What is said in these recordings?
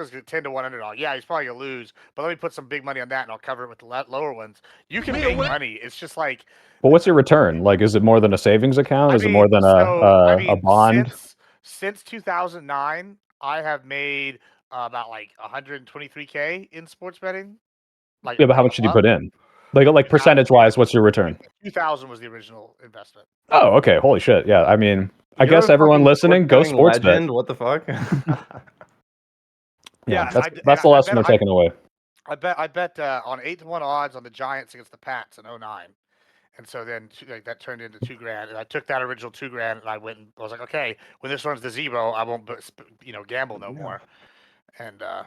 is 10-1 underdog. Yeah, he's probably gonna lose, but let me put some big money on that, and I'll cover it with the lower ones. You can make money. It's just like, But what's your return? Like, is it more than a savings account? Is it more than a bond? Since 2009, I have made about like 123K in sports betting. Like, Yeah, but how much did you put in? Like percentage wise, what's your return? 2,000 was the original investment. Oh, okay. Holy shit. Yeah. I mean, I You're guess a everyone fucking listening, go sports bet. legend. What the fuck? Yeah, that's the lesson we're taking away. I bet on 8-1 odds on the Giants against the Pats in 2009. And so then that turned into $2,000, and I took that original $2,000 and I went and I was like, okay, when this runs to zero, I won't, gamble no more. And I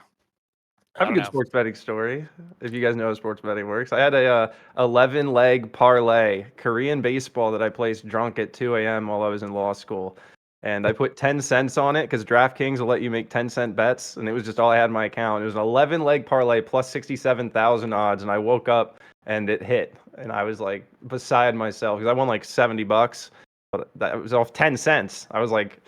have a good sports betting story. If you guys know how sports betting works, I had a 11-leg parlay Korean baseball that I placed drunk at 2 a.m. while I was in law school, and I put 10 cents on it because DraftKings will let you make 10-cent bets, and it was just all I had in my account. It was an 11-leg parlay plus 67,000 odds, and I woke up and it hit, and I was like beside myself because I won like $70, but that was off 10 cents. I was like,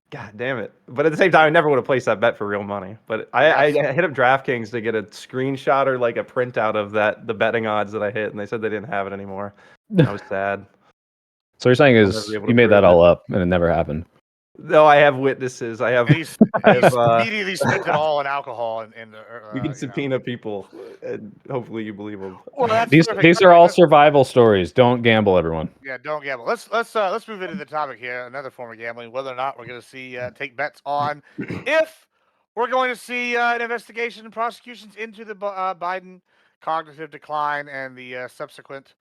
God damn it. But at the same time, I never would have placed that bet for real money. But I hit up DraftKings to get a screenshot or like a printout of the betting odds that I hit, and they said they didn't have it anymore. I was sad. So you're saying is you made that all up and it never happened? No, I have witnesses. I have. He's immediately spent it all in alcohol and we can subpoena people, and hopefully you believe them. Well, these are all survival stories. Don't gamble, everyone. Yeah, don't gamble. Let's move into the topic here. Another form of gambling. Whether or not we're going to see take bets on if we're going to see an investigation and prosecutions into the Biden cognitive decline and the subsequent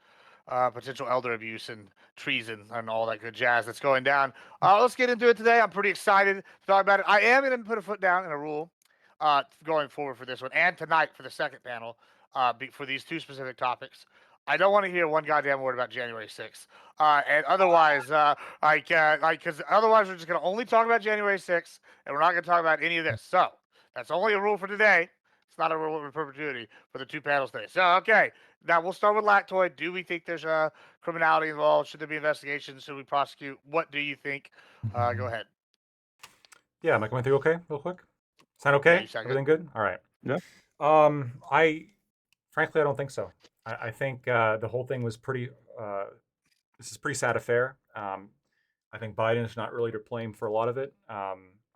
potential elder abuse and treason and all that good jazz that's going down. Let's get into it today. I'm pretty excited to talk about it. I am going to put a foot down in a rule going forward for this one and tonight for the second panel for these two specific topics. I don't want to hear one goddamn word about January 6th. And otherwise, because otherwise we're just going to only talk about January 6th, and we're not going to talk about any of this. So that's only a rule for today. It's not a rule of perpetuity for the two panels today. So, okay. Now, we'll start with Lactoid. Do we think there's a criminality involved? Should there be investigations? Should we prosecute? What do you think? Go ahead. Yeah, am I coming through okay, real quick? Sound okay? Yeah, Everything good? All right. Yeah. Frankly, I don't think so. I think the whole thing was pretty. This is a pretty sad affair. I think Biden is not really to blame for a lot of it,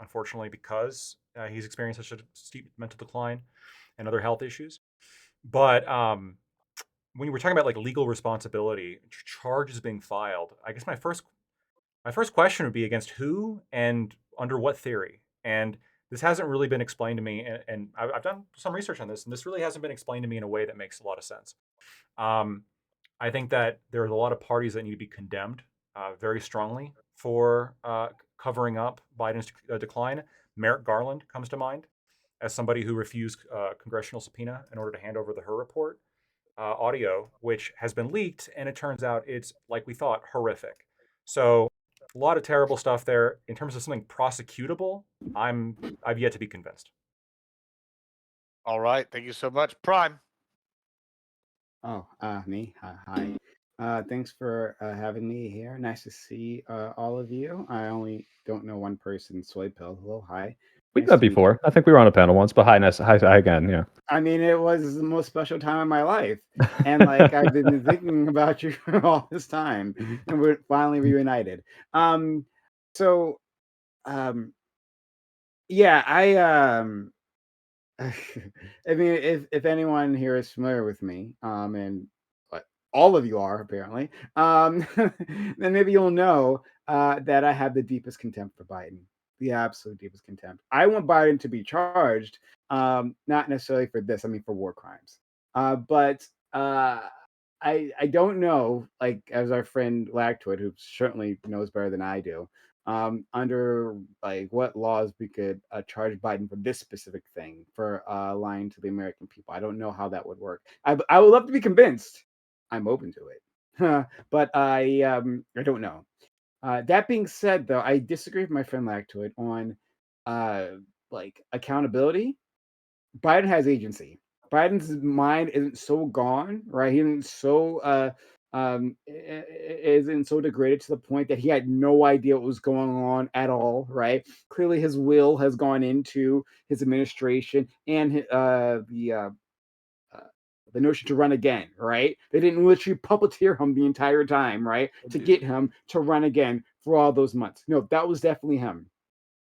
unfortunately, because he's experienced such a steep mental decline and other health issues. But when we're talking about like legal responsibility, charges being filed, I guess my first question would be against who and under what theory. And this hasn't really been explained to me, and I've done some research on this, and this really hasn't been explained to me in a way that makes a lot of sense. I think that there's a lot of parties that need to be condemned very strongly for covering up Biden's decline. Merrick Garland comes to mind as somebody who refused congressional subpoena in order to hand over the Her report audio, which has been leaked, and it turns out it's, like we thought, horrific. So a lot of terrible stuff there. In terms of something prosecutable, I've yet to be convinced. All right, thank you so much, Prime. Oh, me. Hi. Thanks for having me here. Nice to see all of you. I only don't know one person, Soy Pill. Hello, hi. We've met before. I think we were on a panel once, but hi again. Yeah. I mean, it was the most special time of my life, and like I've been thinking about you for all this time, and we're finally reunited. So, yeah, I mean, if anyone here is familiar with me, and all of you are apparently, then maybe you'll know that I have the deepest contempt for Biden, the absolute deepest contempt. I want Biden to be charged, not necessarily for this. I mean, for war crimes, but I don't know. Like as our friend Lactoid, who certainly knows better than I do, under like what laws we could charge Biden for this specific thing for lying to the American people. I don't know how that would work. I would love to be convinced. I'm open to it, but I don't know. That being said, though, I disagree with my friend Lactoid on like accountability. Biden has agency. Biden's mind isn't so gone, right? He isn't so isn't so degraded to the point that he had no idea what was going on at all, right? Clearly, his will has gone into his administration and the notion to run again, right? They didn't literally puppeteer him the entire time, right? To get him to run again for all those months. No, that was definitely him.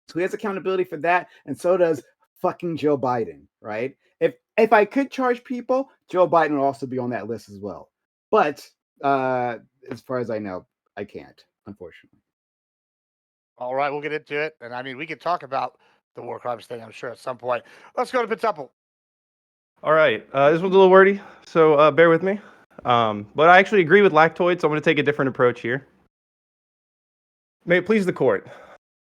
So he has accountability for that, and so does fucking Joe Biden, right? If I could charge people, Joe Biden would also be on that list as well. But as far as I know, I can't, unfortunately. All right, we'll get into it. And I mean, we could talk about the war crimes thing, I'm sure, at some point. Let's go to Pentuple. All right, this one's a little wordy, so bear with me. But I actually agree with Lactoid, so I'm going to take a different approach here. May it please the court.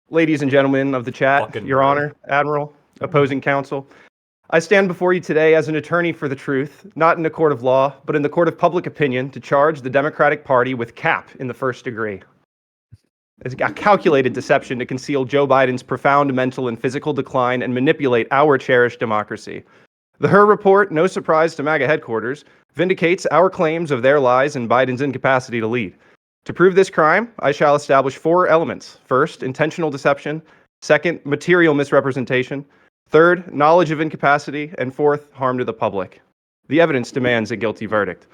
Ladies and gentlemen of the chat, Your Honor, Admiral, opposing counsel, I stand before you today as an attorney for the truth, not in a court of law, but in the court of public opinion, to charge the Democratic Party with cap in the first degree. It's a calculated deception to conceal Joe Biden's profound mental and physical decline and manipulate our cherished democracy. The Her report, no surprise to MAGA headquarters, vindicates our claims of their lies and Biden's incapacity to lead. To prove this crime, I shall establish 4 elements. First, intentional deception. Second, material misrepresentation. Third, knowledge of incapacity. And fourth, harm to the public. The evidence demands a guilty verdict.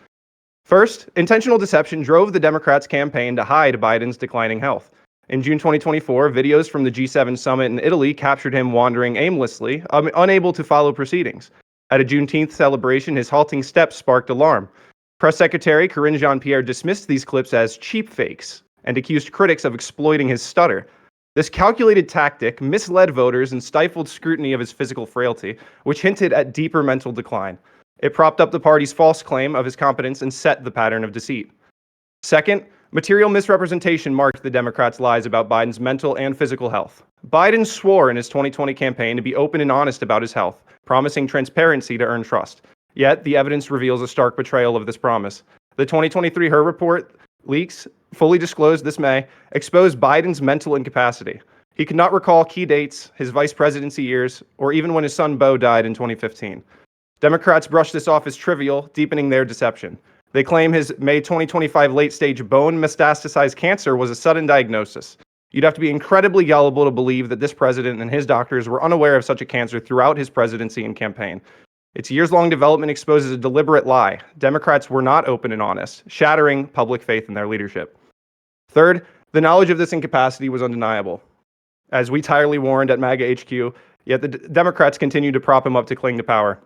First, intentional deception drove the Democrats' campaign to hide Biden's declining health. In June 2024, videos from the G7 summit in Italy captured him wandering aimlessly, unable to follow proceedings. At a Juneteenth celebration, his halting steps sparked alarm. Press Secretary Karine Jean-Pierre dismissed these clips as cheap fakes and accused critics of exploiting his stutter. This calculated tactic misled voters and stifled scrutiny of his physical frailty, which hinted at deeper mental decline. It propped up the party's false claim of his competence and set the pattern of deceit. Second, material misrepresentation marked the Democrats' lies about Biden's mental and physical health. Biden swore in his 2020 campaign to be open and honest about his health, promising transparency to earn trust. Yet, the evidence reveals a stark betrayal of this promise. The 2023 Her report leaks, fully disclosed this May, exposed Biden's mental incapacity. He could not recall key dates, his vice presidency years, or even when his son Beau died in 2015. Democrats brush this off as trivial, deepening their deception. They claim his May 2025 late-stage bone metastasized cancer was a sudden diagnosis. You'd have to be incredibly gullible to believe that this president and his doctors were unaware of such a cancer throughout his presidency and campaign. Its years-long development exposes a deliberate lie. Democrats were not open and honest, shattering public faith in their leadership. Third, the knowledge of this incapacity was undeniable. As we tirely warned at MAGA HQ, yet the Democrats continued to prop him up to cling to power.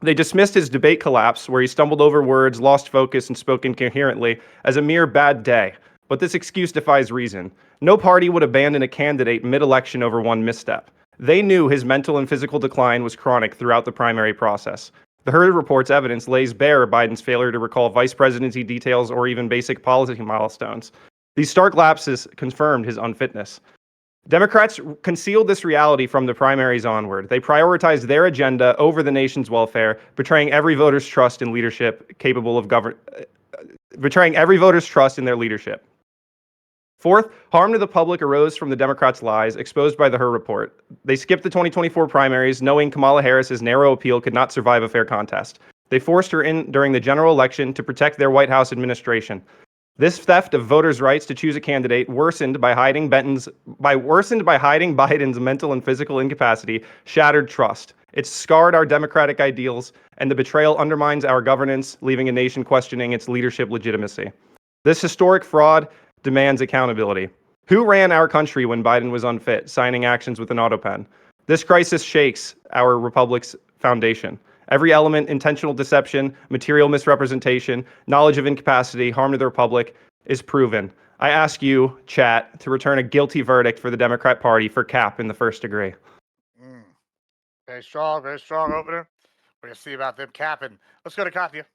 They dismissed his debate collapse, where he stumbled over words, lost focus, and spoke incoherently, as a mere bad day. But this excuse defies reason. No party would abandon a candidate mid-election over one misstep. They knew his mental and physical decline was chronic throughout the primary process. The Her report's evidence lays bare Biden's failure to recall vice presidency details or even basic policy milestones. These stark lapses confirmed his unfitness. Democrats concealed this reality from the primaries onward. They prioritized their agenda over the nation's welfare, betraying every voter's trust in leadership betraying every voter's trust in their leadership. Fourth, harm to the public arose from the Democrats' lies exposed by the Her report. They skipped the 2024 primaries, knowing Kamala Harris's narrow appeal could not survive a fair contest. They forced her in during the general election to protect their White House administration. This theft of voters' rights to choose a candidate, worsened by hiding Biden's mental and physical incapacity, shattered trust. It scarred our democratic ideals, and the betrayal undermines our governance, leaving a nation questioning its leadership legitimacy. This historic fraud demands accountability. Who ran our country when Biden was unfit, signing actions with an autopen? This crisis shakes our republic's foundation. Every element, intentional deception, material misrepresentation, knowledge of incapacity, harm to the republic, is proven. I ask you, chat, to return a guilty verdict for the Democrat Party for cap in the first degree. Very strong opener. We're going to see about them capping. Let's go to Katya.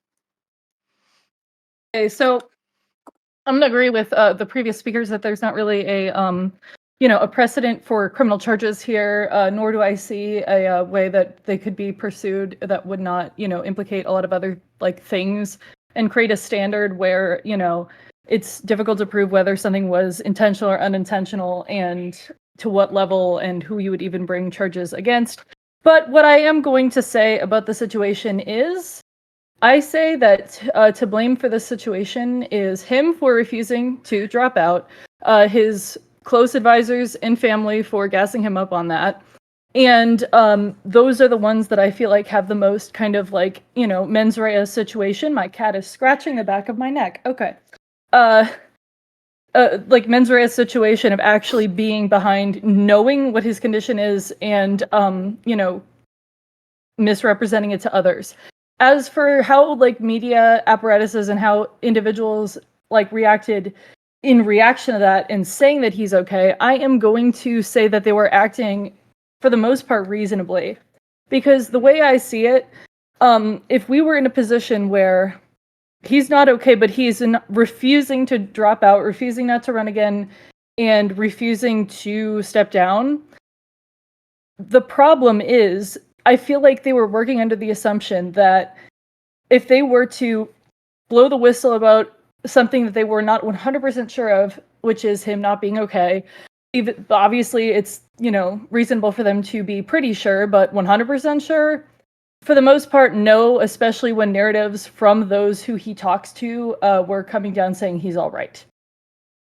Okay, so I'm going to agree with the previous speakers that there's not really a precedent for criminal charges here, nor do I see a way that they could be pursued that would not, implicate a lot of other things and create a standard where, it's difficult to prove whether something was intentional or unintentional and to what level and who you would even bring charges against. But what I am going to say about the situation is I say that to blame for this situation is him for refusing to drop out, his close advisors and family for gassing him up on that. And those are the ones that I feel like have the most kind of like, mens rea situation. My cat is scratching the back of my neck. Okay. Like mens rea situation of actually being behind knowing what his condition is and, misrepresenting it to others. As for how like media apparatuses and how individuals like reacted in reaction to that and saying that he's okay, I am going to say that they were acting for the most part reasonably. Because the way I see it, if we were in a position where he's not okay, but he's refusing to drop out, refusing not to run again, and refusing to step down, the problem is I feel like they were working under the assumption that if they were to blow the whistle about something that they were not 100% sure of, which is him not being okay, even obviously it's, reasonable for them to be pretty sure, but 100% sure, for the most part, no, especially when narratives from those who he talks to were coming down saying he's all right.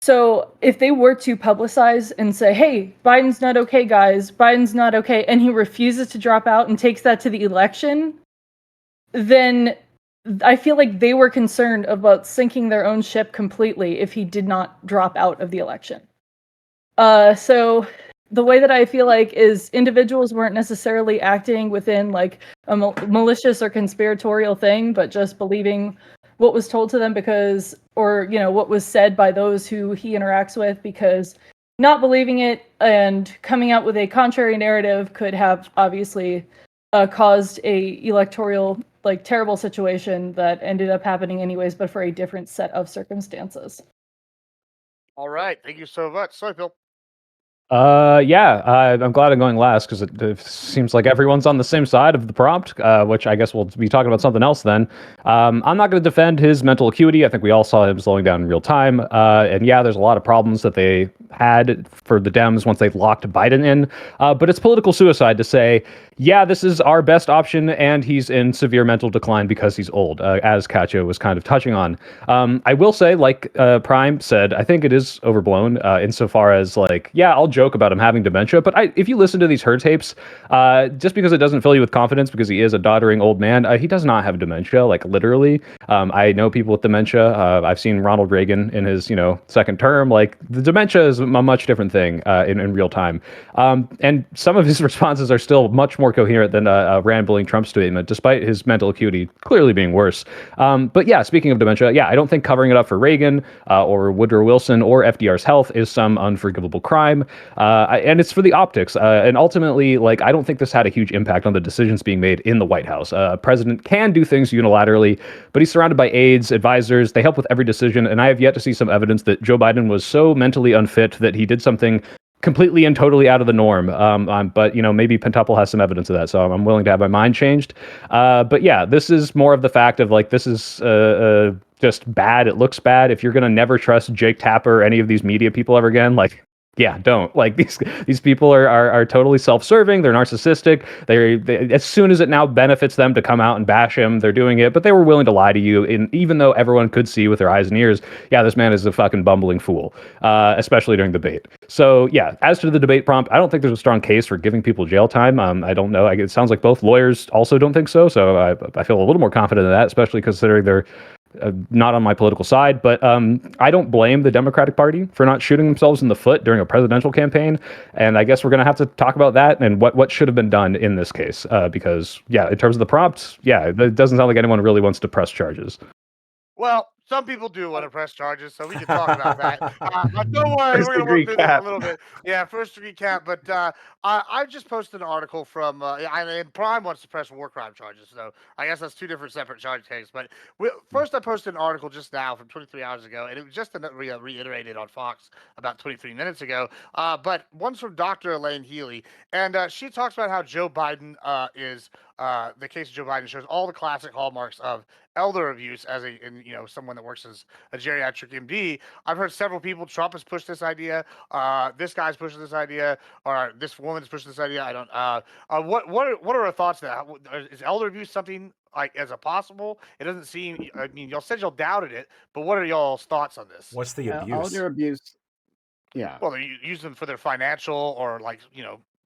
So if they were to publicize and say, hey, Biden's not okay, guys, Biden's not okay, and he refuses to drop out and takes that to the election, then I feel like they were concerned about sinking their own ship completely if he did not drop out of the election. So the way that I feel like is individuals weren't necessarily acting within like a malicious or conspiratorial thing, but just believing what was told to them because, or, what was said by those who he interacts with, because not believing it and coming out with a contrary narrative could have obviously caused a electoral, like, terrible situation that ended up happening anyways, but for a different set of circumstances. All right. Thank you so much. Sorry, Phil. Yeah, I'm glad I'm going last because it seems like everyone's on the same side of the prompt, which I guess we'll be talking about something else then. I'm not going to defend his mental acuity. I think we all saw him slowing down in real time. And yeah, there's a lot of problems that they had for the Dems once they locked Biden in. But it's political suicide to say, yeah, this is our best option, and he's in severe mental decline because he's old, as Katya was kind of touching on. I will say, like Prime said, I think it is overblown insofar as, like, yeah, I'll joke about him having dementia, but if you listen to these her tapes, just because it doesn't fill you with confidence because he is a doddering old man, he does not have dementia, like literally. I know people with dementia. I've seen Ronald Reagan in his, second term. Like, the dementia is a much different thing in real time. And some of his responses are still much more coherent than a rambling Trump statement, despite his mental acuity clearly being worse. But yeah, speaking of dementia, yeah, I don't think covering it up for Reagan or Woodrow Wilson or FDR's health is some unforgivable crime. And it's for the optics. And ultimately, like, I don't think this had a huge impact on the decisions being made in the White House. A president can do things unilaterally, but he's surrounded by aides, advisors. They help with every decision. And I have yet to see some evidence that Joe Biden was so mentally unfit that he did something completely and totally out of the norm. But, maybe Pentuple has some evidence of that. So I'm willing to have my mind changed. But yeah, this is more of the fact of, like, this is just bad. It looks bad. If you're going to never trust Jake Tapper or any of these media people ever again, like, yeah, don't. Like, these people are totally self-serving. They're narcissistic. They as soon as it now benefits them to come out and bash him, they're doing it. But they were willing to lie to you, and even though everyone could see with their eyes and ears, yeah, this man is a fucking bumbling fool, especially during debate. So yeah, as to the debate prompt, I don't think there's a strong case for giving people jail time. I don't know. It sounds like both lawyers also don't think so. So I feel a little more confident in that, especially considering they're not on my political side, but I don't blame the Democratic Party for not shooting themselves in the foot during a presidential campaign. And I guess we're going to have to talk about that and what should have been done in this case. Because, yeah, in terms of the prompts, yeah, it doesn't sound like anyone really wants to press charges. Well, some people do want to press charges, so we can talk about that. But don't worry, we're going to work through this a little bit. Yeah, first degree cap. But I just posted an article from, and Prime wants to press war crime charges, so I guess that's two different separate charge cases. But first, I posted an article just now from 23 hours ago, and it was just reiterated on Fox about 23 minutes ago. But one's from Dr. Elaine Healy, and she talks about how Joe Biden is the case of Joe Biden shows all the classic hallmarks of elder abuse, someone that works as a geriatric MD. I've heard several people. Trump has pushed this idea. This guy's pushing this idea, or this woman's pushing this idea. I don't. What are our thoughts there? Is elder abuse something like as a possible? It doesn't seem. I mean, y'all said y'all doubted it, but what are y'all's thoughts on this? What's the abuse? Elder abuse. Yeah. Well, they use them for their financial or like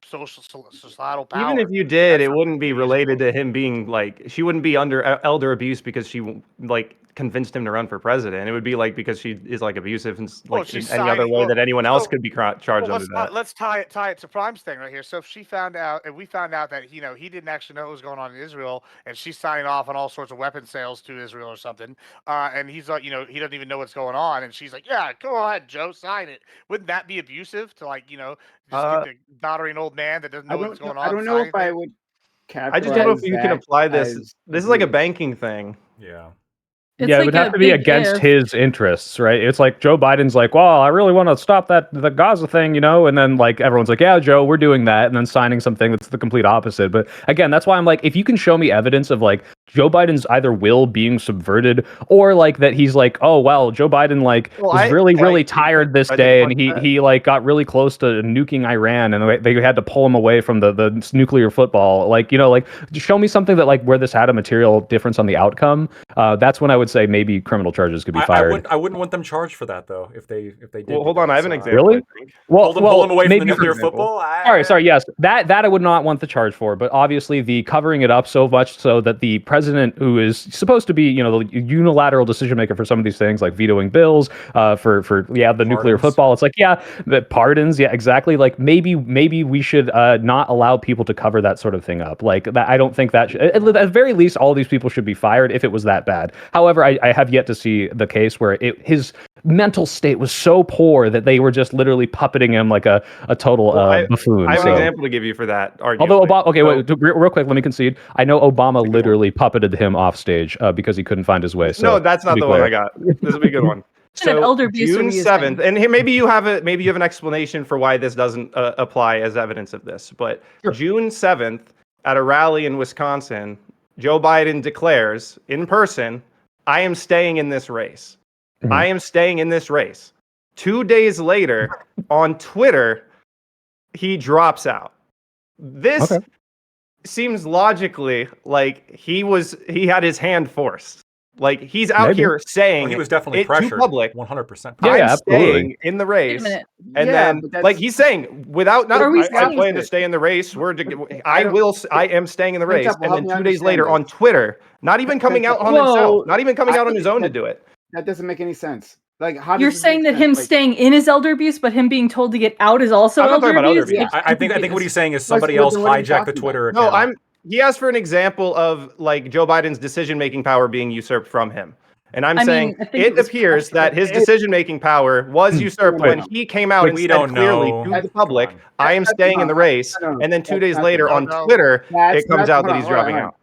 societal power. Even if you did, That's it not wouldn't be abuse. related to him being like, she wouldn't be under elder abuse because she like convinced him to run for president. It would be like because she is like abusive and Well, like in she's any other signing- way well, that anyone else so- could be charged Well, under that. let's tie it to Prime's thing right here. So if she found out, and we found out that he didn't actually know what was going on in Israel, and she's signing off on all sorts of weapon sales to Israel or something, and he's like, he doesn't even know what's going on, and she's like, yeah, go ahead, Joe, sign it. Wouldn't that be abusive to just get the doddering old man that doesn't know what's going on? I don't know if signing I things? would I characterize just don't know if you can that apply this. as This is like a abuse. banking thing. Yeah. It's yeah, like it would a have to be big against if. his interests, right? It's like Joe Biden's like, well, I really want to stop the Gaza thing, and then like everyone's like, yeah, Joe, we're doing that, and then signing something that's the complete opposite. But again, that's why I'm like, if you can show me evidence of like Joe Biden's either will being subverted or like that he's like, oh well, Joe Biden like was really tired this day, and he like got really close to nuking Iran, and they had to pull him away from the nuclear football. Like show me something that like where this had a material difference on the outcome. That's when I would say maybe criminal charges could be fired. I wouldn't want them charged for that though. If they did. Well, do hold on, that, I have an so- example. Really? I think. Well, pull them away from maybe the nuclear example. football. Sorry, yes, that I would not want the charge for, but obviously the covering it up so much so that the president, who is supposed to be, the unilateral decision maker for some of these things, like vetoing bills, for the nuclear Pardons. football, it's like the pardons, exactly. Like maybe we should not allow people to cover that sort of thing up. Like that, I don't think that at the very least all these people should be fired if it was that bad. However, I have yet to see the case where his mental state was so poor that they were just literally puppeting him like a total buffoon. I have So- an example to give you for that. Although Arguably. Obama, real quick, let me concede. I know Obama literally puppeted him off stage because he couldn't find his way. So No, that's not to be the one clear. I got. This will be a good one. Kind of elder abuse June are we using? 7th, and here maybe you have an explanation for why this doesn't apply as evidence of this. But Sure. June 7th, at a rally in Wisconsin, Joe Biden declares in person, "I am staying in this race. Mhm. I am staying in this race." 2 days later, on Twitter, he drops out. This Okay. seems logically like he had his hand forced. Like he's out Maybe. here saying Well, he was definitely it pressured. to public. 100%. Yeah, I'm absolutely. staying in the Wait race, a minute. and Yeah, then but that's- like he's saying without not Are we I saying plan to that- stay in the race. I am staying in the race, Example, and help then me 2 days understand later this. on Twitter, not even coming out on Whoa. himself, not even coming out on his own to do it. That doesn't make any sense. Like, how does You're this saying make that him sense? Like, staying in is elder abuse, but him being told to get out is also I'm not talking elder about elder abuse? abuse. It's I think what he's saying is somebody what- else what are you hijacked the talking about? Twitter No, account. he asked for an example of like Joe Biden's decision-making power being usurped from him. And I'm I saying mean, I think it it was appears that his it- decision-making power was usurped no, when no. he came out and We said don't clearly know. to That's- the public, come on. I am That's staying in not- the race. no, And then 2 that's days not later the- on no. Twitter, That's it comes not- out that hold he's on, hold on, dropping hold on. out.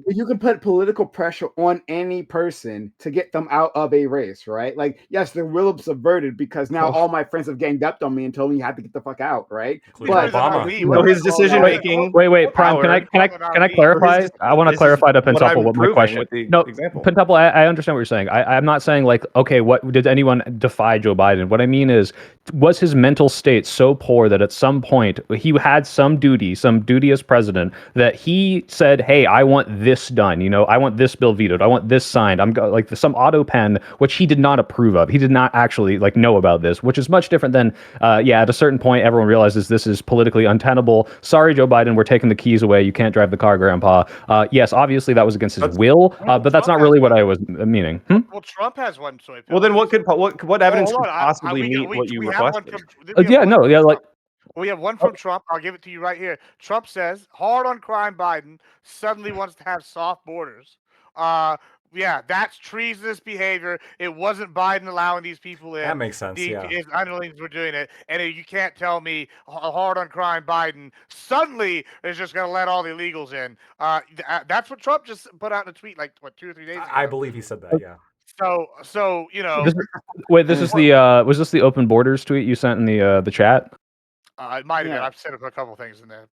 You can put political pressure on any person to get them out of a race, right? Like, yes, the will of subverted because now all my friends have ganged up on me and told me you have to get the fuck out, right? Including But Obama. No, his decision-making. Wait, Prime. power. Can I clarify? I want to This is clarify to what Pentuple I'm what my proving question. with the No, example. Pentuple, I understand what you're saying. I'm not saying like, okay, what did anyone defy Joe Biden? What I mean is, was his mental state so poor that at some point he had some duty as president that he said, "Hey, I want this done. I want this bill vetoed. I want this signed. Like some auto pen," which he did not approve of. He did not actually like know about this, which is much different than, at a certain point, everyone realizes this is politically untenable. Sorry, Joe Biden, we're taking the keys away. You can't drive the car, Grandpa. Yes, obviously that was against his will, but that's not really what I was meaning. Well, Trump has one. So Well, then what evidence could possibly we- meet we- what you we have one requested? from- we have Yeah, one no, from yeah, Trump. like. We have one from Trump. I'll give it to you right here. Trump says, hard on crime Biden suddenly wants to have soft borders. Yeah, that's treasonous behavior. It wasn't Biden allowing these people in. That makes sense, yeah. His underlings were doing it. And you can't tell me hard on crime Biden suddenly is just going to let all the illegals in. That's what Trump just put out in a tweet like, 2 or 3 days ago. I believe he said that, yeah. So Wait, this is the was this the open borders tweet you sent in the chat? it might have been. Yeah. I've said a couple things in there.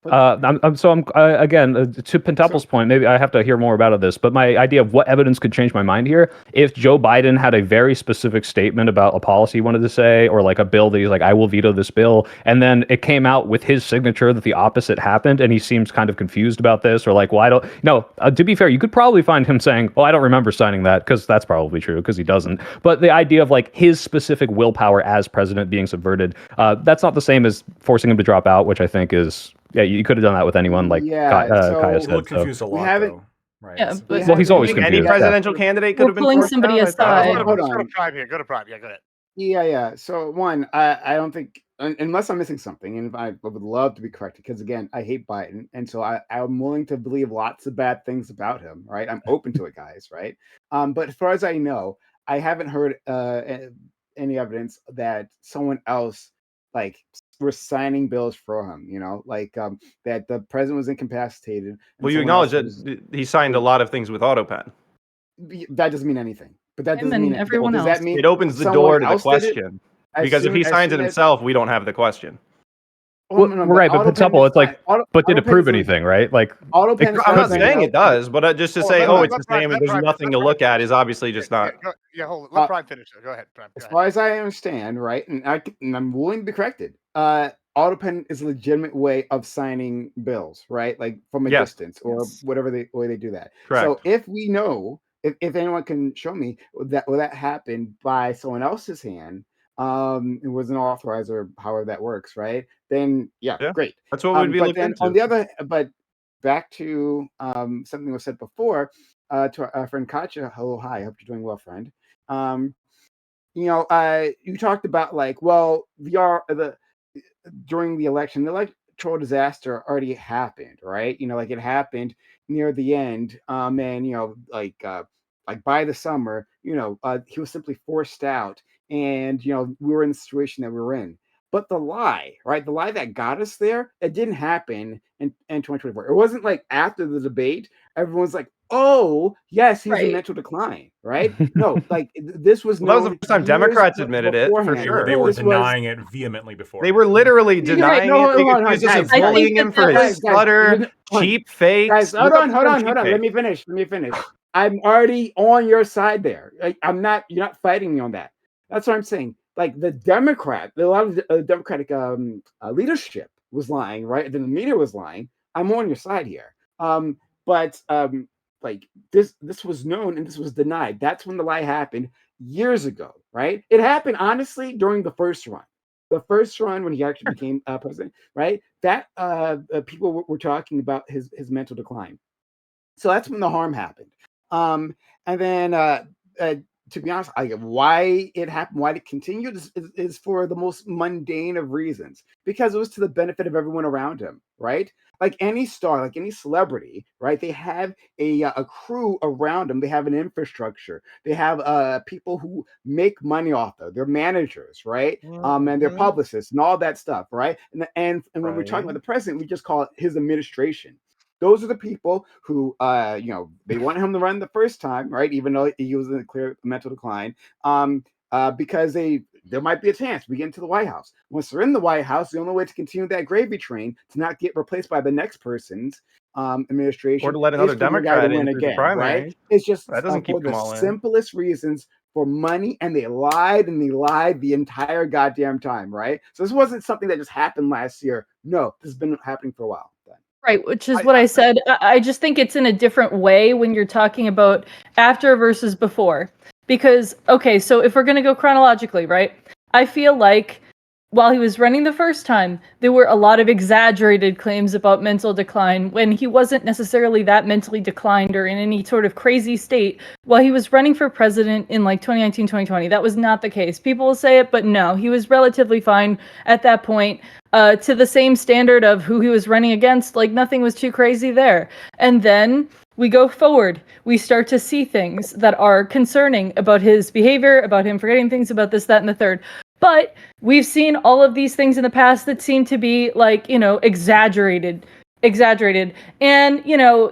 Again, to Pentaple's point, maybe I have to hear more about this, but my idea of what evidence could change my mind here, if Joe Biden had a very specific statement about a policy he wanted to say, or like a bill that he's like, I will veto this bill, and then it came out with his signature that the opposite happened, and he seems kind of confused about this, or like, well, I don't, no, to be fair, you could probably find him saying, well, I don't remember signing that, because that's probably true, because he doesn't. But the idea of like his specific willpower as president being subverted, that's not the same as forcing him to drop out, which I think is, yeah, you could have done that with anyone, like Kaya We'll said. confused a lot, though. Right. Yeah, but Well, he's always Any confused. presidential candidate could We're have been pulling forced somebody out, I thought. aside. Hold Let's go to on. Prime here. Go to Prime. Yeah, go ahead. Yeah. So one, I don't think, unless I'm missing something, and I would love to be corrected, because again, I hate Biden, and so I'm willing to believe lots of bad things about him. Right, I'm open to it, guys. Right, but as far as I know, I haven't heard any evidence that someone else like were signing bills for him. You know, like that the president was incapacitated. and Well, you someone acknowledge else that he signed a lot of things with AutoPen. that doesn't mean anything. But that Him doesn't mean and everyone does that else. mean It opens the someone door to the else did it? question. As Because if soon- he as signs soon it as- himself, we don't have the question. Oh, no, but Right, but AutoPen Pentuple, is it's like, fine. but did it AutoPen prove is anything, right? Like, AutoPen is I'm not fine. saying it does, but just to say, Hold on, it's the let Prime- same, let there's Prime- nothing let to Prime- look at is obviously just not. Hold on. Let Prime finish. Go ahead, Prime. As Go far as I understand, right, and I'm willing to be corrected. AutoPen is a legitimate way of signing bills, right? Like from a Yes. distance or whatever way they do that. Correct. So if we know, if anyone can show me that happened by someone else's hand, it wasn't authorized or however that works, right? Then yeah. Great. That's what we'd be but looking then into. on the other, but back to something was said before to our friend Katja. Hello, hi. Hope you're doing well, friend. You talked about like, well, during the election, the electoral disaster already happened, right? Like it happened near the end, and like by the summer, he was simply forced out, and we were in the situation that we were in. But the lie, right? The lie that got us there, it didn't happen in 2024. It wasn't like after the debate, everyone's like, oh, yes, he's in mental decline, right? No, like this was that was the first time Democrats admitted it, for sure. They were denying it vehemently before. They were literally denying it. They accused us of bullying him for his stutter, cheap fakes. Guys, hold on. Let me finish. I'm already on your side there. Like, you're not fighting me on that. That's what I'm saying. Like a lot of the Democratic leadership was lying, right? Then the media was lying. I'm on your side here. But like this was known and this was denied. That's when the lie happened years ago, right? It happened honestly during the first run. The first run when he actually became president, right? That people were talking about his mental decline. So that's when the harm happened. And then to be honest, why it happened, why it continued is for the most mundane of reasons. Because it was to the benefit of everyone around him, right? Like any star, like any celebrity, right? They have a crew around them. They have an infrastructure. They have people who make money off of their managers, right? And their publicists and all that stuff, right? And when we're talking about the president, we just call it his administration. Those are the people who, they want him to run the first time, right? Even though he was in a clear mental decline, because there might be a chance we get into the White House. Once they're in the White House, the only way to continue that gravy train to not get replaced by the next person's administration, or to let another Democrat in through the primary, right? It's just that doesn't keep them all in. Simplest reasons for money, and they lied the entire goddamn time, right? So this wasn't something that just happened last year. No, this has been happening for a while. Right, which is what I said. I just think it's in a different way when you're talking about after versus before. Because, okay, so if we're going to go chronologically, right, I feel like while he was running the first time, there were a lot of exaggerated claims about mental decline when he wasn't necessarily that mentally declined or in any sort of crazy state while he was running for president in like 2019, 2020. That was not the case. People will say it, but no, he was relatively fine at that point. To the same standard of who he was running against, like nothing was too crazy there. And then we go forward. We start to see things that are concerning about his behavior, about him forgetting things, about this, that, and the third. But we've seen all of these things in the past that seem to be like, exaggerated. And,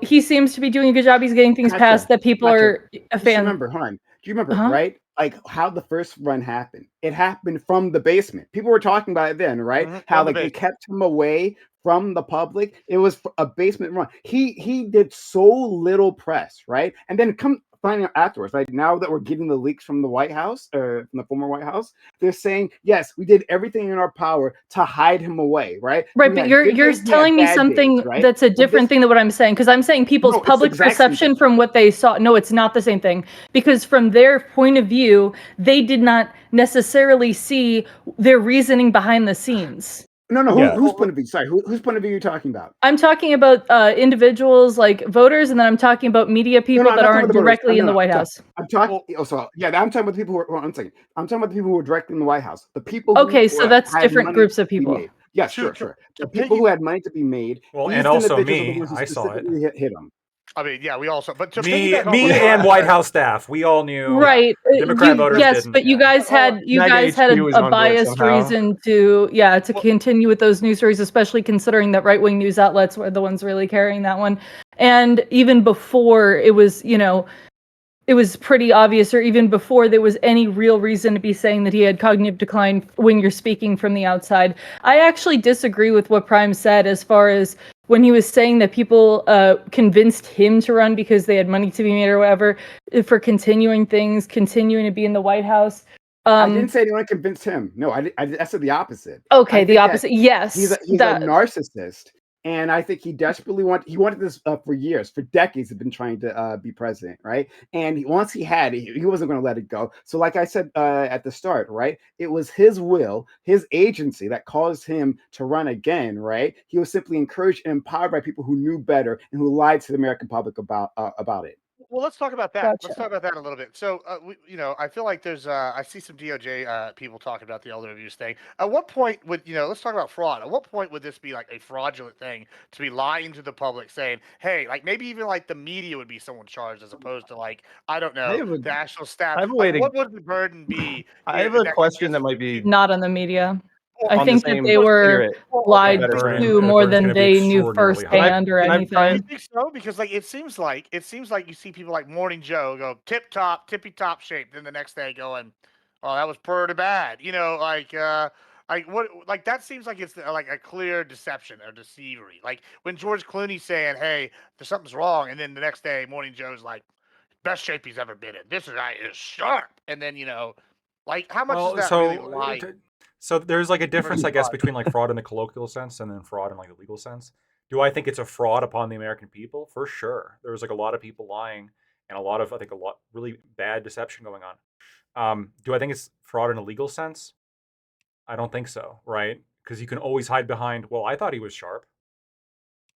he seems to be doing a good job. He's getting things passed that people are a fan. Remember, hon, do you remember, right? Like how the first run happened. It happened from the basement. People were talking about it then, right? How like they kept him away from the public. It was a basement run. He did so little press, right? And then come finding out afterwards, right? Now that we're getting the leaks from the White House, or from the former White House, they're saying, yes, we did everything in our power to hide him away, right? Right, We but had you're good days, we had telling me bad something days, right? that's a But different thing than what I'm saying, because I'm saying people's No, it's the public exact same perception thing. from what they saw. No, it's not the same thing, because from their point of view, they did not necessarily see their reasoning behind the scenes. No, Yeah. whose point of view? Sorry, whose point of view are you talking about? I'm talking about individuals like voters, and then I'm talking about media people No, I'm that not talking aren't about the voters. directly in the White House. I'm talking. Well- So yeah, I'm talking about the people who are. Hold on one second. I'm talking about the people who are directly in the White House. The people. Who Okay, so that's had different money groups of to be people. made. Yes, To- sure. to The people piggy- who had money to be made. Well, these and also individuals are me, the ones who I saw it. specifically hit them. I mean, yeah, we also. But to Me piggyback off and Brian's White point- House staff, we all knew. Right. Democrat voters yes, didn't, but you yeah. guys had Snag had HQ was a on board biased somehow. reason to to Well- continue with those news stories, especially considering that right-wing news outlets were the ones really carrying that one. And even before it was, it was pretty obvious, or even before there was any real reason to be saying that he had cognitive decline when you're speaking from the outside. I actually disagree with what Prime said as far as when he was saying that people convinced him to run because they had money to be made or whatever, for continuing to be in the White House. I didn't say anyone convinced him. No, I said the opposite. Okay, I the think that opposite. Yes. He's a narcissist. And I think he desperately wanted this for years, for decades. He'd been trying to be president, right? And once he had it, he wasn't going to let it go. So, like I said at the start, right? It was his will, his agency that caused him to run again, right? He was simply encouraged and empowered by people who knew better and who lied to the American public about it. Well, let's talk about that. Gotcha. Let's talk about that a little bit. So, I feel like there's, I see some DOJ people talking about the elder abuse thing. At what point would, let's talk about fraud. At what point would this be like a fraudulent thing to be lying to the public, saying, hey, like maybe even like the media would be someone charged as opposed to like, I don't know, have a- the national staff. I have a Like, way to- what would the burden be? I have a question that might be Not on the media. I on the think that same they were spirit. lied better burden- to the more burden's than gonna be they knew extraordinarily high. firsthand or Can I I anything. think so because like it seems like you see people like Morning Joe go tippy top shape, then the next day going, oh, that was pretty bad. Like what, like that seems like it's like a clear deception or deceivery. Like when George Clooney's saying, hey, there's something's wrong, and then the next day Morning Joe's like, best shape he's ever been in. This guy is sharp, and then like how much is that really lie? So there's like a difference, I guess, fraud. between like fraud in the colloquial sense and then fraud in like the legal sense. Do I think it's a fraud upon the American people? For sure. There was like a lot of people lying and I think a lot really bad deception going on. Do I think it's fraud in a legal sense? I don't think so, right? Because you can always hide behind, well, I thought he was sharp.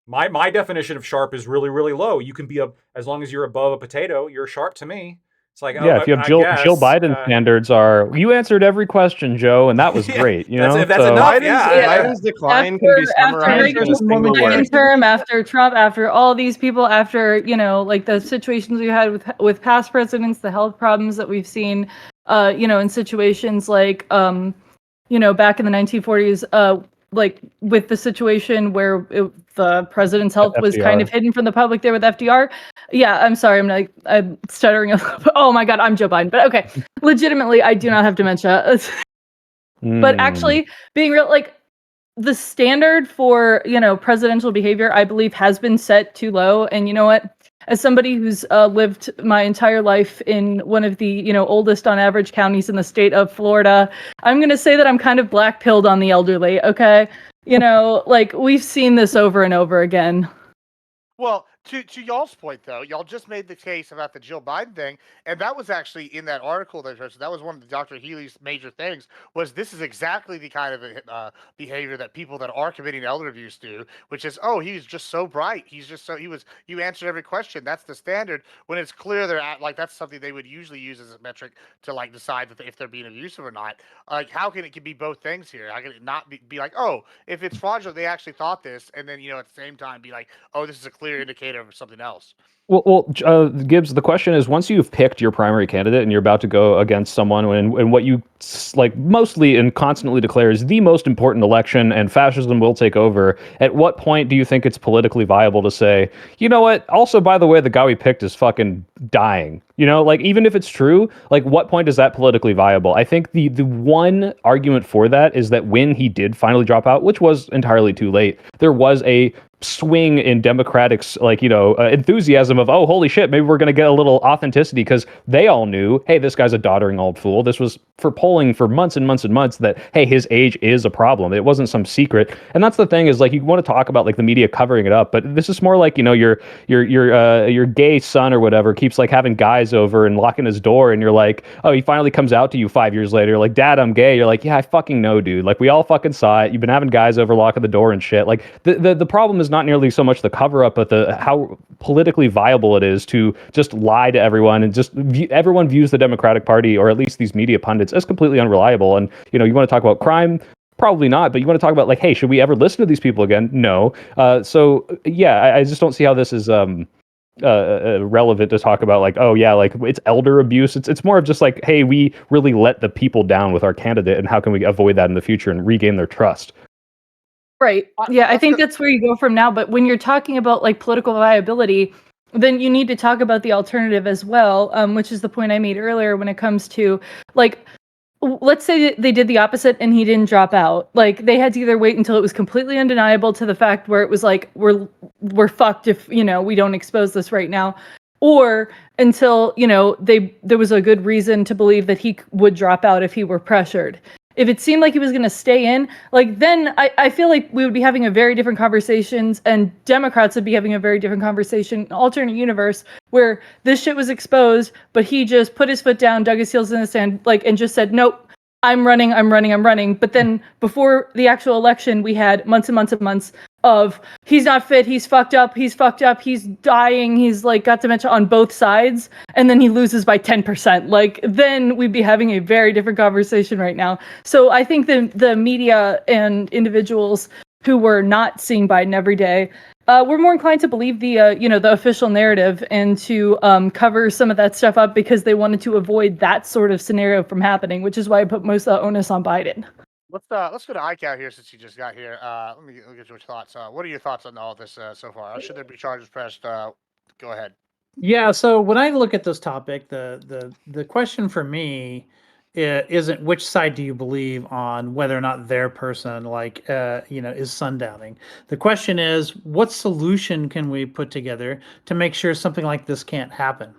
My definition of sharp is really, really low. You can be as long as you're above a potato, you're sharp to me. It's like, Yeah, if you have Jill Biden standards you answered every question, Joe, and that was Yeah, great. that's So- enough. Biden's decline can be summarized in a single word. Second term, after Trump, after all these people, after like the situations we had with past presidents, the health problems that we've seen, in situations like, back in the 1940s, like with the situation where the president's health was kind FDR. of hidden from the public there with FDR. Yeah, I'm sorry, I'm stuttering a little bit. Oh my God, I'm Joe Biden. But okay, legitimately, I do not have dementia. But actually, being real, like the standard for presidential behavior, I believe, has been set too low. And you know what? As somebody who's lived my entire life in one of the oldest on average counties in the state of Florida, I'm going to say that I'm kind of black-pilled on the elderly. Okay, like we've seen this over and over again. Well, to y'all's point though, y'all just made the case about the Jill Biden thing, and that was actually in that article that was one of Dr. Healy's major things. Was this is exactly the kind of behavior that people that are committing elder abuse do, which is, oh, he's just so bright, you answered every question. That's the standard. When it's clear like that's something they would usually use as a metric to like decide if they're being abusive or not. Like how can it be both things here? How can it not be like, oh, if it's fraudulent, they actually thought this, and then at the same time be like, oh, this is a clear indicator of something else. Well, Gibbs, the question is, once you've picked your primary candidate and you're about to go against someone and what you like mostly and constantly declare is the most important election and fascism will take over, at what point do you think it's politically viable to say, you know what, also, by the way, the guy we picked is fucking dying, You know, like even if it's true, like what point is that politically viable? I think the one argument for that is that when he did finally drop out, which was entirely too late, there was a swing in Democratic's enthusiasm of, oh, holy shit, maybe we're going to get a little authenticity, because they all knew, hey, this guy's a doddering old fool. This was for polling for months and months and months that, hey, his age is a problem. It wasn't some secret. And that's the thing, is like, you want to talk about like the media covering it up, but this is more like, your gay son or whatever keeps like having guys over and locking his door, and you're like, oh, he finally comes out to you 5 years later, like, Dad, I'm gay. You're like, yeah, I fucking know, dude. Like, we all fucking saw it. You've been having guys over locking the door and shit. Like, the problem is not nearly so much the cover up, but the how politically viable it is to just lie to everyone, and just everyone views the Democratic Party, or at least these media pundits, as completely unreliable. And you want to talk about crime. Probably not, but you want to talk about like, hey, should we ever listen to these people again? No. So yeah, I just don't see how this is relevant to talk about like, oh yeah, like it's elder abuse. It's more of just like, hey, we really let the people down with our candidate, and how can we avoid that in the future and regain their trust? Right. Yeah, I think that's where you go from now. But when you're talking about like political viability, then you need to talk about the alternative as well, which is the point I made earlier when it comes to like, let's say they did the opposite and he didn't drop out. Like they had to either wait until it was completely undeniable to the fact where it was like, we're fucked if, we don't expose this right now, or until, there was a good reason to believe that he would drop out if he were pressured. If it seemed like he was going to stay in, like then I feel like we would be having a very different conversations, and Democrats would be having a very different conversation, alternate universe, where this shit was exposed, but he just put his foot down, dug his heels in the sand, like, and just said, nope, I'm running. But then before the actual election, we had months and months and months of he's not fit, he's fucked up, he's dying, he's like got dementia on both sides, and then he loses by 10%. Like then we'd be having a very different conversation right now. So I think the media and individuals who were not seeing Biden every day were more inclined to believe the official narrative and to cover some of that stuff up because they wanted to avoid that sort of scenario from happening, which is why I put most of the onus on Biden. Let's go to iCal here since you just got here. Let me get your thoughts. What are your thoughts on all this so far? Should there be charges pressed? Go ahead. Yeah. So when I look at this topic, the question for me isn't which side do you believe on whether or not their person is sundowning. The question is, what solution can we put together to make sure something like this can't happen?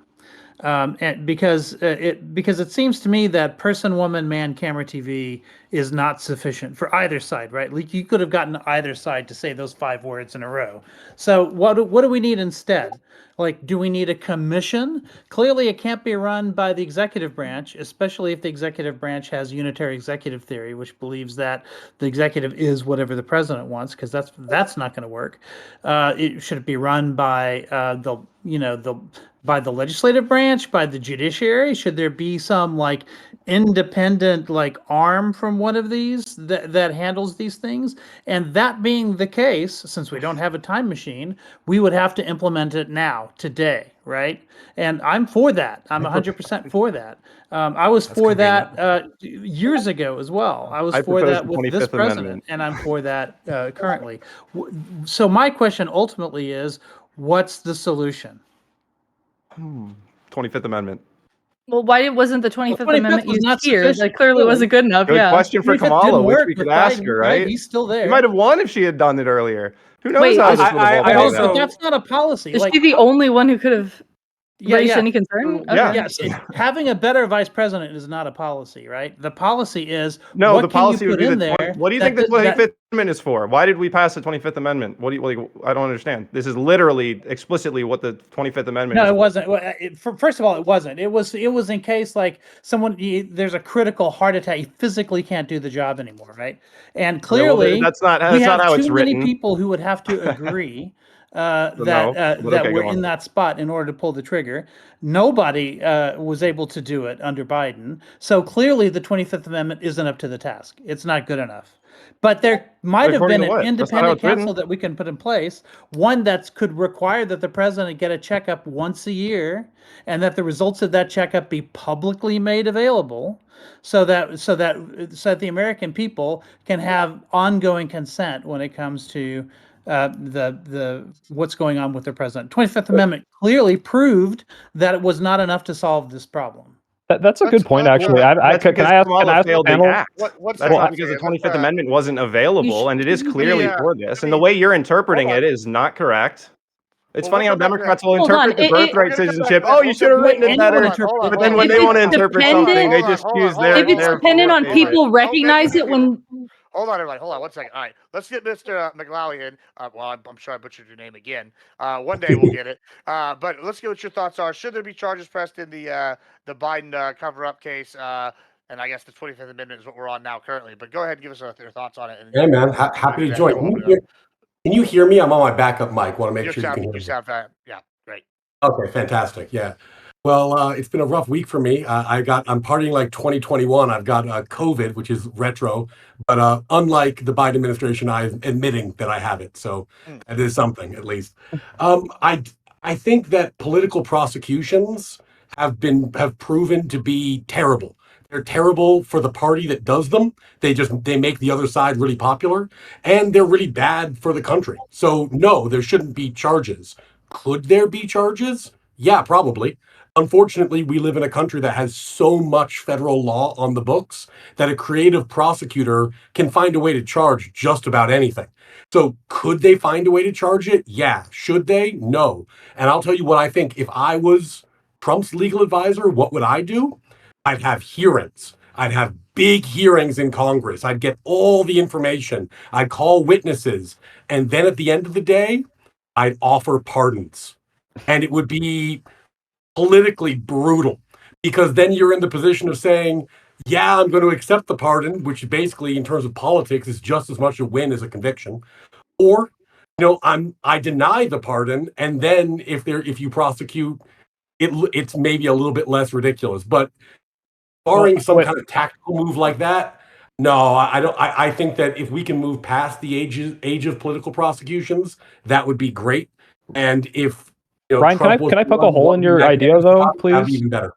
And because it seems to me that person, woman, man, camera, TV is not sufficient for either side, right? Like you could have gotten either side to say those 5 words in a row. So what do we need instead? Like, do we need a commission? Clearly, it can't be run by the executive branch, especially if the executive branch has unitary executive theory, which believes that the executive is whatever the president wants, because that's not going to work. It should be run by by the legislative branch, by the judiciary? Should there be some like independent like arm from one of these that handles these things? And that being the case, since we don't have a time machine, we would have to implement it now, today, right? And I'm for that. I'm 100% for that. I was for that years ago as well. I was for that with this president, and I'm for that currently. So my question ultimately is, what's the solution? 25th Amendment. Well, why wasn't the 25th Amendment was used not here? sufficient, That clearly wasn't good enough. Good Yeah. question for 25th Kamala, didn't which work we could with ask Biden, her, right? He's still there. She might have won if she had done it earlier. Who knows Wait, how this would have I all played also- out. But that's not a policy. Is Like, she the only one who could have raised yeah. any concern? Yeah. Okay. Yes, having a better vice president is not a policy, right? The policy is No, what the can you policy would put be in the there. what do you think the 25th Amendment is for? Why did we pass the 25th Amendment? What do you like? I don't understand. This is literally explicitly what the 25th Amendment is. No, it wasn't. First of all, it wasn't. It was in case like there's a critical heart attack, you physically can't do the job anymore, right? And clearly, that's not we how have it's too many written. people who would have to agree that okay, we're go on. in that spot in order to pull the trigger. Nobody was able to do it under Biden. So clearly, the 25th Amendment isn't up to the task. It's not good enough. But there might have been an independent council that we can put in place, one that could require that the president get a checkup once a year, and that the results of that checkup be publicly made available, so that the American people can have ongoing consent when it comes to the what's going on with their president. 25th Amendment clearly proved that it was not enough to solve this problem. That's a good point, actually. That's Can because I ask Kamala the failed the panel? act. What's That's that? not because the 25th Amendment wasn't available, and it is clearly me, for this. let And the me- way you're interpreting hold on. it is not correct. It's Well, funny we'll how come back to Democrats that. will Hold on, interpret the it- We're birthright gonna come back citizenship. to that. Oh, you We'll should come have back- written it Hold on, better. hold on, But then hold when on. they If want to it's interpret dependent- something, they Hold just on, choose hold on, their. if it's their dependent on opinion. people recognize it when Hold on, everybody. Hold on 1 second. All right, let's get Mr. McLaughlin in. Well, I'm sure I butchered your name again. One day we'll get it. But let's get what your thoughts are. Should there be charges pressed in the Biden cover-up case? And I guess the 25th Amendment is what we're on now currently. But go ahead and give us your thoughts on it. And Hey, man, happy to join. Can you hear me? I'm on my backup mic. Want to make sure you can hear me. You sound fine. Yeah, great. Okay, fantastic. Yeah. Well, it's been a rough week for me. I'm partying like 2021. I've got COVID, which is retro, but unlike the Biden administration, I'm admitting that I have it. So that is something, at least. I think that political prosecutions have proven to be terrible. They're terrible for the party that does them. They make the other side really popular, and they're really bad for the country. So no, there shouldn't be charges. Could there be charges? Yeah, probably. Unfortunately, we live in a country that has so much federal law on the books that a creative prosecutor can find a way to charge just about anything. So could they find a way to charge it? Yeah. Should they? No. And I'll tell you what I think. If I was Trump's legal advisor, what would I do? I'd have hearings. I'd have big hearings in Congress. I'd get all the information. I'd call witnesses. And then at the end of the day, I'd offer pardons. And it would be politically brutal because then you're in the position of saying, yeah, I'm going to accept the pardon, which basically in terms of politics is just as much a win as a conviction. Or, I deny the pardon. And then if you prosecute, it's maybe a little bit less ridiculous. But barring some kind of tactical move like that, no, I don't. I think that if we can move past the age of political prosecutions, that would be great. And if Ryan, can I poke a hole in your idea though, please? That'd be even better.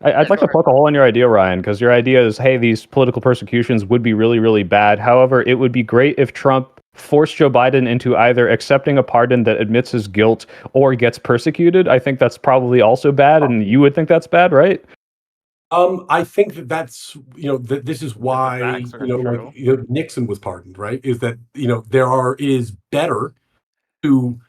I'd like to poke a hole in your idea, Ryan, because your idea is, hey, these political persecutions would be really, really bad. However, it would be great if Trump forced Joe Biden into either accepting a pardon that admits his guilt or gets persecuted. I think that's probably also bad, and you would think that's bad, right? I think that's this is why Nixon was pardoned, right? Is that it is better to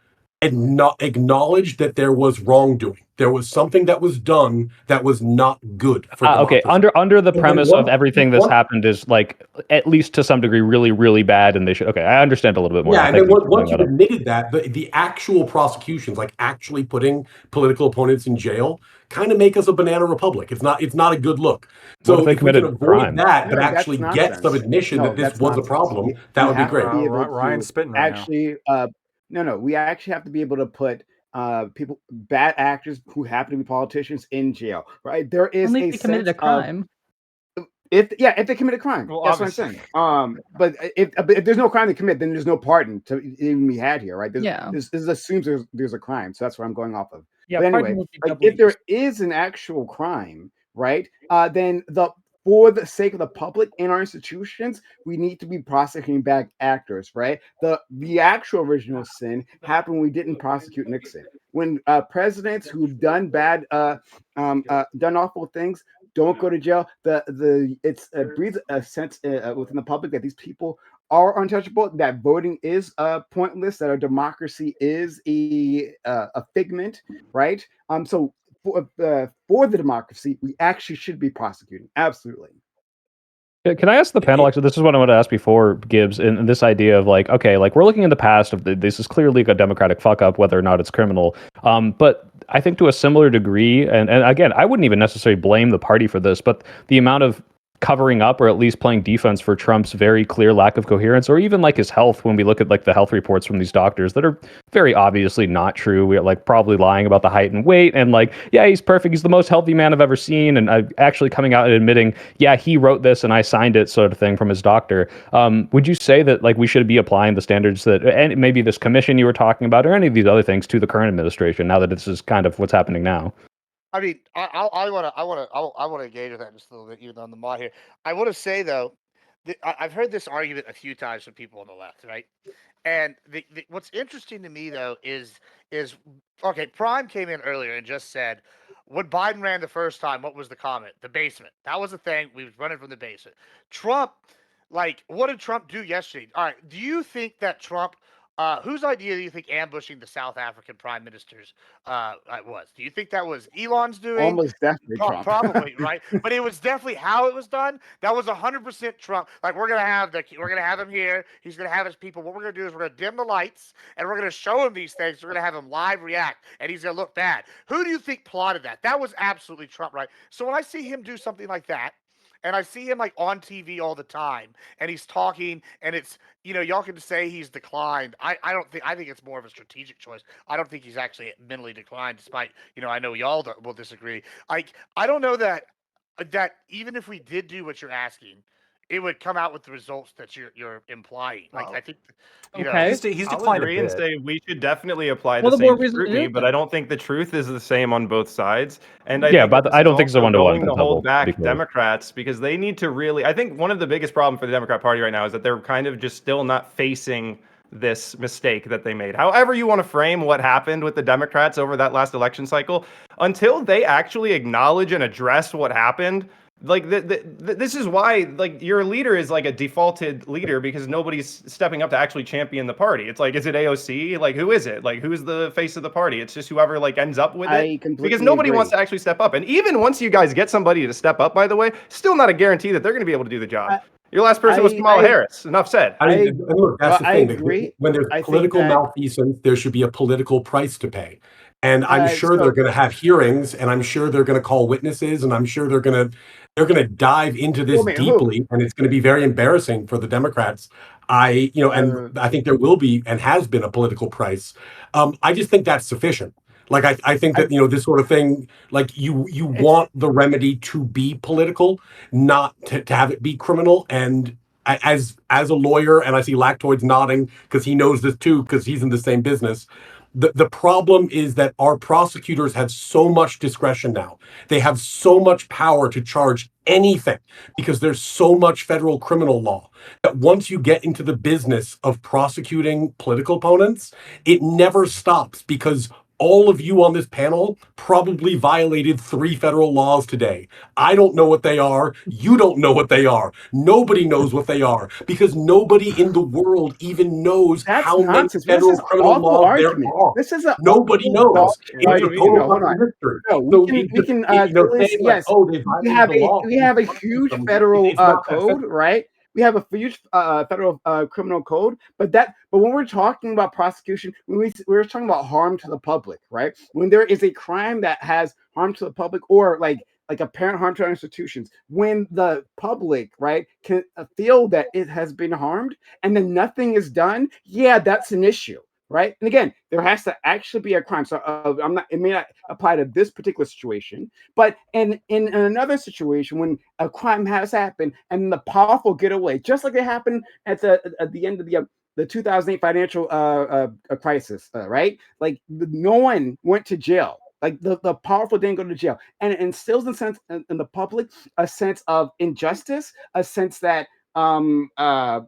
acknowledge that there was wrongdoing. There was something that was done that was not good for democracy. Okay, under the premise of everything that's happened is like at least to some degree really, really bad, and they should. Okay, I understand a little bit more. Yeah, and then once you've admitted that, the actual prosecutions, like actually putting political opponents in jail, kind of make us a banana republic. It's not a good look. So if we can avoid that, but actually get some admission that this was a problem, that would be great. Ryan's spitting right now. No, we actually have to be able to put bad actors who happen to be politicians in jail, right? There is only if they committed a crime. If they commit a crime, that's obviously what I'm saying. But if there's no crime to commit, then there's no pardon to even be had here, right? This assumes there's a crime, so that's what I'm going off of. Yeah, but anyway, if there is an actual crime, right? Then for the sake of the public in our institutions, we need to be prosecuting bad actors, right? The actual original sin happened when we didn't prosecute Nixon. When presidents who've done done awful things don't go to jail, it breeds a sense within the public that these people are untouchable, that voting is pointless, that our democracy is a figment, right? So for the democracy, we actually should be prosecuting. Absolutely. Can I ask the panel, actually, this is what I wanted to ask before, Gibbs, and this idea of like, okay, like we're looking in the past of this is clearly a democratic fuck up, whether or not it's criminal. But I think to a similar degree, and again, I wouldn't even necessarily blame the party for this, but the amount of covering up or at least playing defense for Trump's very clear lack of coherence, or even like his health, when we look at like the health reports from these doctors that are very obviously not true. We're like probably lying about the height and weight, and like, yeah, he's perfect, he's the most healthy man I've ever seen, and actually coming out and admitting, yeah, he wrote this and I signed it, sort of thing, from his doctor. Would you say that like we should be applying the standards that, and maybe this commission you were talking about, or any of these other things, to the current administration now that this is kind of what's happening now? I mean, I want to engage with that just a little bit, even on the mod here. I want to say though, I've heard this argument a few times from people on the left, right? And what's interesting to me though is okay. Prime came in earlier and just said, when Biden ran the first time, what was the comment? The basement. That was the thing. We was running from the basement. Trump, like, what did Trump do yesterday? All right. Do you think that Trump? Whose idea do you think ambushing the South African prime ministers was? Do you think that was Elon's doing? Almost definitely Trump. Probably, right? But it was definitely how it was done. That was 100% Trump. Like, we're gonna have him here. He's gonna have his people. What we're gonna do is we're gonna dim the lights and we're gonna show him these things. We're gonna have him live react, and he's gonna look bad. Who do you think plotted that? That was absolutely Trump, right? So when I see him do something like that, and I see him like on TV all the time, and he's talking, and it's, y'all can say he's declined. I don't think. I think it's more of a strategic choice. I don't think he's actually mentally declined, despite, I know y'all will disagree. Like, I don't know that even if we did do what you're asking, it would come out with the results that you're implying. Like, I think, Okay. He's I'll declined a agree and bit. say we should definitely apply Well, the the more same reason to do scrutiny, it but then. I don't think the truth is the same on both sides. And I Yeah, think but that this I is don't think it's a also one-to-one going to level, hold back because- Democrats, because they need to really. I think one of the biggest problems for the Democrat Party right now is that they're kind of just still not facing this mistake that they made. However you want to frame what happened with the Democrats over that last election cycle, until they actually acknowledge and address what happened, like this is why, like, your leader is like a defaulted leader, because nobody's stepping up to actually champion the party. It's like, is it AOC? Like, who is it? Like, who's the face of the party? It's just whoever like ends up with I it, completely because nobody agree. wants to actually step up. And even once you guys get somebody to step up, by the way, still not a guarantee that they're going to be able to do the job. Your last person was Kamala Harris. Enough said. I mean, and look, that's the I thing. agree. When there's I think political that- malfeasance, there should be a political price to pay. And I'm sure so- they're going to have hearings, and I'm sure they're going to call witnesses, and I'm sure they're going to dive into this Wait, who? deeply, and it's going to be very embarrassing for the Democrats. And I think there will be and has been a political price. I just think that's sufficient. Like, I think that, this sort of thing, like, you want the remedy to be political, not to have it be criminal. And as a lawyer, and I see Lactoid's nodding because he knows this too, because he's in the same business. The problem is that our prosecutors have so much discretion now. They have so much power to charge anything because there's so much federal criminal law that once you get into the business of prosecuting political opponents, it never stops, because all of you on this panel probably violated 3 federal laws today. I don't know what they are. You don't know what they are. Nobody knows what they are, because nobody in the world even knows how many federal criminal laws there are. This is Nobody knows. It's a total fucking mystery. No, we can saying like, yes, oh, they violated the law. we have a huge federal code, right? We have a huge federal criminal code, but when we're talking about prosecution, when we're talking about harm to the public, right? When there is a crime that has harm to the public, or like apparent harm to our institutions, when the public, right, can feel that it has been harmed and then nothing is done, yeah, that's an issue. Right. And again, there has to actually be a crime. So it may not apply to this particular situation, but in another situation, when a crime has happened and the powerful get away, just like it happened at the end of the 2008 financial crisis, right? Like, no one went to jail. Like, the powerful didn't go to jail, and it instills in the public a sense of injustice, a sense that of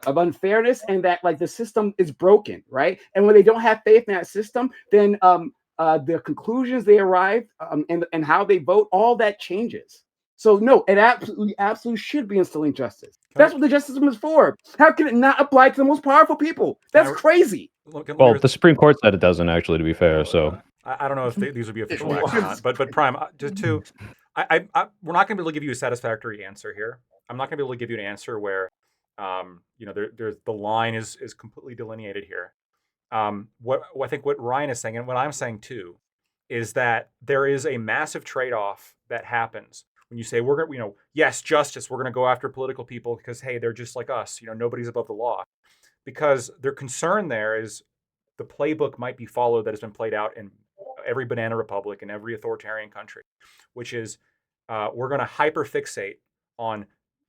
unfairness, and that like the system is broken, right? And when they don't have faith in that system, then the conclusions they arrive and how they vote, all that changes. So no, it absolutely should be instilling justice. That's what the justice system is for. How can it not apply to the most powerful people? That's crazy. Well, the Supreme Court said it doesn't, actually, to be fair. So I don't know if these would be official acts or not, but Prime, just to, we're not going to be able to give you a satisfactory answer here. I'm not going to be able to give you an answer where, there's the line is completely delineated here. What I think what Ryan is saying, and what I'm saying too, is that there is a massive trade-off that happens when you say we're going to, yes, justice, we're going to go after political people because, hey, they're just like us. Nobody's above the law, because their concern there is the playbook might be followed that has been played out in every banana republic and every authoritarian country, which is we're going to hyperfixate on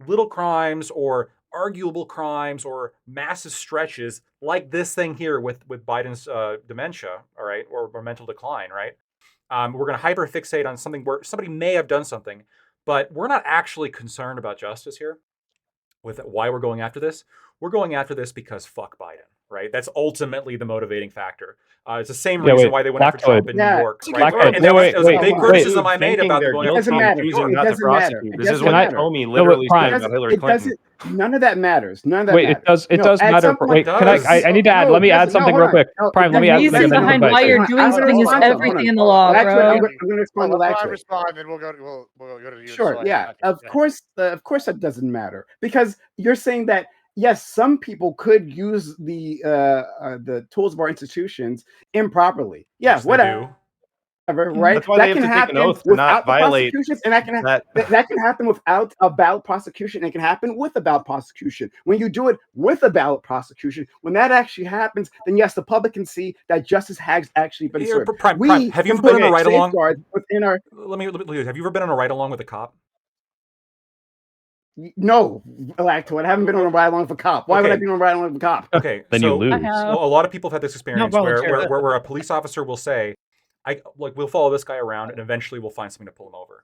little crimes or arguable crimes or massive stretches like this thing here with Biden's dementia, all right, or mental decline, right? We're going to hyperfixate on something where somebody may have done something, but we're not actually concerned about justice here with why we're going after this. we're going after this because fuck Biden, right? That's ultimately the motivating factor. It's the same reason why they went after Trump in New York, right? And there was a big criticism I made about the going It doesn't matter. choosing It not to doesn't matter. prosecute. It This is doesn't what matter. Comey literally Prime. said about Hillary Clinton. None of that matters. None of that Wait, matters. it does at matter. some point- Wait, can I need to add. Let me add something real quick. Prime, let me The add reason something. behind why you're doing I'm something is gonna respond to it. everything Hold in the on. law, Actually, bro. I'm going to respond to Let Brian Lactoid. respond, and we'll go to you. Sure, So yeah. Of course that doesn't matter, because you're saying that yes, some people could use the tools of our institutions improperly. Yeah, Which they whatever. do. Right? That's why that they have can to take an happen oath to without not the violate prosecutions, and that can that. that can happen without a ballot prosecution. It can happen with a ballot prosecution. When you do it with a ballot prosecution, when that actually happens, then yes, the public can see that justice has actually been served. Prime, have you can ever been put on a ride along? safeguards within our. Let me. Have you ever been on a ride along with a cop? No, Lactoid. I haven't been on a ride along with a cop. Why would I be on a ride along with a cop? Okay, Then so you lose. well, a lot of people have had this experience where volunteer. a police officer will say, we'll follow this guy around and eventually we'll find something to pull him over.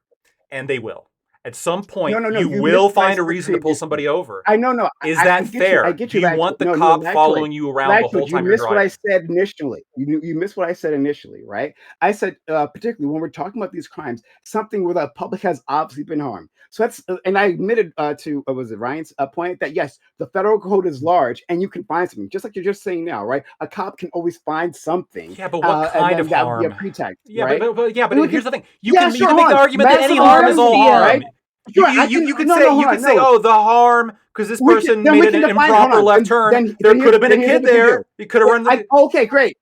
And they will. At some point, No, you will find a reason to pull somebody over. I know. Is that fair? I get you. Do you want the cop following you around the whole time you're driving? You missed what I said initially. You missed what I said initially, right? I said, particularly when we're talking about these crimes, something where the public has obviously been harmed. So that's, and I admitted to, was it Ryan's point that yes, the federal code is large and you can find something, just like you're just saying now, right? A cop can always find something. Yeah, but what kind of harm? That would be a pretext, yeah, right? but here's the thing: you can make the argument that any harm is all harm. Right? You could say, oh, the harm because this person made an improper left turn. There could have been a kid there. You could have run. Okay, great.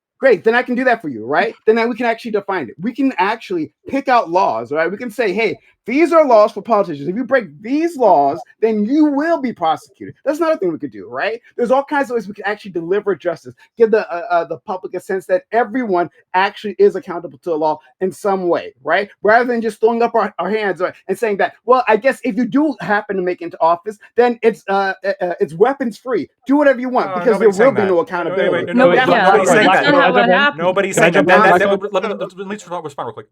Then I can do that for you, right? Then we can actually define it. We can actually pick out laws, right? We can say, hey, these are laws for politicians. If you break these laws, then you will be prosecuted. That's another thing we could do, right? There's all kinds of ways we can actually deliver justice, give the public a sense that everyone actually is accountable to the law in some way, right? Rather than just throwing up our hands and saying that, well, I guess if you do happen to make it into office, then it's weapons free. Do whatever you want because there will be no accountability. Nobody's saying that. What happened? Nobody's saying that. Let me respond real quick.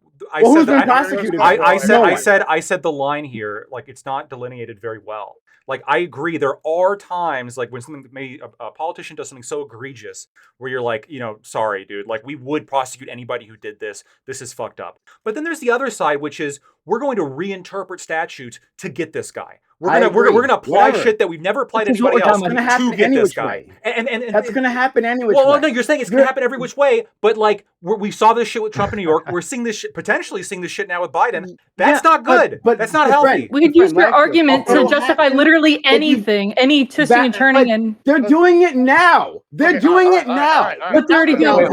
I said the line here, like it's not delineated very well. Like I agree, there are times like when something maybe a politician does something so egregious where you're like, sorry, dude, like we would prosecute anybody who did this. This is fucked up. But then there's the other side, which is we're going to reinterpret statutes to get this guy. We're gonna apply shit that we've never applied to anybody else to get this guy. And that's gonna happen anyway. Well, no, you're saying it's gonna happen every which way, but like we saw this shit with Trump in New York. We're seeing this shit, potentially seeing this shit now with Biden. That's not good. But that's not healthy. We could use your argument to justify literally anything, any twisting and turning, and they're doing it now. They're doing it now. But they're already doing it.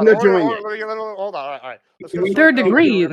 They're doing it. Hold on. All right. There are degrees.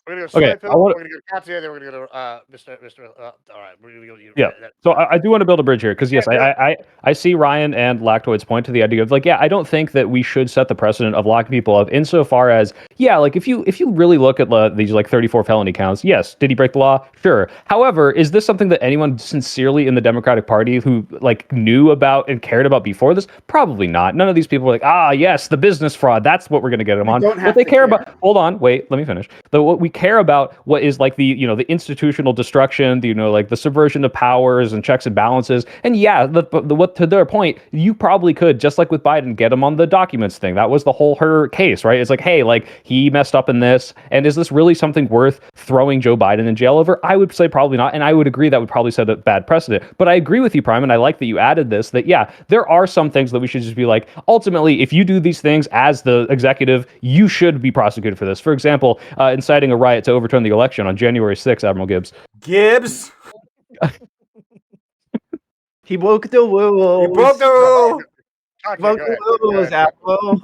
We're gonna go we're gonna go Katya, then we're gonna go to Mr. All right, we're gonna go. Yeah. So I do want to build a bridge here because yes, I see Ryan and Lactoid's point to the idea of like, yeah, I don't think that we should set the precedent of locking people up insofar as, yeah, like if you really look at these like 34 felony counts, yes, did he break the law? Sure. However, is this something that anyone sincerely in the Democratic Party who like knew about and cared about before this? Probably not. None of these people were like, yes, the business fraud. That's what we're gonna get them on. What they care about. Hold on, wait, let me finish. What we care about what is like the the institutional destruction, like the subversion of powers and checks and balances. And yeah, what to their point, you probably could, just like with Biden, get him on the documents thing. That was the whole her case, right? It's like, hey, like he messed up in this, and is this really something worth throwing Joe Biden in jail over? I would say probably not, and I would agree that would probably set a bad precedent. But I agree with you, Prime, and I like that you added this. That yeah, there are some things that we should just be like, ultimately, if you do these things as the executive, you should be prosecuted for this. For example, inciting a riot to overturn the election on January 6th, Admiral Gibbs. Gibbs. He broke the rules. He broke the rule. Broke the rules, Admiral.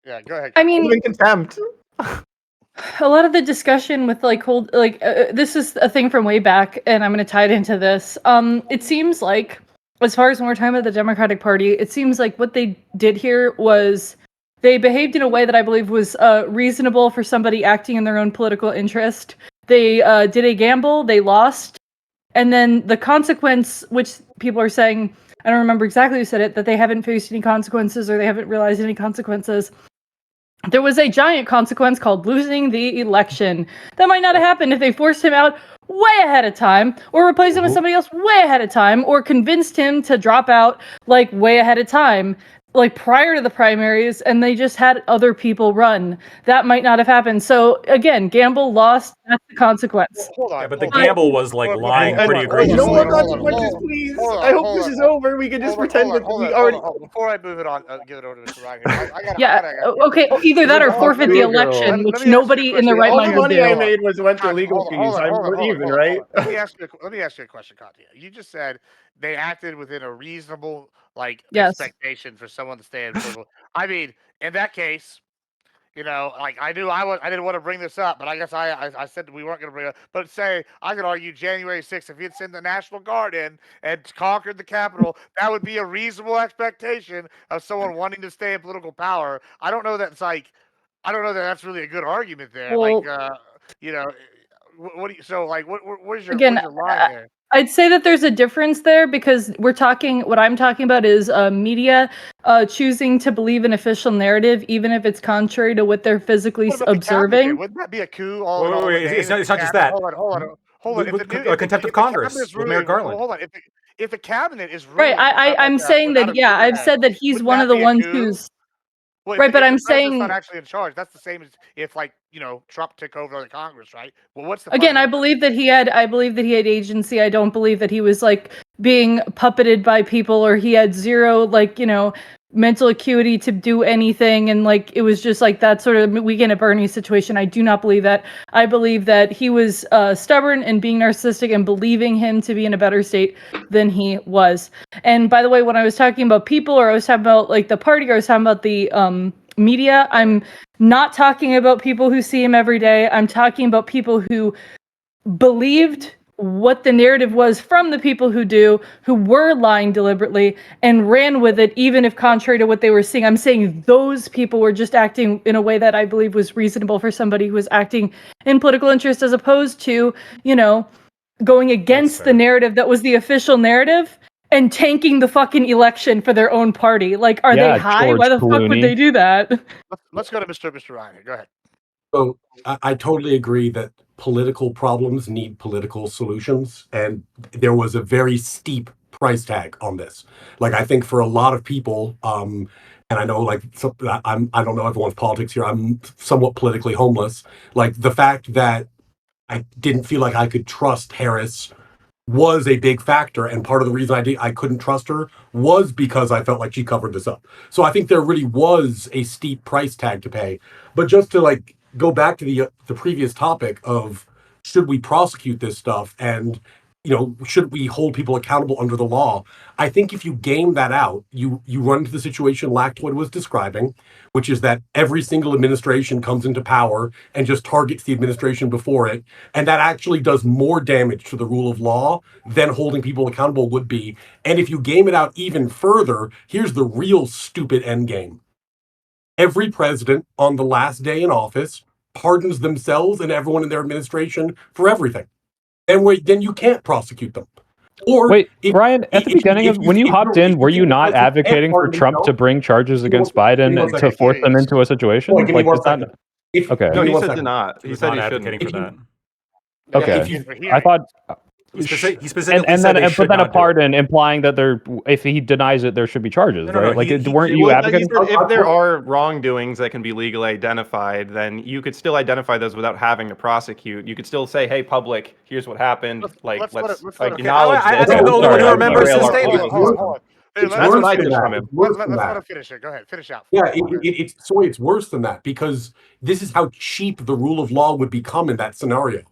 Yeah, go ahead. I mean, in contempt. A lot of the discussion with this is a thing from way back, and I'm going to tie it into this. It seems like, as far as when we're talking about the Democratic Party, it seems like what they did here was they behaved in a way that I believe was reasonable for somebody acting in their own political interest. They did a gamble, they lost, and then the consequence, which people are saying, I don't remember exactly who said it, that they haven't faced any consequences or they haven't realized any consequences. there was a giant consequence called losing the election. That might not have happened if they forced him out way ahead of time, or replaced him with somebody else way ahead of time, or convinced him to drop out like way ahead of time, like prior to the primaries, and they just had other people run. That might not have happened. So again, Gamble lost. That's the consequence. Hold on. Yeah, but the hold on. gamble was like Hold on, lying hold pretty on, hold on, No egregiously. more hold on, consequences, hold on. please. Hold on, I hope hold this on. is over. We can just pretend that we already. Hold on. Before I move it on, give it over to Mr. Ryan here. I gotta, Yeah. Okay. Either This that is or all forfeit the true, girl. election, Let which me ask you a nobody in their question. right All the mind would money I do. made went to Katya, legal hold on, fees. I'm even, right? Let me ask you a question, Katya. You just said they acted within a reasonable Yes. expectation for someone to stay in political. I mean, in that case, like I didn't want to bring this up, but I guess I said we weren't going to bring it up. But say I could argue January 6th, if he'd sent the National Guard in and conquered the Capitol, that would be a reasonable expectation of someone wanting to stay in political power. I don't know that that's really a good argument there. Well, What do you? So where's your again, line there? I'd say that there's a difference there because what I'm talking about is media choosing to believe an official narrative, even if it's contrary to what they're physically What about the cabinet then? observing. Wouldn't that be a coup? Wait, it's not just that. Hold on. With contempt of Congress with Merrick Garland. Hold on. If the cabinet is Right. ruling, I'm saying that. Yeah, I've said that he's one of the ones who's. Well, Right, but if I'm the president's not saying actually in charge, that's the same as if Trump took over the Congress, right? Well, what's the again, I president? believe that he had agency. I don't believe that he was being puppeted by people or he had zero mental acuity to do anything, and it was just that sort of Weekend at Bernie situation. I do not believe that. I believe that he was stubborn and being narcissistic and believing him to be in a better state than he was. And by the way, when I was talking about people, or I was talking about the party, or I was talking about the media, I'm not talking about people who see him every day. I'm talking about people who believed what the narrative was from the people who were lying deliberately and ran with it, even if contrary to what they were seeing. I'm saying those people were just acting in a way that I believe was reasonable for somebody who was acting in political interest, as opposed to, going against the narrative that was the official narrative and tanking the fucking election for their own party. Are they high? George Why the fuck would Clooney. they do that? Let's go to Mr. Ryan. Go ahead. So I totally agree that political problems need political solutions, and there was a very steep price tag on this. I think for a lot of people, and I know I don't know everyone's politics here. I'm somewhat politically homeless. The fact that I didn't feel like I could trust Harris was a big factor, and part of the reason I couldn't trust her was because I felt like she covered this up. So I think there really was a steep price tag to pay. But just to go back to the previous topic of should we prosecute this stuff, and should we hold people accountable under the law? I think if you game that out, you run into the situation Lactoid was describing, which is that every single administration comes into power and just targets the administration before it, and that actually does more damage to the rule of law than holding people accountable would be. And if you game it out even further, here's the real stupid end game. Every president on the last day in office pardons themselves and everyone in their administration for everything. And then you can't prosecute them. Or wait, Ryan, at the beginning of when you hopped in, were you not advocating for Trump to bring charges against Biden to force them into a situation? Give me one second. Okay. No, he said did not. He said he advocating shouldn't. for that. Okay. I thought. He specifically and said then, they should but then a not do it. pardon implying that if he denies it, there should be charges, No, right? Weren't you Well, advocating? he said if there are wrongdoings that can be legally identified, then you could still identify those without having to prosecute. You could still say, "Hey, public, here's what happened." Let's acknowledge I this. think the only one who remembers his Hold statement. on. It's That's worse what I than took that. from him. It's worse Let's than let that. him finish it. Go ahead. Finish out. Yeah, it's worse than that, because this is how cheap the rule of law would become in that scenario.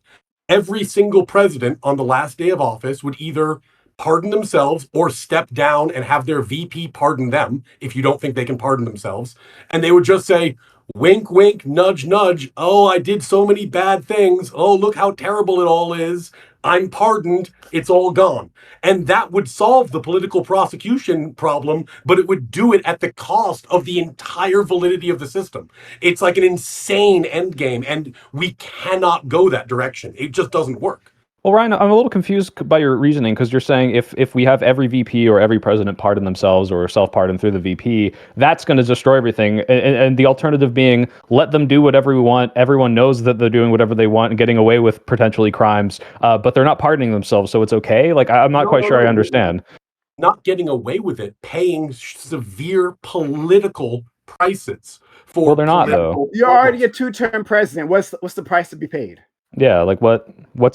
Every single president on the last day of office would either pardon themselves or step down and have their VP pardon them if you don't think they can pardon themselves. And they would just say, wink, wink, nudge, nudge. Oh, I did so many bad things. Oh, look how terrible it all is. I'm pardoned. It's all gone. And that would solve the political prosecution problem, but it would do it at the cost of the entire validity of the system. It's like an insane end game, and we cannot go that direction. It just doesn't work. Well, Ryan, I'm a little confused by your reasoning because you're saying if we have every VP or every president pardon themselves or self-pardon through the VP, that's going to destroy everything. And the alternative being let them do whatever we want. Everyone knows that they're doing whatever they want and getting away with potentially crimes, but they're not pardoning themselves, so it's okay. Like I'm not quite sure I understand. Not getting away with it, paying severe political prices for. Well, they're not though. You're already a 2-term president. What's the price to be paid? Yeah, like what's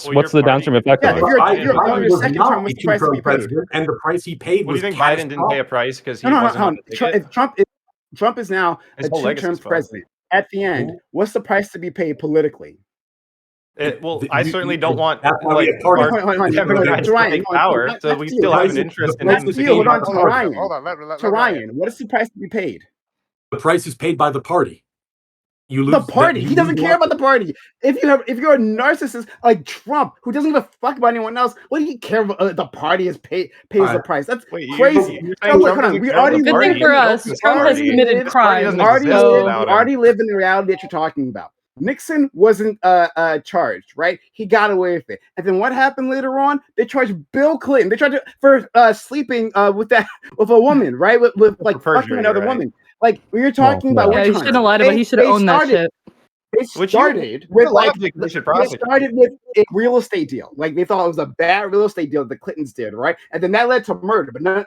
the downstream effect Yeah, of if it? you're Biden your was second not term, a what's the price to two-term be paid? president, and the price he paid What do was you think Biden didn't pay a catastrophic. price because he No, wasn't on the ticket? Trump is now His a whole legacy's 2-term fucked. president. At the end, what's the price to be paid politically? Well, I certainly don't want That's why we have party. Hold on, Democrats to Ryan, take hold on, power, that's so to we you. still have That's an to- interest in that's him to you. taking Hold on, power. Ryan. Hold on, let To Ryan, what is the price to be paid? The price is paid by the party. You lose The party. you He doesn't lose care about the party. If you're a narcissist like Trump, who doesn't give a fuck about anyone else, what do you care about? The party pays the price. That's crazy. You're So saying look, Trump hold on. doesn't We care about already the Good live thing party. for in us, This Trump party. has committed This party crimes. doesn't exist So we without already him. live in the reality that you're talking about. Nixon wasn't charged, right? He got away with it. And then what happened later on? They charged Bill Clinton. They charged for sleeping with a woman, right? With like perjury, fucking another right? woman. Like we were talking about yeah, witch he hunts. shouldn't have lied about. He should have owned that shit. They Which started you with like logic, they should they prosecute. started with a real estate deal. Like they thought it was a bad real estate deal that the Clintons did, right? And then that led to murder. But none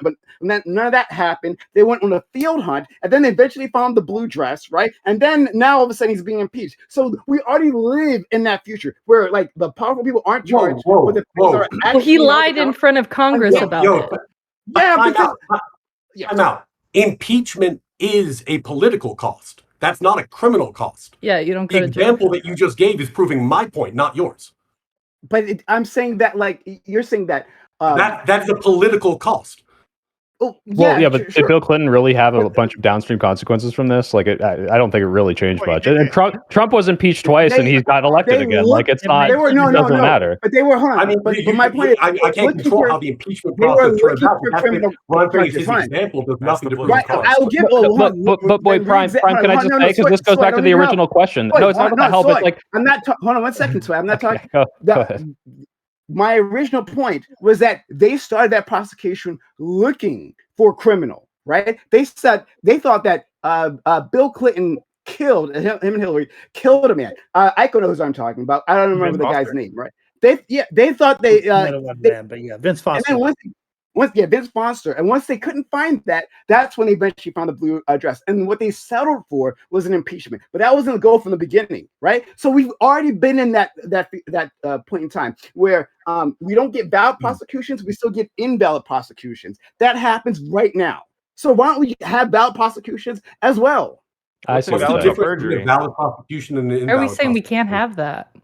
of that happened. They went on a field hunt, and then they eventually found the blue dress, right? And then now all of a sudden he's being impeached. So we already live in that future where like the powerful people aren't charged with the things that are Well, he actually lied in front of Congress about it. Yeah, time because out. Time out. Impeachment is a political cost. That's not a criminal cost. Yeah, you don't The go to jail. example that you just gave is proving my point, not yours. but I'm saying that like you're saying that That's a political cost. oh Well, yeah, but sure. did Bill Clinton really have a bunch of downstream consequences from this? Like, I don't think it really changed Well, he much. did And it. Trump was impeached twice, and he got elected they again. looked- Like, it's not. They were It doesn't matter. but they were hold on. I mean, but my point is, I can't control how the impeachment they were process turns looking out. for That's criminal Ron Perry's charges, right? example does That's nothing the to prove Right, cost. I'll give. But boy, Prime, can I just say, because this goes back to the original question. No, it's not about the help. It's like, I'm not. Hold on 1 second, Sway. I'm not talking. go ahead. My original point was that they started that prosecution looking for criminal, right? They thought that Bill Clinton killed him and Hillary killed a man. Iko knows what I'm talking about. I don't remember the guy's name, right? They thought they but yeah, Vince Foster. and then Vince Foster. And once they couldn't find that, that's when they eventually found the blue dress. And what they settled for was an impeachment. But that wasn't the goal from the beginning, right? So we've already been in that point in time where we don't get valid prosecutions, we still get invalid prosecutions. That happens right now. So why don't we have valid prosecutions as well? I see. What's the what you're saying. difference between a valid prosecution and an Are invalid we saying we can't prosecution? have that?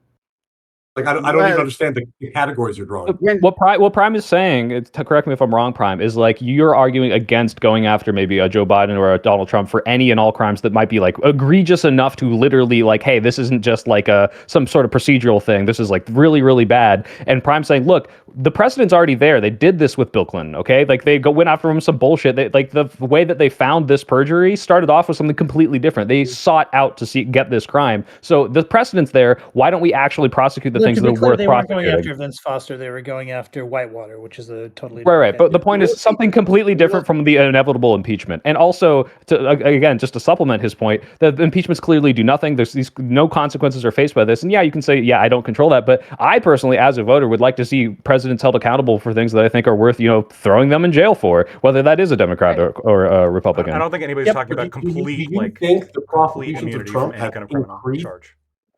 Like, I don't even understand the categories you're drawing. What Prime is saying, correct me if I'm wrong, Prime, is like you're arguing against going after maybe a Joe Biden or a Donald Trump for any and all crimes that might be like egregious enough to literally like, hey, this isn't just like some sort of procedural thing. This is like really, really bad. And Prime saying, look, the precedent's already there. They did this with Bill Clinton, okay? Like they went after him some bullshit. Like the way that they found this perjury started off with something completely different. They sought out to get this crime. So the precedent's there. Why don't we actually prosecute the things that are worth they weren't going prosecuting? after Vince Foster. They were going after Whitewater, which is a totally Right. But the point is something completely different from the inevitable impeachment. And also, again, just to supplement his point, the impeachments clearly do nothing. There's no consequences are faced by this. And yeah, you can say, yeah, I don't control that. But I personally, as a voter, would like to see presidents held accountable for things that I think are worth, throwing them in jail for, whether that is a Democrat or a Republican. I don't think anybody's talking about Do you complete think the complete prosecutions of immunity Trump from any have kind of criminal increased? charge.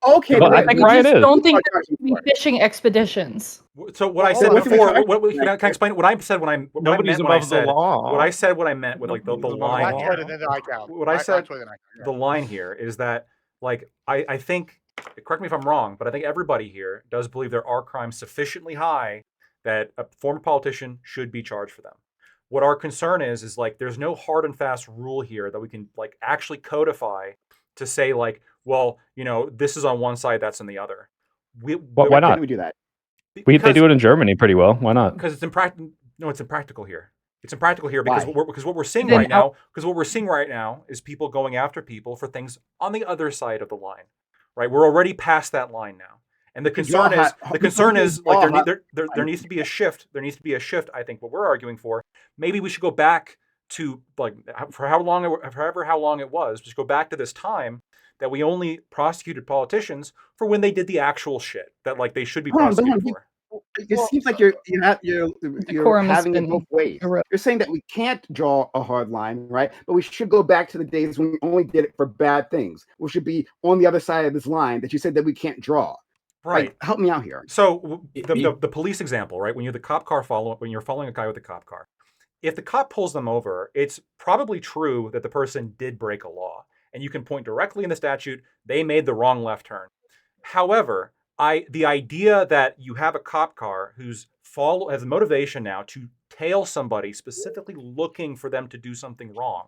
Okay, Well, I think We Ryan just is. don't think there should be fishing expeditions. So what I Well, said what's the before, charge? can I explain what I said when I Nobody's meant when I above the said law. what I said what I meant with like the Black line Twitter, here. then the icon. What I Black said, Twitter, then icon. the line here is that like I think, correct me if I'm wrong, but I think everybody here does believe there are crimes sufficiently high that a former politician should be charged for them. What our concern is like there's no hard and fast rule here that we can like actually codify to say like, well, this is on one side, that's on the other. Why not? we do that? They do it in Germany pretty well. Why not? Because it's impractical. No, it's impractical here. It's impractical here because Why? what we're seeing Then right now. Because what we're seeing right now is people going after people for things on the other side of the line, right? We're already past that line now, And the We could draw concern is like draw there needs to be a shift. There needs to be a shift. I think what we're arguing for. Maybe we should go back to like for however how long it was. Just go back to this time that we only prosecuted politicians for when they did the actual shit that like they should be prosecuted for. It seems like you're Decorum has having it been both ways. eroded. You're saying that we can't draw a hard line, right? But we should go back to the days when we only did it for bad things. We should be on the other side of this line that you said that we can't draw. Right. Like, help me out here. So the police example, right? When you're the cop car when you're following a guy with a cop car, if the cop pulls them over, it's probably true that the person did break a law, and you can point directly in the statute they made the wrong left turn. However, the idea that you have a cop car who's has motivation now to tail somebody specifically looking for them to do something wrong,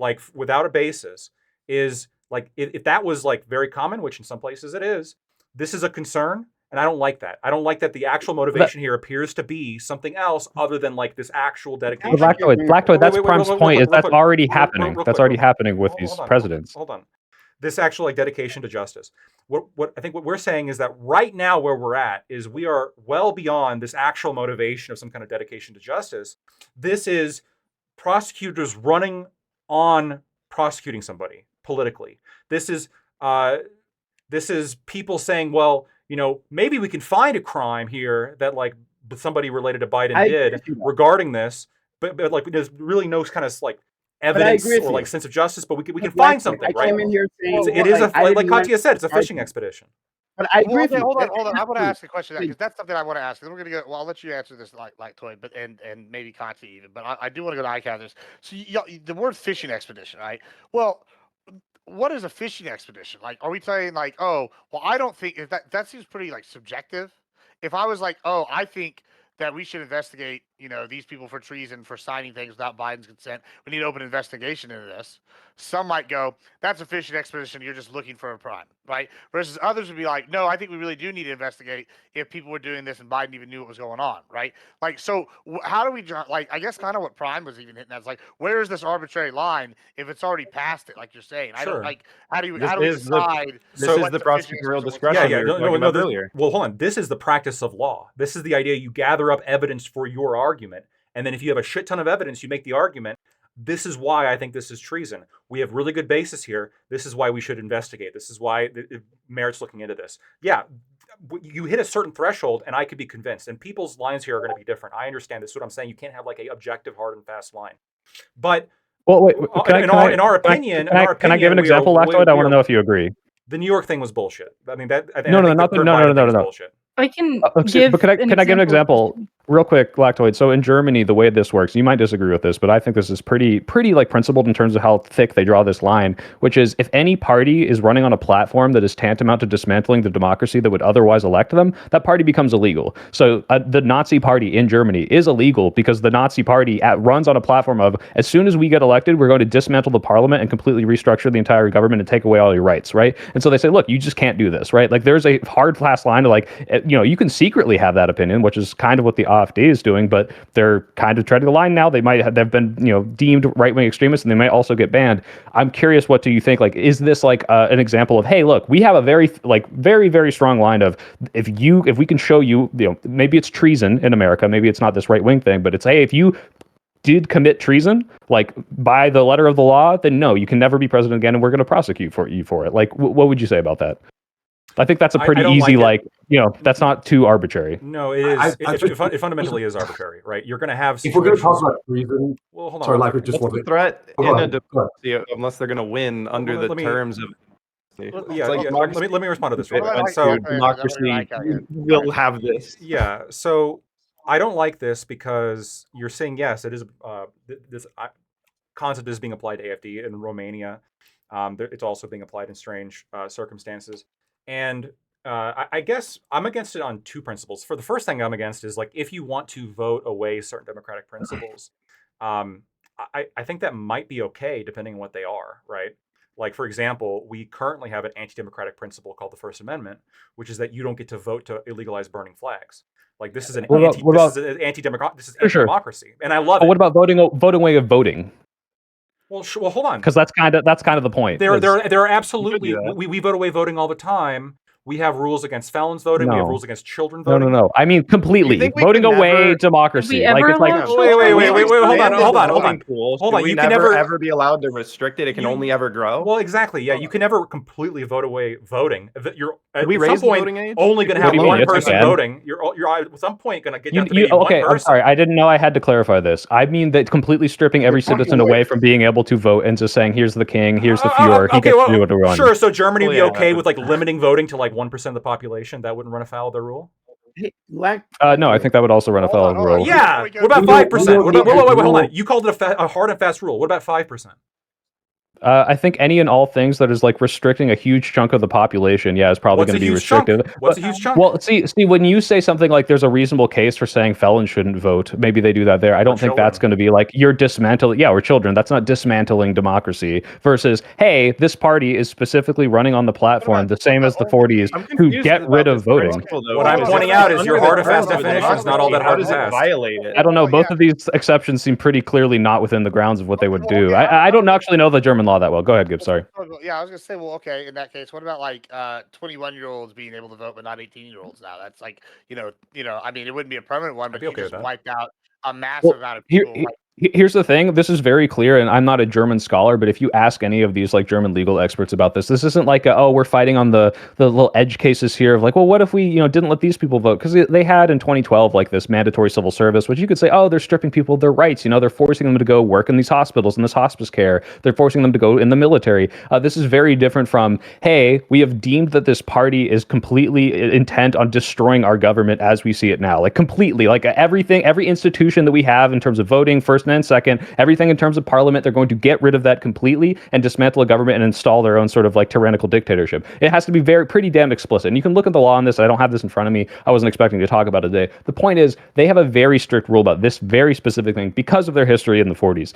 like without a basis, is like if that was like very common, which in some places it is. This is a concern, and I don't like that. I don't like that the actual motivation here appears to be something else other than like this actual dedication. Blacktoid, that's Prime's point. Is that's already happening? That's already happening with these presidents. Hold on. This actual like dedication to justice. What I think what we're saying is that right now where we're at is we are well beyond this actual motivation of some kind of dedication to justice. This is prosecutors running on prosecuting somebody politically. This is people saying, well, you know, maybe we can find a crime here that like somebody related to Biden did regarding this, but like there's really no kind of like evidence or like sense of justice, but we can find something, right? It is like Katya said, it's a fishing expedition. But I agree with you. Hold on. I want to ask a question because that's something I want to ask. And we're gonna go. Well, I'll let you answer this, like Toy, but and maybe Katya even. But I do want to go to iCathers. So the word fishing expedition, right? Well, what is a fishing expedition? Like, are we saying like, oh, well, I don't think that seems pretty like subjective. If I was like, oh, I think that we should investigate, you know, these people for treason for signing things without Biden's consent. We need to open an investigation into this. Some might go, that's a fishing expedition. You're just looking for a crime, right? Versus others would be like, no, I think we really do need to investigate if people were doing this and Biden even knew what was going on, right? Like, so how do we, like, I guess kind of what Prime was even hitting at is like, where is this arbitrary line if it's already past it, like you're saying? I don't like, how do we decide? This is the prosecutorial discretion. Yeah. No, earlier. Well, hold on. This is the practice of law. This is the idea you gather up evidence for your argument. And then if you have a shit ton of evidence, you make the argument. This is why I think this is treason. We have really good basis here. This is why we should investigate. This is why it merits looking into this. Yeah, you hit a certain threshold and I could be convinced. And people's lines here are going to be different. I understand this. What I'm saying, you can't have like a objective, hard and fast line. But well, wait, in our opinion, can I give an example, Lactoid? I want to know if you agree. The New York thing was bullshit. I mean, that. No. Bullshit. I can give. But can I give an example real quick, Lactoid? So in Germany, the way this works, you might disagree with this, but I think this is pretty like principled in terms of how thick they draw this line, which is if any party is running on a platform that is tantamount to dismantling the democracy that would otherwise elect them, that party becomes illegal. So the Nazi party in Germany is illegal because the Nazi party runs on a platform of as soon as we get elected, we're going to dismantle the parliament and completely restructure the entire government and take away all your rights, right? And so they say, look, you just can't do this, right? Like there's a hard, fast line to like, you know, you can secretly have that opinion, which is kind of what the AfD is doing, but they're kind of treading the line now. They've been, you know, deemed right-wing extremists, and they might also get banned. I'm curious, what do you think? Like, is this like an example of, hey, look, we have a very, very strong line of if we can show you, you know, maybe it's treason in America, maybe it's not this right-wing thing, but it's, hey, if you did commit treason, like by the letter of the law, then no, you can never be president again, and we're going to prosecute you for it. Like, what would you say about that? I think that's a pretty easy, like, you know, that's not too arbitrary. No, it is. It fundamentally is arbitrary, right? You're going to have. If we're going to talk about treason, well, hold on. Sorry, Lactoid, just one threat in a democracy unless they're going to win under the terms of. Let me respond to this. So democracy will have this. Yeah. So I don't like this because you're saying yes, it is this concept is being applied to AfD in Romania. It's also being applied in strange circumstances. And I guess I'm against it on two principles. For the first thing I'm against is like if you want to vote away certain democratic principles, I think that might be okay depending on what they are, right? Like, for example, we currently have an anti-democratic principle called the First Amendment, which is that you don't get to vote to illegalize burning flags. Like this is an anti-democracy, and I love it. What about voting way of voting? Well, hold on, because that's kind of the point. There are absolutely we vote away voting all the time, We have rules against felons voting. We have No. rules against children No, voting. I mean completely think we voting can away never- democracy. Did we Like it's ever like allow Wait, hold on. Hold on. You You can never never- ever be allowed to restrict it. It can You- only ever grow. Well, exactly. Yeah, you can never completely vote away voting. You're at Did we some raise the point voting age? only going to What have do you mean? one Yes, you person can. voting. You're at some point going to get down to maybe okay, one I'm person. sorry. I didn't know I had to clarify this. I mean that completely stripping every citizen away from being able to vote and just saying, here's the king, here's the Fuhrer, he gets to do what he wants. Sure. So Germany would be Well, yeah. okay with like limiting voting to like 1% of the population. That wouldn't run afoul of their rule. No, I think that would also run afoul of the rule. Yeah. we go- What about we don't- 5%? we Wait, don't- hold on. You called it a hard and fast rule. What about 5%? I think any and all things that is like restricting a huge chunk of the population, is probably What's going a to be huge chunk? restrictive. What's a huge chunk? Well, see, when you say something like there's a reasonable case for saying felons shouldn't vote, maybe they do that there. I don't think that's going to be like you're dismantling. Yeah, we're children. That's not dismantling democracy. Versus, hey, this party is specifically running on the platform, the same as the 40s, I'm who confused get about rid of this voting. principle, though. What I'm Because pointing if out it's is your under hard the and fast terms of the definition is not all that democracy, hard how does and it fast. violate it? I don't know. Well, Both yeah. of these exceptions seem pretty clearly not within the grounds of what they would Well, do. yeah. I don't actually know the German law that well. Go ahead, Gibbs. Sorry. Yeah, I was gonna say, well, okay, in that case, what about like 21-year-olds being able to vote, but not 18-year-olds now? That's like, I mean, it wouldn't be a permanent one, I'd but be you okay with just that. wiped out a massive amount of people. Here's the thing. This is very clear, and I'm not a German scholar, but if you ask any of these like German legal experts about this isn't like we're fighting on the little edge cases here of like, well, what if we didn't let these people vote? Because they had in 2012 like this mandatory civil service, which you could say, oh, they're stripping people of their rights. They're forcing them to go work in these hospitals and this hospice care. They're forcing them to go in the military. This is very different from, hey, we have deemed that this party is completely intent on destroying our government as we see it now, like completely, like everything, every institution that we have in terms of voting, first and second, everything in terms of parliament, they're going to get rid of that completely and dismantle a government and install their own sort of like tyrannical dictatorship. It has to be pretty damn explicit. And you can look at the law on this. I don't have this in front of me. I wasn't expecting to talk about it today. The point is, they have a very strict rule about this very specific thing because of their history in the 40s.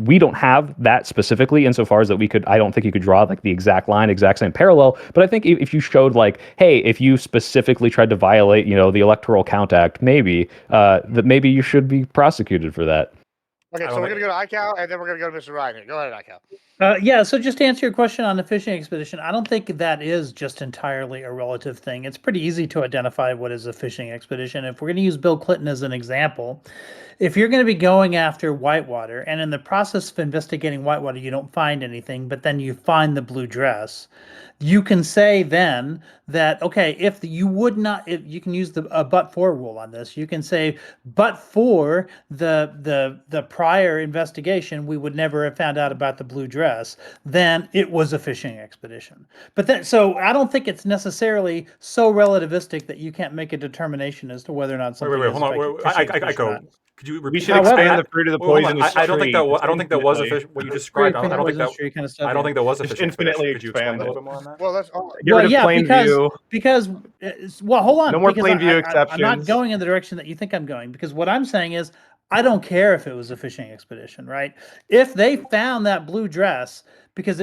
We don't have that specifically insofar as that I don't think you could draw like the exact line, exact same parallel. But I think if you showed like, hey, if you specifically tried to violate, the Electoral Count Act, maybe that maybe you should be prosecuted for that. Okay, so we're gonna go to ICAL, and then we're gonna go to Mr. Ryan here. Go ahead, ICAL. So just to answer your question on the fishing expedition, I don't think that is just entirely a relative thing. It's pretty easy to identify what is a fishing expedition. If we're going to use Bill Clinton as an example, if you're going to be going after whitewater, and in the process of investigating whitewater, you don't find anything, but then you find the blue dress, you can say then that, okay, if you can use the but-for rule on this. You can say, but for the prior investigation, we would never have found out about the blue dress. Then it was a fishing expedition. So I don't think it's necessarily so relativistic that you can't make a determination as to whether or not something. Wait, hold on. I go. Could you repeat? We should expand the fruit of the poisonous tree. I don't think that was a fish. What you described. I don't think that was a fishing infinitely expedition. Could you explain a little bit more on that? Well, that's Get rid of plain view. Because hold on. No more because plain view I'm exceptions. not going in the direction that you think I'm going, because what I'm saying is I don't care if it was a fishing expedition, right? If they found that blue dress, because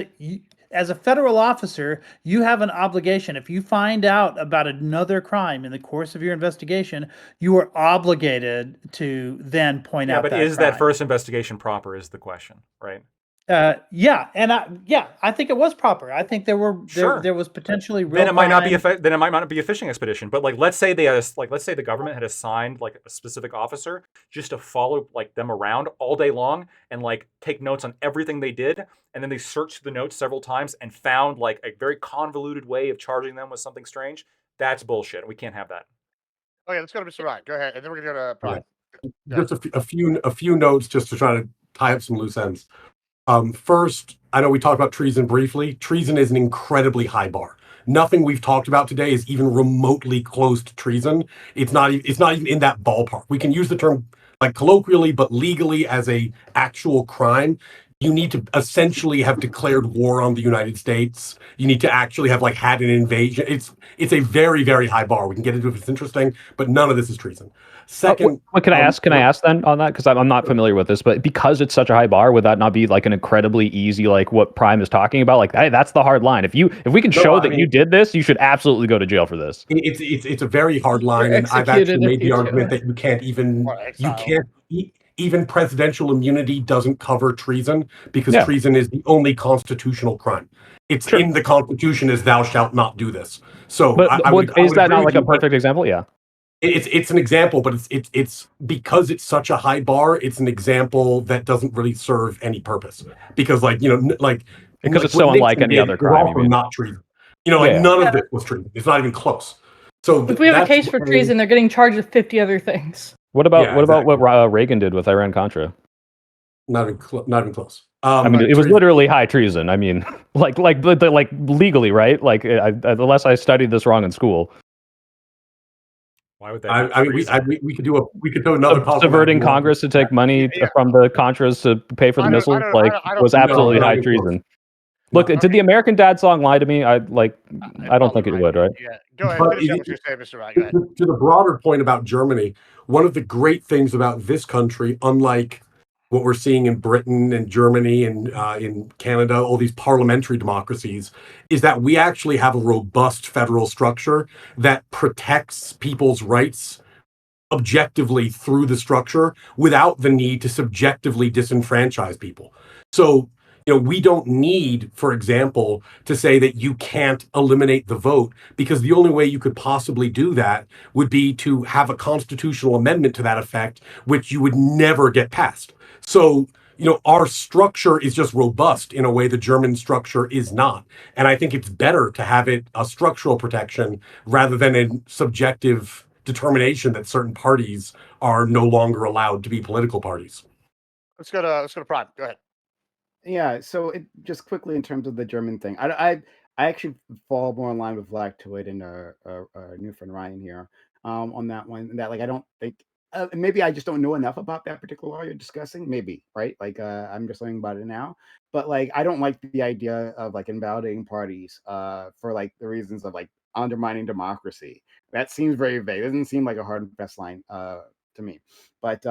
as a federal officer, you have an obligation. If you find out about another crime in the course of your investigation, you are obligated to then point out. But is that first investigation proper? Is the question, right? I think it was proper. I think there was potentially real. Then it might not be then it might not be a fishing expedition. But let's say the government had assigned like a specific officer just to follow like them around all day long and like take notes on everything they did, and then they searched the notes several times and found like a very convoluted way of charging them with something strange. That's bullshit. We can't have that. Okay, let's go to Mr. Ryan. Go ahead, and then we're gonna go to Brian. Just a few notes just to try to tie up some loose ends. First, I know we talked about treason briefly. Treason is an incredibly high bar. Nothing we've talked about today is even remotely close to treason. It's not even in that ballpark. We can use the term like colloquially, but legally as a actual crime, you need to essentially have declared war on the United States. You need to actually have like had an invasion. It's a very, very high bar. We can get into it if it's interesting, but none of this is treason. Second, can I ask then on that? Because I'm not familiar with this, but because it's such a high bar, would that not be like an incredibly easy, like what Prime is talking about? Like, hey, that's the hard line. If we can show that you did this, you should absolutely go to jail for this. It's a very hard line, and I've actually made the argument that you can't even presidential immunity doesn't cover treason because treason is the only constitutional crime. It's in the Constitution as thou shalt not do this. So But I would is that agree not with like you, a but perfect example? Yeah. it's an example, but it's because it's such a high bar. It's an example that doesn't really serve any purpose because, like, Because it's what so unlike Nixon any did other was crime, you also mean? not treason. Like, Yeah. none Yeah. of it was treason. It's not even close. So If we have a that's case for treason, they're getting charged with 50 other things. What about Yeah, what Reagan did with Iran Contra? not even close. I mean, it was literally high treason. I mean, like legally, right? Like, unless I studied this wrong in school. Why would that be I mean, treason? we could do another talk. Subverting Congress to take money from the Contras to pay for the missiles, was absolutely high treason. Look, did the American Dad song lie to me? I don't think it would, right? Yeah, go ahead. But Finish up what you're saying, Mr. Wright. Go ahead. to the broader point about Germany, one of the great things about this country, unlike what we're seeing in Britain and Germany and in Canada, all these parliamentary democracies, is that we actually have a robust federal structure that protects people's rights objectively through the structure without the need to subjectively disenfranchise people. So, we don't need, for example, to say that you can't eliminate the vote, because the only way you could possibly do that would be to have a constitutional amendment to that effect, which you would never get passed. So, our structure is just robust in a way the German structure is not. And I think it's better to have it a structural protection rather than a subjective determination that certain parties are no longer allowed to be political parties. Let's go to Prime. Go ahead. Yeah, so just quickly in terms of the German thing, I actually fall more in line with Lactoid and our new friend Ryan here on that one. That, like, I don't think maybe I just don't know enough about that particular law you're discussing. Maybe, right? Like, I'm just learning about it now. But, like, I don't like the idea of, like, invalidating parties for, like, the reasons of, like, undermining democracy. That seems very vague. It doesn't seem like a hard and fast line to me. But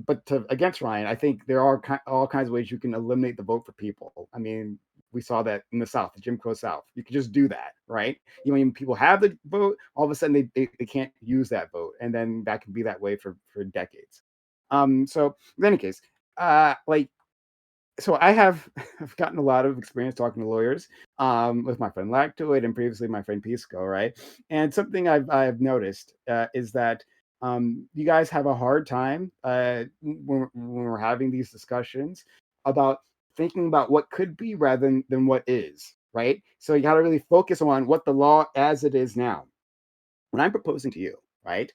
but against Ryan, I think there are all kinds of ways you can eliminate the vote for people. I mean, we saw that in the South, the Jim Crow South. You can just do that, right? When people have the vote, all of a sudden they can't use that vote, and then that can be that way for decades. So in any case, so I've gotten a lot of experience talking to lawyers with my friend Lactoid and previously my friend Pisco, right? And something I've noticed is that you guys have a hard time when we're having these discussions about thinking about what could be rather than what is, right? So you got to really focus on what the law as it is now. When I'm proposing to you, right,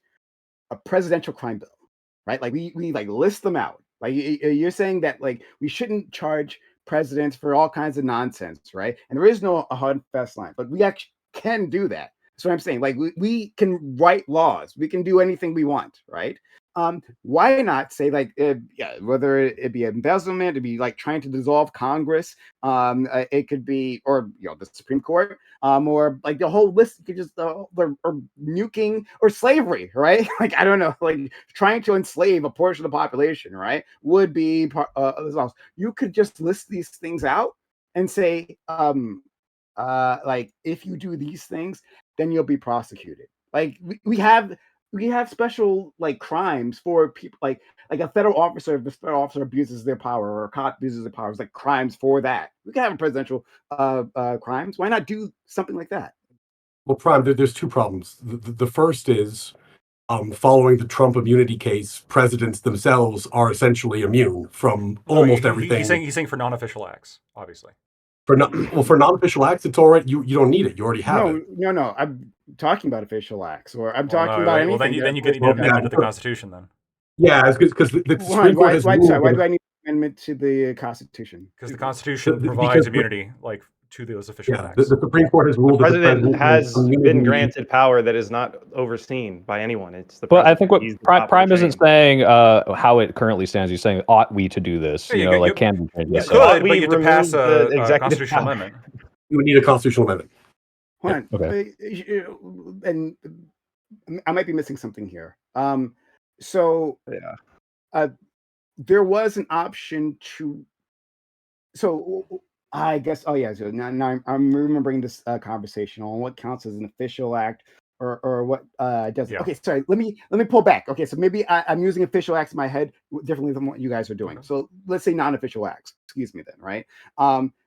a presidential crime bill, right? Like we like list them out. Like you're saying that, like, we shouldn't charge presidents for all kinds of nonsense, right? And there is no a hard and fast line, but we actually can do that. That's what I'm saying. Like we can write laws. We can do anything we want, right? Why not say, like, whether it be embezzlement, it'd be like trying to dissolve Congress, it could be, or the Supreme Court, or like the whole list could just or nuking or slavery, right? Like, I don't know, like trying to enslave a portion of the population, right? Would be you could just list these things out and say, like, if you do these things, then you'll be prosecuted. Like we have special, like, crimes for people, like a federal officer. If the federal officer abuses their power or a cop abuses their powers, like crimes for that. We can have a presidential crimes. Why not do something like that? Well, Prime, there's two problems. The first is, following the Trump immunity case, presidents themselves are essentially immune from almost everything. He's saying for non-official acts, obviously. For non-official acts, it's all right. You don't need it. You already have it. No. I'm talking about official acts, or I'm talking about anything. Well, then you get an amendment to the Constitution, then. Yeah, because the Supreme Court has ruled. Why do I need an amendment to the Constitution? Because the Constitution provides immunity, like, to those official acts. The Supreme Court has ruled the that the president has been been granted power that is not overseen by anyone. It's the But I think what He's the Prime isn't saying how it currently stands. He's saying, ought we to do this? Yeah, can we change you that? could, but you have to pass a constitutional amendment. You would need a constitutional amendment. Okay. And I might be missing something here. So there was an option to. So I guess. Oh yeah. So now I'm remembering this conversation on what counts as an official act or what doesn't. Yeah. Okay. Sorry. Let me pull back. Okay. So maybe I'm using official acts in my head differently than what you guys are doing. So let's say non-official acts. Excuse me then. Right.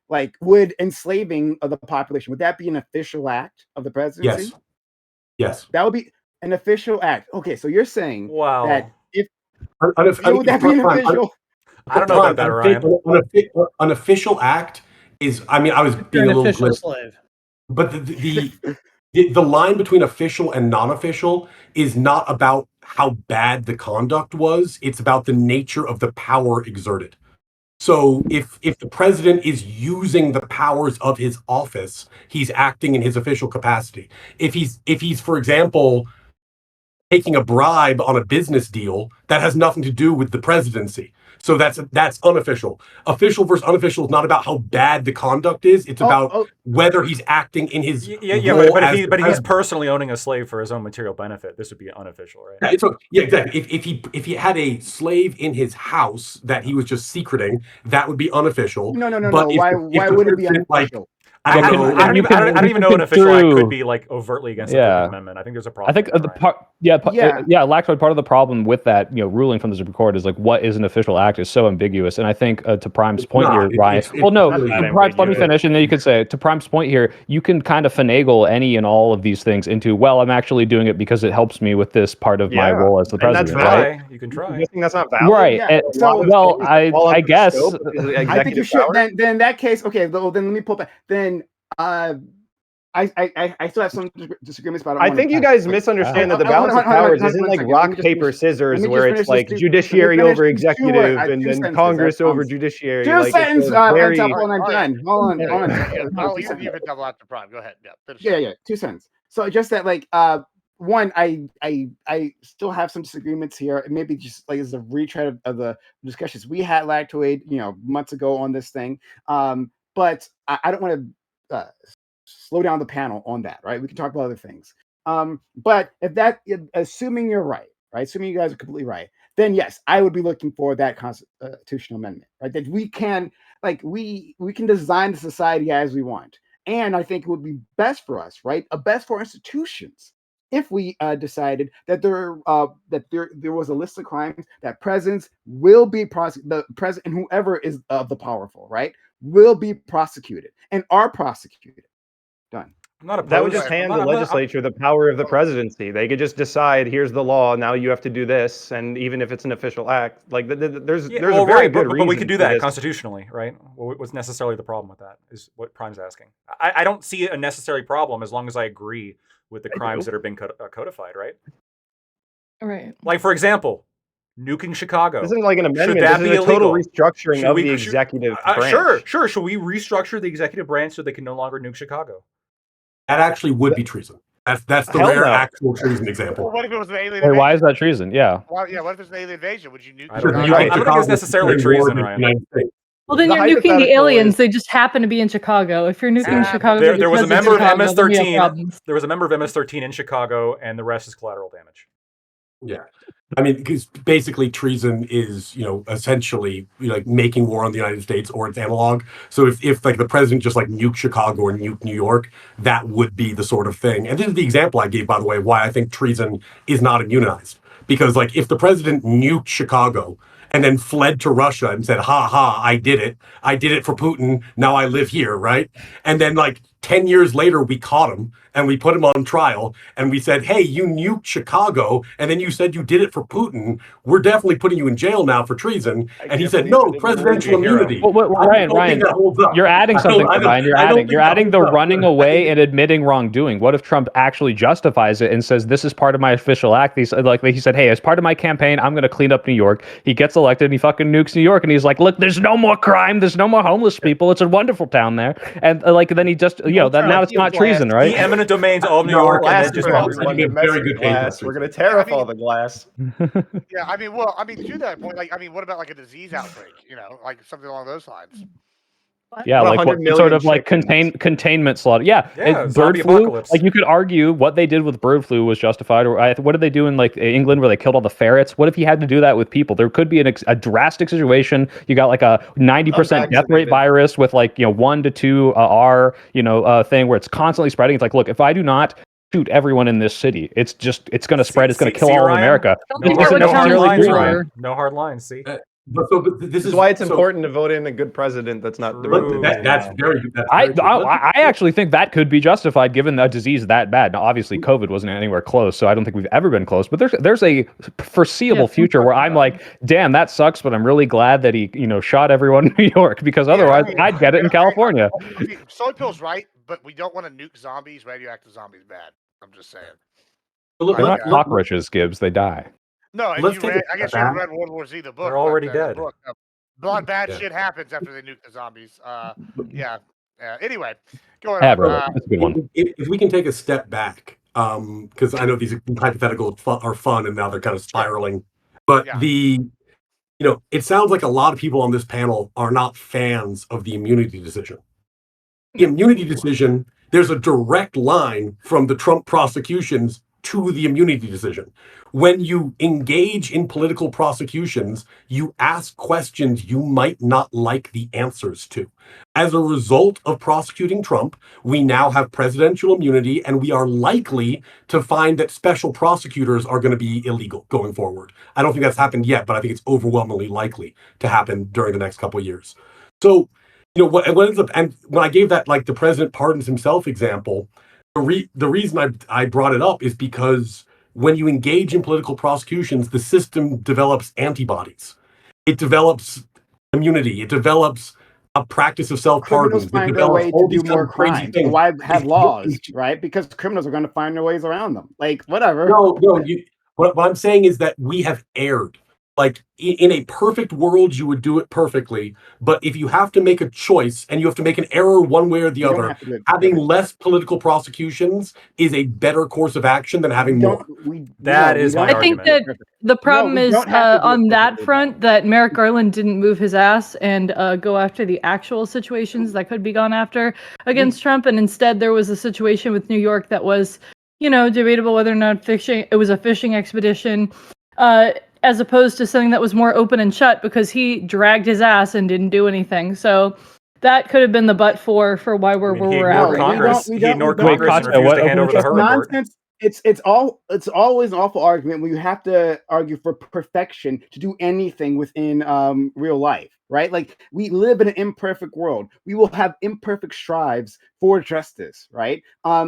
like would enslaving of the population, would that be an official act of the presidency? Yes. Yes. That would be an official act. Okay, so you're saying that if would that be an official? I don't know about that, Ryan. An official act is, I mean, I was You're being an a little official glib, slave. but the line between official and non-official is not about how bad the conduct was. It's about the nature of the power exerted. So if the president is using the powers of his office, he's acting in his official capacity. If he's, for example, taking a bribe on a business deal, that has nothing to do with the presidency. So that's unofficial. Official versus unofficial is not about how bad the conduct is. It's about whether he's acting in his role but he's personally owning a slave for his own material benefit. This would be unofficial, right? Yeah, exactly. If he had a slave in his house that he was just secreting, that would be unofficial. No. But Why would it be unofficial? I don't even know an official act could be like overtly against the 15th Amendment. I think there's a problem. I think Lactoid, part of the problem with that, ruling from the Supreme Court is like what is an official act is so ambiguous. And I think to Prime's point here, Ryan. Prime, let me finish, and then you could say to Prime's point here, you can kind of finagle any and all of these things into, well, I'm actually doing it because it helps me with this part of my role as the president. That's valid. Right? You can try. You think that's not valid? Right. Yeah. I guess. I think you should. Then in that case, okay. Well, then let me pull back. Then I still have some disagreements about it. I think you guys misunderstand that the balance of powers isn't like rock, paper, scissors, where it's like judiciary over executive and then Congress over judiciary. Two sentences, and I'm done. Hold on. I'll even double out the Prime. Go ahead. Yeah. 2 cents. So just that, like, one, I still have some disagreements here. Maybe just like as a retread of the discussions we had, Lactoid, months ago on this thing. But I don't want to slow down the panel on that, right? We can talk about other things. But assuming you're right, assuming you guys are completely right, then yes, I would be looking for that constitutional amendment, right? That we can design the society as we want. And I think it would be best for us, right? Best for institutions if we decided that there was a list of crimes that presidents will be the president and whoever is of the powerful, right, will be prosecuted and are prosecuted. Done. That would just hand the legislature the power of the presidency. They could just decide, here's the law, now you have to do this, and even if it's an official act, like there's a very good reason. But we could do that constitutionally, right? What's necessarily the problem with that is what Prime's asking. I don't see a necessary problem as long as I agree with the crimes that are being codified, right? Right. Like, for example, nuking Chicago. This isn't like an amendment. This is a total restructuring of the executive branch. Sure. Should we restructure the executive branch so they can no longer nuke Chicago? That actually would be treason. That's the rare actual treason example. Well, what if it was an alien invasion? Why is that treason? Yeah. What if it's an alien invasion? Would you nuke? I don't think it's necessarily treason, Ryan. Well, then you're nuking the aliens. They just happen to be in Chicago. If you're nuking Chicago, there was a member of MS-13. There was a member of MS-13 in Chicago, and the rest is collateral damage. Yeah. I mean, because basically treason is, essentially like making war on the United States or its analog. So if like the president just like nuke Chicago or nuke New York, that would be the sort of thing. And this is the example I gave, by the way, why I think treason is not immunized. Because like if the president nuked Chicago and then fled to Russia and said, I did it for Putin, now I live here, right? And then like 10 years later, we caught him and we put him on trial and we said, hey, you nuked Chicago and then you said you did it for Putin. We're definitely putting you in jail now for treason. And he said, no, presidential immunity. Ryan, you're adding something, Ryan. You're adding the running away and admitting wrongdoing. What if Trump actually justifies it and says, this is part of my official act? He said, hey, as part of my campaign, I'm going to clean up New York. He gets elected and he fucking nukes New York. And he's like, look, there's no more crime. There's no more homeless people. It's a wonderful town there. And then he just, now it's not treason, right? The eminent domains of New York. Very good glass. We're going to tear off all the glass. Yeah, to that point, what about like a disease outbreak? Like something along those lines. Yeah, like what sort of like containment slaughter. Yeah, bird flu. Like you could argue what they did with bird flu was justified. Or what did they do in like England where they killed all the ferrets? What if he had to do that with people? There could be a drastic situation. You got like a 90% death rate virus with like 1 to 2 R thing where it's constantly spreading. It's like, look, if I do not shoot everyone in this city, it's going to spread. It's going to kill all of America. No hard lines. See. This is why it's important to vote in a good president that's not. That's very good. I actually think that could be justified given a disease that bad. Now, obviously, COVID wasn't anywhere close, so I don't think we've ever been close. But there's a foreseeable future where I'm like, damn, that sucks, but I'm really glad that he shot everyone in New York, because otherwise I'd get it in California. Soy Pill's right, but we don't want to nuke zombies. Radioactive zombies bad. I'm just saying. They're not cockroaches, Gibbs. They die. No, I guess you read World War Z, the book. They're already dead. Bad shit happens after they nuke the zombies. Anyway, going on. That's a good one. If we can take a step back, because I know these hypotheticals are fun and now they're kind of spiraling, but it sounds like a lot of people on this panel are not fans of the immunity decision. The immunity decision, there's a direct line from the Trump prosecutions to the immunity decision. When you engage in political prosecutions, you ask questions you might not like the answers to. As a result of prosecuting Trump, we now have presidential immunity, and we are likely to find that special prosecutors are going to be illegal going forward. I don't think that's happened yet, but I think it's overwhelmingly likely to happen during the next couple of years. So, what ends up, and when I gave that, the president pardons himself example, the reason I brought it up is because when you engage in political prosecutions, the system develops antibodies. It develops immunity. It develops a practice of self-pardon. Criminals find their way to do more crimes. Why have laws, right? Because criminals are going to find their ways around them. Whatever. No. What I'm saying is that we have erred. In a perfect world, you would do it perfectly. But if you have to make a choice and you have to make an error one way or the other, having less political prosecutions is a better course of action than having more. That is my argument. I think that the problem is on that front that Merrick Garland didn't move his ass and go after the actual situations that could be gone after against Trump. And instead, there was a situation with New York that was, debatable whether or not it was a fishing expedition. As opposed to something that was more open and shut because he dragged his ass and didn't do anything. So that could have been the but for why we're where we're at. He ignored Congress and refused to hand over the Hur report. It's always an awful argument when you have to argue for perfection to do anything within real life, right? We live in an imperfect world. We will have imperfect strives for justice, right?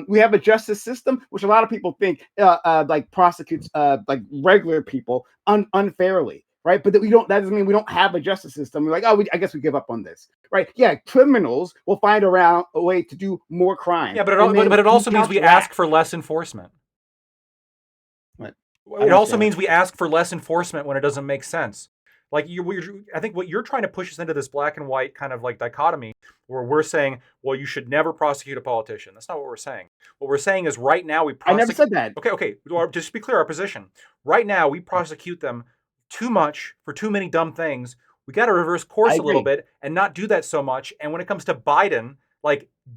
We have a justice system which a lot of people think prosecutes regular people unfairly, right? But that doesn't mean we don't have a justice system. We're I guess we give up on this, right? Yeah, criminals will find a way to do more crime. Yeah, but it also means we ask for less enforcement. It also means we ask for less enforcement when it doesn't make sense. I think what you're trying to push us into this black and white kind of dichotomy where we're saying, well, you should never prosecute a politician. That's not what we're saying. What we're saying is right now we prosecute. I never said that. Okay. Just to be clear, our position. Right now we prosecute them too much for too many dumb things. We got to reverse course a little bit and not do that so much. And when it comes to Biden,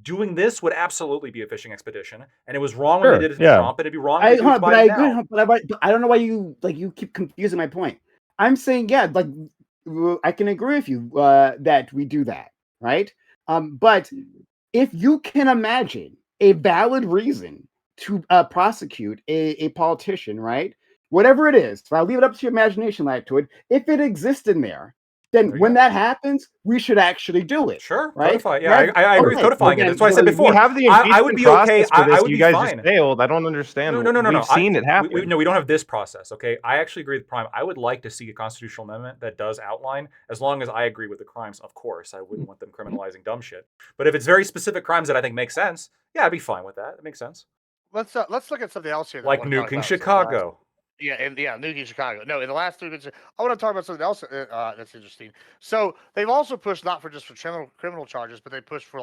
doing this would absolutely be a fishing expedition, and it was wrong when they did it to Trump, and it'd be wrong. I agree, but I don't know why you keep confusing my point. I'm saying I can agree with you that we do that, right? But if you can imagine a valid reason to prosecute a politician, right? Whatever it is, I'll leave it up to your imagination, if it exists in there. Then when that happens, we should actually do it. Sure, right? Codify. Yeah, I agree with codifying it. That's what I said before. We have the I would be okay. I would be fine. You guys just failed. I don't understand. No. We've seen it happen. We don't have this process. Okay, I actually agree with Prime. I would like to see a constitutional amendment that does outline, as long as I agree with the crimes. Of course, I wouldn't want them criminalizing dumb shit. But if it's very specific crimes that I think make sense, yeah, I'd be fine with that. It makes sense. Let's look at something else here. Like nuking Chicago. Nuking Chicago. No, in the last 3 minutes, I want to talk about something else that's interesting. So they've also pushed not just for criminal charges, but they push for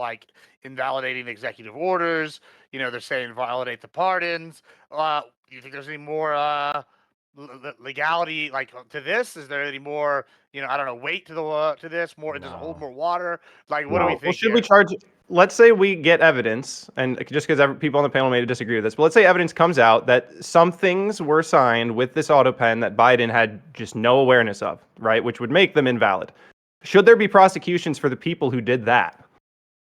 invalidating executive orders. They're saying validate the pardons. Do you think there's any more legality to this? Is there any more weight to this? More does it hold more water? What do we think? Well, should we charge? Let's say we get evidence, and just because people on the panel may disagree with this, but let's say evidence comes out that some things were signed with this auto pen that Biden had just no awareness of, right? Which would make them invalid. Should there be prosecutions for the people who did that?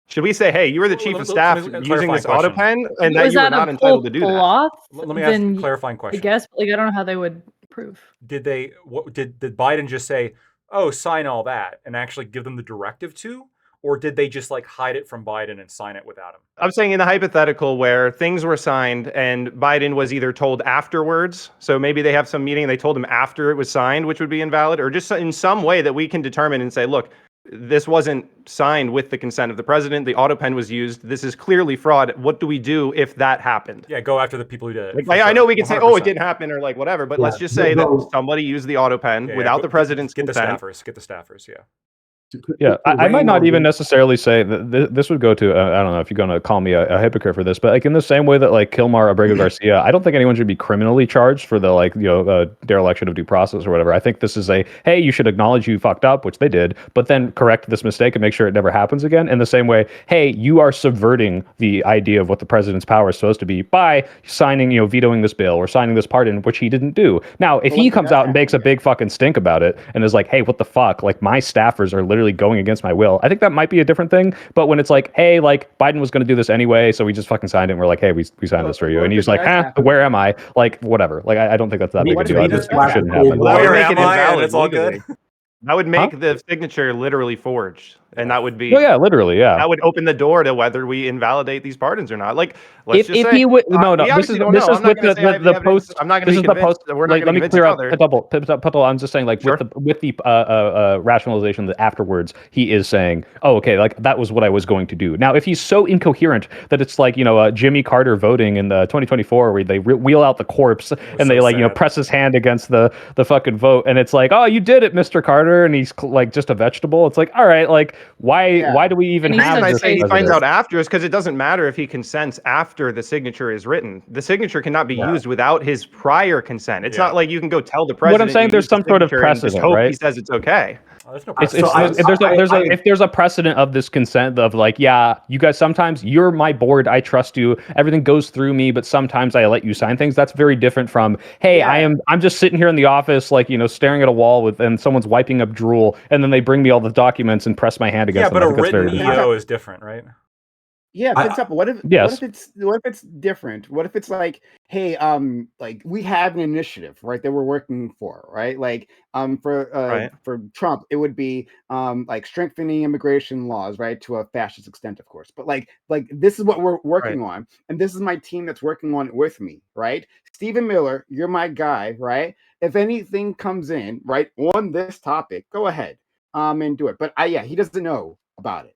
Should we say, hey, you were the chief of staff using this auto pen, and that you were not entitled to do that? Let me ask a clarifying question. I guess, I don't know how they would prove. Did Biden just say, oh, sign all that, and actually give them the directive to? Or did they just like hide it from Biden and sign it without him? I'm saying in the hypothetical where things were signed and Biden was either told afterwards, so maybe they have some meeting and they told him after it was signed, which would be invalid, or just in some way that we can determine and say, look, this wasn't signed with the consent of the president. The auto pen was used. This is clearly fraud. What do we do if that happened? Yeah, go after the people who did it. Like, I know we can say, 100%. oh, it didn't happen or like whatever, but Yeah. let's just say that somebody used the auto pen Yeah, without the president's get the consent. staffers. Get the staffers. Yeah. Yeah, I might not even necessarily say that this would go to, I don't know if you're going to call me a hypocrite for this, but like in the same way that like Kilmar Abrego Garcia, I don't think anyone should be criminally charged for the like, dereliction of due process or whatever. I think this is hey, you should acknowledge you fucked up, which they did, but then correct this mistake and make sure it never happens again. In the same way, hey, you are subverting the idea of what the president's power is supposed to be by signing, vetoing this bill or signing this pardon, which he didn't do. Now, if he comes out and makes a big fucking stink about it and is like, hey, what the fuck? Like my staffers are literally going against my will. I think that might be a different thing. But when it's like, hey, like Biden was going to do this anyway, so we just fucking signed it. And we're like, hey, we signed this for you. And he's like, where am I? Like, whatever. Like, I don't think that's that big a deal. It shouldn't happen. Well, Where make am it I? And invalid it's all legally. good. That would make the signature literally forged, and that would be. Oh yeah, literally, yeah. That would open the door to whether we invalidate these pardons or not. Like, let's if just say, he would, no, we this is obviously don't this know. is I'm not with gonna say I have the the post. evidence. I'm not This going to is be the convinced. post. We're not Like, going let to me convince clear each other. up, Puddle. I'm just saying, like, Sure. with the rationalization that afterwards he is saying, oh, okay, like that was what I was going to do. Now, if he's so incoherent that it's like Jimmy Carter voting in the 2024 where they wheel out the corpse and they so sad. press his hand against the fucking vote, and it's like, oh, you did it, Mr. Carter, and he's like just a vegetable. It's like, all right, like why do we even And he have The reason I this say he finds president? out after is because it doesn't matter if he consents after the signature is written. The signature cannot be used without his prior consent. It's not like you can go tell the president. What I'm saying, you there's used the some sort of signature and just precedent, hope right? he says it's okay. Oh, there's no It's, precedent. if there's a precedent of this consent of like, yeah, you guys, sometimes you're my board, I trust you, everything goes through me, but sometimes I let you sign things. That's very different from, hey, I'm just sitting here in the office, like, staring at a wall and someone's wiping up drool, and then they bring me all the documents and press my hand against Yeah, them. but I a think that's very written different. EO is different, right? Yeah, for example, what if it's different? What if it's like, hey, like we have an initiative, right, that we're working for, right? Like, for Trump, it would be like strengthening immigration laws, right, to a fascist extent, of course. But like this is what we're working on, and this is my team that's working on it with me, right? Stephen Miller, you're my guy, right? If anything comes in, right, on this topic, go ahead, and do it. But he doesn't know about it.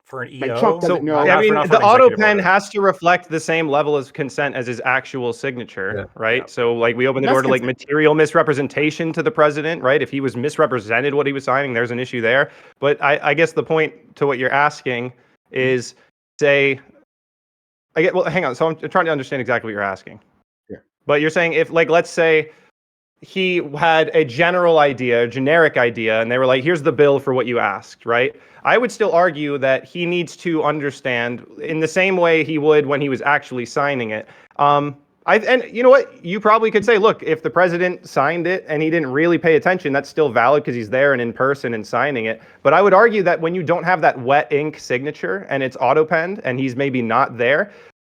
For an EO? Like Trump doesn't know. I mean, not for the an auto executive pen order. has to reflect the same level of consent as his actual signature, right? Yeah. So, like, we open the door to like material misrepresentation to the president, right? If he was misrepresented what he was signing, there's an issue there. But I guess the point to what you're asking is, hang on. So I'm trying to understand exactly what you're asking. Yeah. But you're saying if, like, let's say he had a general idea, a generic idea, and they were like, here's the bill for what you asked, right? I would still argue that he needs to understand in the same way he would when he was actually signing it. And you know what? You probably could say, look, if the president signed it and he didn't really pay attention, that's still valid because he's there and in person and signing it. But I would argue that when you don't have that wet ink signature and it's auto-penned and he's maybe not there,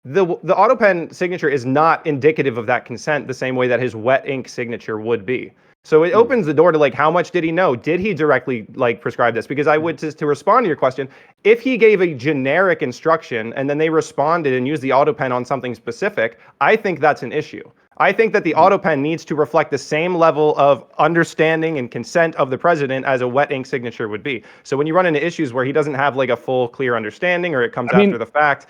the auto pen signature is not indicative of that consent the same way that his wet ink signature would be. So it opens the door to like, how much did he know? Did he directly like prescribe this? Because I would just to respond to your question, if he gave a generic instruction and then they responded and used the auto pen on something specific, I think that's an issue. I think that the auto pen needs to reflect the same level of understanding and consent of the president as a wet ink signature would be. So when you run into issues where he doesn't have like a full clear understanding or it comes after the fact,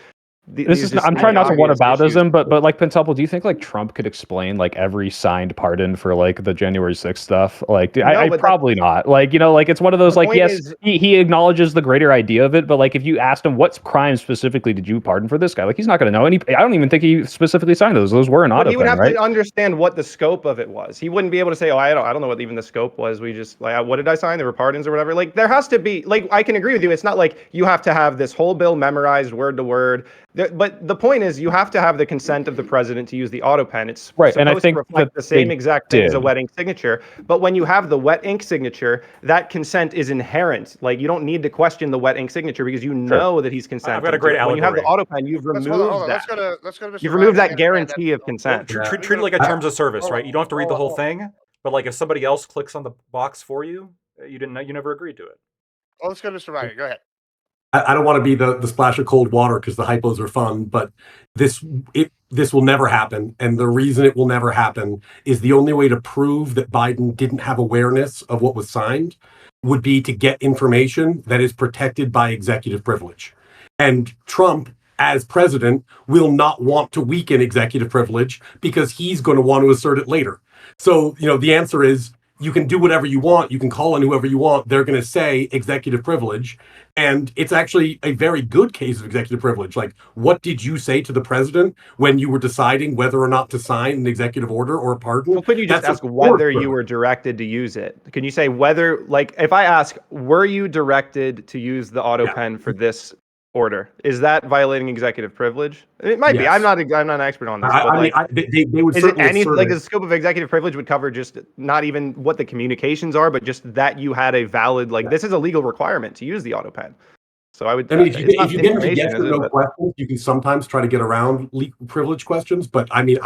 I'm trying not to whataboutism, but like Pentuple, do you think like Trump could explain like every signed pardon for like the January 6th stuff? Like, I probably not. Like, like it's one of those like, yes, he acknowledges the greater idea of it, but like if you asked him what crime specifically did you pardon for this guy, like he's not going to know. And I don't even think he specifically signed those. Those were an auto pen, right? He would have to understand what the scope of it was. He wouldn't be able to say, oh, I don't know what even the scope was. We just like, what did I sign? There were pardons or whatever. Like there has to be like, I can agree with you. It's not like you have to have this whole bill memorized word to word. But the point is, you have to have the consent of the president to use the auto pen. It's right, supposed and I think to reflect the same exact thing as a wet ink signature. But when you have the wet ink signature, that consent is inherent. Like you don't need to question the wet ink signature because you know that he's consenting. I've got a great allegory. When you have the auto pen, you've removed that. Let's go to Mr. You've removed that guarantee of consent. Treat it like a terms of service, right? You don't have to read the whole thing, but like if somebody else clicks on the box for you, You didn't. You never agreed to it. Well, let's go to Mr. Ryan. Go ahead. I don't want to be the splash of cold water because the hypos are fun, but this will never happen. And the reason it will never happen is the only way to prove that Biden didn't have awareness of what was signed would be to get information that is protected by executive privilege. And Trump, as president, will not want to weaken executive privilege because he's going to want to assert it later. So, the answer is you can do whatever you want. You can call on whoever you want. They're going to say executive privilege. And it's actually a very good case of executive privilege. Like, what did you say to the president when you were deciding whether or not to sign an executive order or a pardon? Well, couldn't you just ask whether you were directed to use it? Can you say whether, like, if I ask, were you directed to use the auto pen for this order? Is that violating executive privilege? It might be. I'm not an expert on this. They would is it certainly any assert like it. the scope of executive privilege would cover just not even what the communications are, but just that you had a valid this is a legal requirement to use the auto pen. So I would. I mean, if you get into yes or no questions, you can sometimes try to get around privilege questions. But I mean,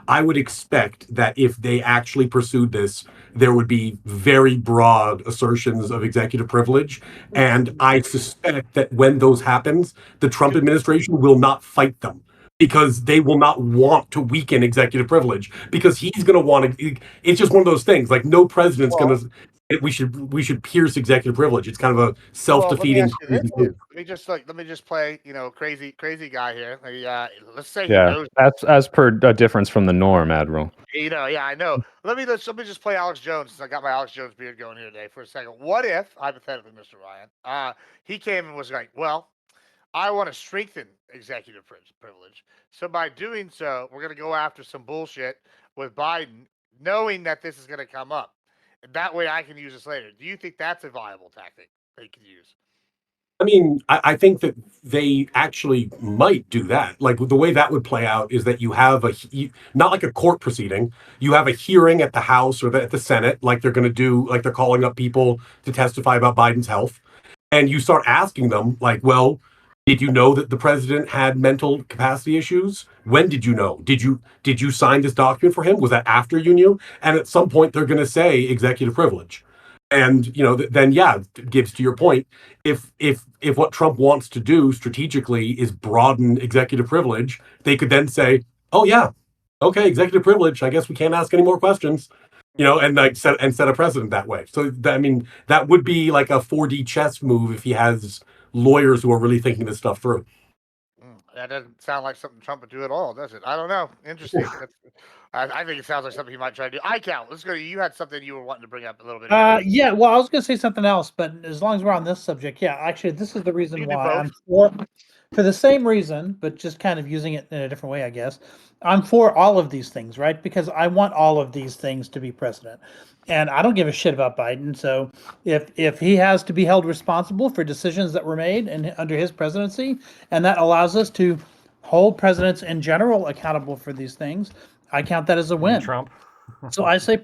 I would expect that if they actually pursued this, there would be very broad assertions of executive privilege. And I suspect that when those happens, the Trump administration will not fight them because they will not want to weaken executive privilege because he's going to want to. It's just one of those things. Like no president's going to. We should pierce executive privilege. It's kind of a self-defeating. Let me just play, crazy guy here. Let's say that's as per a difference from the norm, Admiral. I know. Let me just play Alex Jones since I got my Alex Jones beard going here today for a second. What if, hypothetically, Mr. Ryan, he came and was like, well, I want to strengthen executive privilege. So by doing so, we're going to go after some bullshit with Biden, knowing that this is going to come up. And that way I can use this later. Do you think that's a viable tactic they could use? I mean, I think that they actually might do that. Like the way that would play out is that you have not like a court proceeding. You have a hearing at the House or at the Senate, like they're going to do, like they're calling up people to testify about Biden's health. And you start asking them like, well, did you know that the president had mental capacity issues? When did you know? Did you sign this document for him? Was that after you knew? And at some point, they're going to say executive privilege. And then Gibbs, to your point, if what Trump wants to do strategically is broaden executive privilege, they could then say, oh yeah, okay, executive privilege. I guess we can't ask any more questions. And set a precedent that way. So that would be like a 4D chess move if he has lawyers who are really thinking this stuff through. That doesn't sound like something Trump would do at all, does it? I don't know. Interesting. I think it sounds like something he might try to do. iCal, let's go. You had something you were wanting to bring up a little bit ago. Yeah, well, I was going to say something else, but as long as we're on this subject, actually, this is the reason why I'm for the same reason, but just kind of using it in a different way, I guess. I'm for all of these things, right? Because I want all of these things to be president. And I don't give a shit about Biden. So if he has to be held responsible for decisions that were made under his presidency, and that allows us to hold presidents in general accountable for these things, I count that as a win. Trump. So I say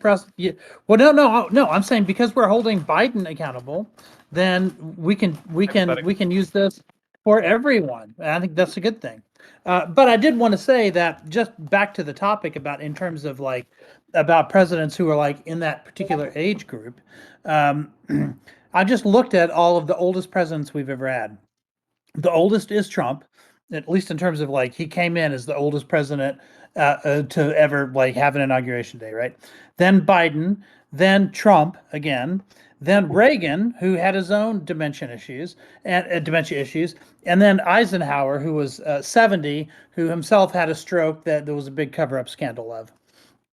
well, no. I'm saying because we're holding Biden accountable, then we can use this for everyone. And I think that's a good thing. But I did want to say that just back to the topic in terms of about presidents who are in that particular age group. I just looked at all of the oldest presidents we've ever had. The oldest is Trump, at least in terms of he came in as the oldest president to ever have an inauguration day, right? Then Biden, then Trump again, then Reagan, who had his own dementia issues, and then Eisenhower, who was 70, who himself had a stroke that there was a big cover-up scandal of.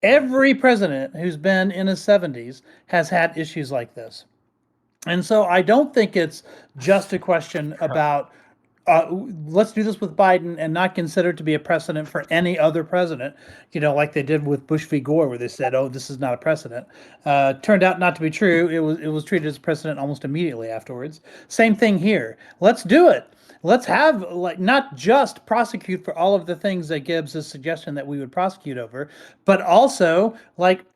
Every president who's been in his 70s has had issues like this. And so I don't think it's just a question about let's do this with Biden and not consider it to be a precedent for any other president, like they did with Bush v. Gore, where they said, oh, this is not a precedent. Turned out not to be true. It was treated as precedent almost immediately afterwards. Same thing here. Let's do it. let's have not just prosecute for all of the things that Gibbs is suggesting that we would prosecute over, but also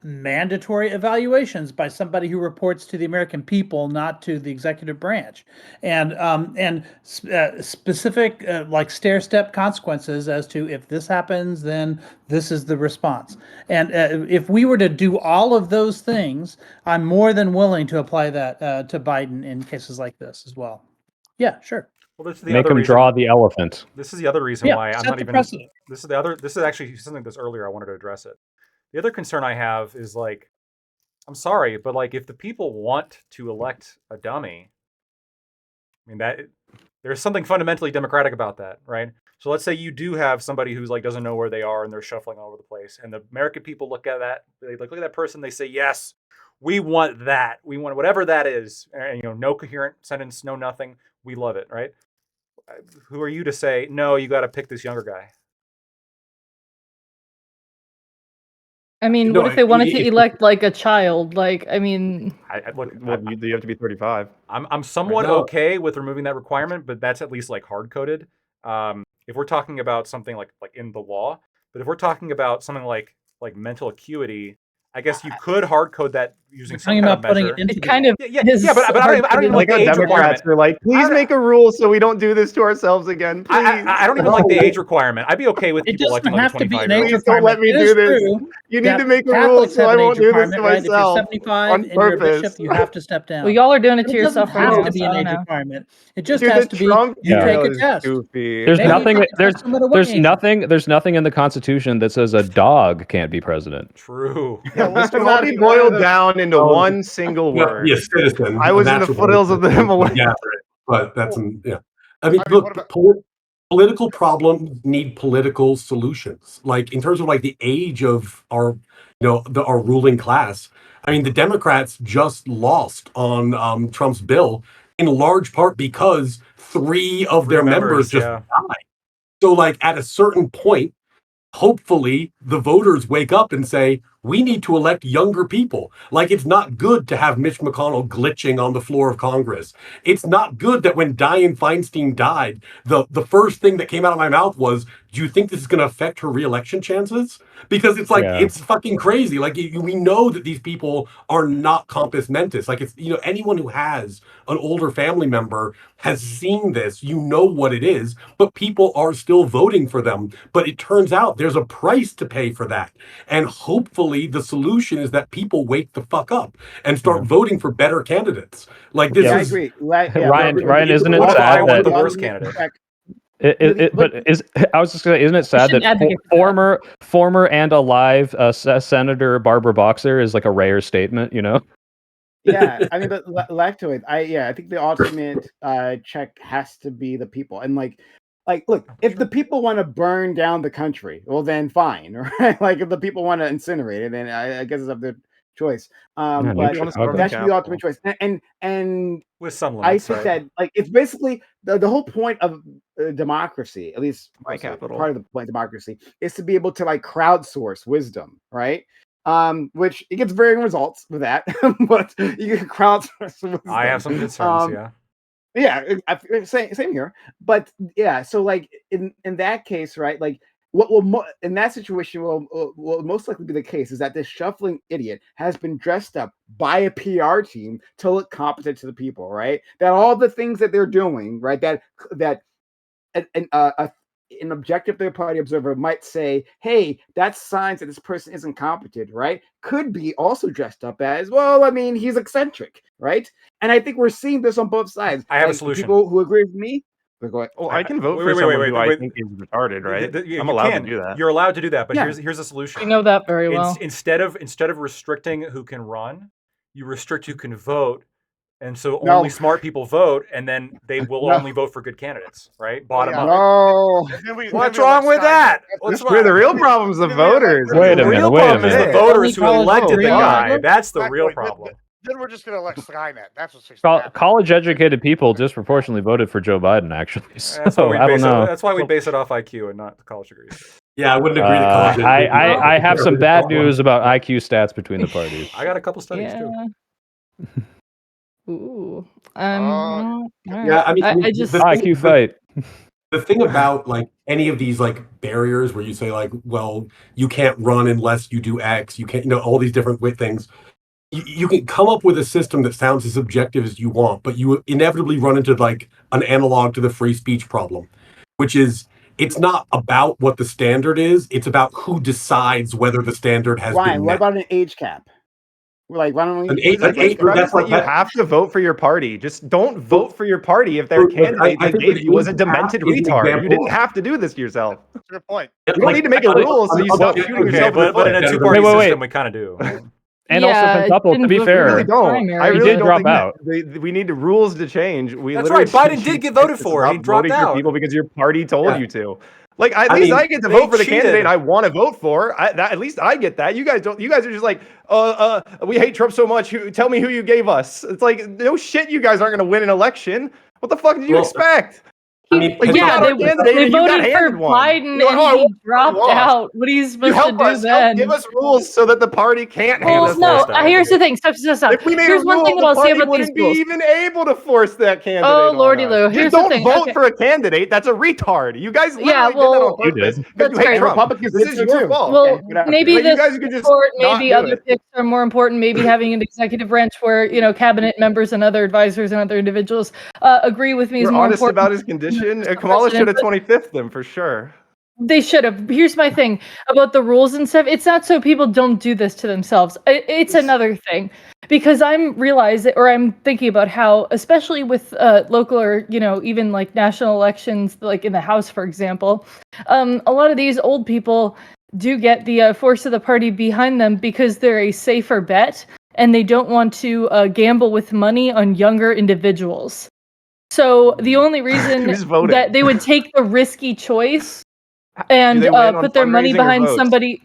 mandatory evaluations by somebody who reports to the American people, not to the executive branch, and specific stair-step consequences as to if this happens, then this is the response. And if we were to do all of those things, I'm more than willing to apply that to Biden in cases like this as well. Yeah, sure. Well, this is the Make other him reason, draw the elephant. This is the other reason why I'm not even. Precedent. This is actually something that's earlier. I wanted to address it. The other concern I have is I'm sorry, but if the people want to elect a dummy, I mean that there's something fundamentally democratic about that, right? So let's say you do have somebody who's doesn't know where they are and they're shuffling all over the place, and the American people look at that, they look at that person, they say, yes, we want that, we want whatever that is, and no coherent sentence, no nothing, we love it, right? Who are you to say no? You got to pick this younger guy. I mean, what if they wanted to elect a child? I mean, you have to be 35. I'm somewhat okay with removing that requirement, but that's at least hard coded. If we're talking about something like in the law, but if we're talking about something like mental acuity, I guess you could hard code that using some kind of measure. It kind of yeah, but I don't even like the age Democrats requirement. are please make a rule so we don't do this to ourselves again. Please. I don't even like the age requirement. I'd be okay with people electing a 25-year-old. Please don't let me do this. You need to make a rule so I won't do this to myself. If you're 75 on and you're a purpose. bishop, you have to step down. Well, y'all are doing it to yourself right now. It doesn't have to be an age requirement. It just Dude, has the to be Trump you take deal a is test. goofy. There's Maybe nothing. take There's some of the ways. there's nothing in the Constitution that says a dog can't be president. True. Yeah, this can all be boiled down into one single word. Be a citizen. I was in the foothills of the Himalayas. Yeah, but that's yeah. I mean, look, political problems need political solutions. In terms of the age of our, our ruling class. I mean, the Democrats just lost on Trump's bill in large part because three of their members just died. So, at a certain point, hopefully the voters wake up and say, we need to elect younger people. It's not good to have Mitch McConnell glitching on the floor of Congress. It's not good that when Dianne Feinstein died, the first thing that came out of my mouth was, do you think this is going to affect her reelection chances? Because it's it's fucking crazy. We know that these people are not compos mentis. It's, anyone who has an older family member has seen this, what it is, but people are still voting for them. But it turns out there's a price to pay for that. And hopefully the solution is that people wake the fuck up and start voting for better candidates. I agree. Ryan, isn't it sad I want that the worst candidate? I was just gonna say, isn't it sad that former and alive Senator Barbara Boxer is a rare statement? Yeah, I mean, but left to it, I think the ultimate check has to be the people, and look, if the people want to burn down the country, well then fine, right? If the people want to incinerate it, then I guess it's up to their choice. But that should be the ultimate choice. And with some limits, I think that it's basically the whole point of democracy, at least part of the point of democracy, is to be able to crowdsource wisdom, right? Which it gets varying results with that, but you can crowdsource wisdom. I have some concerns, Yeah, same here. But yeah, so in that case, right? What will in that situation will most likely be the case is that this shuffling idiot has been dressed up by a PR team to look competent to the people, right? That all the things that they're doing, right? That an objective third-party observer might say, hey, that's signs that this person isn't competent, right? Could be also dressed up as, well, I mean, he's eccentric, right? And I think we're seeing this on both sides. I have a solution. People who agree with me, they're going, I can vote for someone who I think is retarded, right? I'm allowed to do that. You're allowed to do that, but here's a solution. You know that very well. Instead of restricting who can run, you restrict who can vote. And so only smart people vote, and then they will only vote for good candidates, right? Bottom up. No. What's wrong with that? The real problem is the voters. Wait a minute. The real problem is the voters who elected the guy. That's the real problem. Then we're just going to elect Skynet. That's what's college-educated people disproportionately voted for Joe Biden, actually. So I don't know. That's why we base it off IQ and not college degrees. Yeah, I wouldn't agree to college. I have some bad news about IQ stats between the parties. I got a couple studies too. Ooh. Yeah, I mean, I just IQ fight. The thing about like any of these like barriers where you say like, well, you can't run unless you do X, you can't, all these different things. You can come up with a system that sounds as objective as you want, but you inevitably run into like an analog to the free speech problem, which is it's not about what the standard is, it's about who decides whether the standard has Ryan, been what met. about an age cap? Like, why don't we? The premise that you have to vote for your party. Just don't vote for your party if their candidate they gave you was a demented retard. You didn't have to do this to yourself. That's a good point. You don't need to make a rule so you stop shooting yourself. But in a two-party system, we kind of do. And also, Pentapple, to be fair, really don't. I really did drop out. We need the rules to change. That's right. Biden did get voted for. He dropped out. People because your party told you to. Like at least I get to vote for the candidate I want to vote for. At least I get that. You guys don't. You guys are just like, we hate Trump so much. Tell me who you gave us. It's like no shit. You guys aren't going to win an election. What the fuck did you expect? They voted for Biden and he dropped out. What are you supposed to do then? Give us rules so that the party can't handle us. No, here's the thing. Stop. If we made Here's one thing that I'll say about these rules. Be even able to force that candidate. Oh, Lordy Lou. Here's the thing. Don't vote for a candidate. That's a retard. You guys literally did that on purpose. That's great. Republicans this is your fault. Well, maybe this support, maybe other picks are more important. Maybe having an executive branch where cabinet members and other advisors and other individuals agree with me is more important. About his condition. Kamala should have 25th them for sure. They should have. Here's my thing about the rules and stuff. It's not so people don't do this to themselves. It's another thing because I'm thinking about how, especially with local or even like national elections, like in the House, for example, a lot of these old people do get the force of the party behind them because they're a safer bet and they don't want to gamble with money on younger individuals. So the only reason that they would take the risky choice and put their money behind somebody,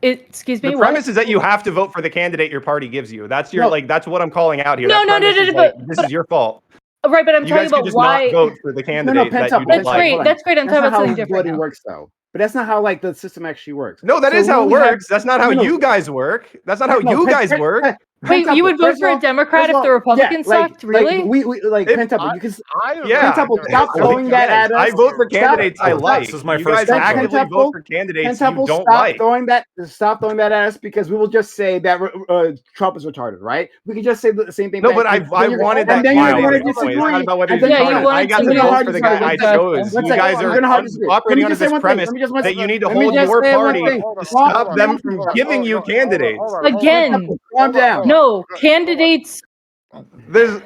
excuse me. The premise is that you have to vote for the candidate your party gives you. That's your that's what I'm calling out here. No. This is your fault. Right, but I'm talking about why. Not vote for the candidate. That's great. That's great. I'm talking about something different. Voting works though. But that's not how like the system actually works. No, that is how it works. That's not how you guys work. That's not how you guys work. Wait, you would vote for a Democrat if the Republicans sucked? Really? We like Pentapple. You can Pentapple, stop throwing that at us. I vote for candidates I like. This is my first time. Actively vote for candidates you don't like. Stop throwing that at us because we will just say that Trump is retarded, right? We can just say the same thing. No, but I wanted that. And then you're going to disagree. I got to vote for the guy I chose. You guys are operating under this premise that you need to hold your party to stop them from giving you candidates. Again, calm down. No, candidates. There's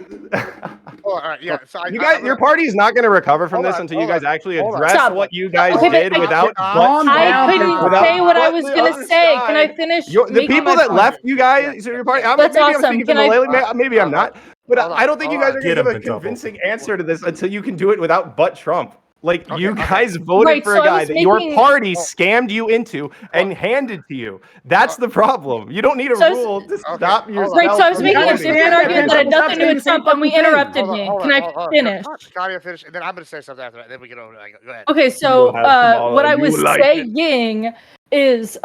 So your party is not going to recover from this until you guys actually address what you guys did without. I couldn't say what I was going to say. Can I finish? The people that left you guys, your party. That's awesome. Maybe I'm not, but I don't think you guys are going to give a convincing answer to this until you can do it without butt Trump. Like you guys voted for a guy that your party scammed you into and handed to you. That's the problem. You don't need a rule to stop yourself. Right, so I was making a different argument that had nothing to do with Trump, and we interrupted me. Can I finish? Can you finish? And then I'm going to say something after that. Then we get over. Go ahead. Okay, so what I was saying is,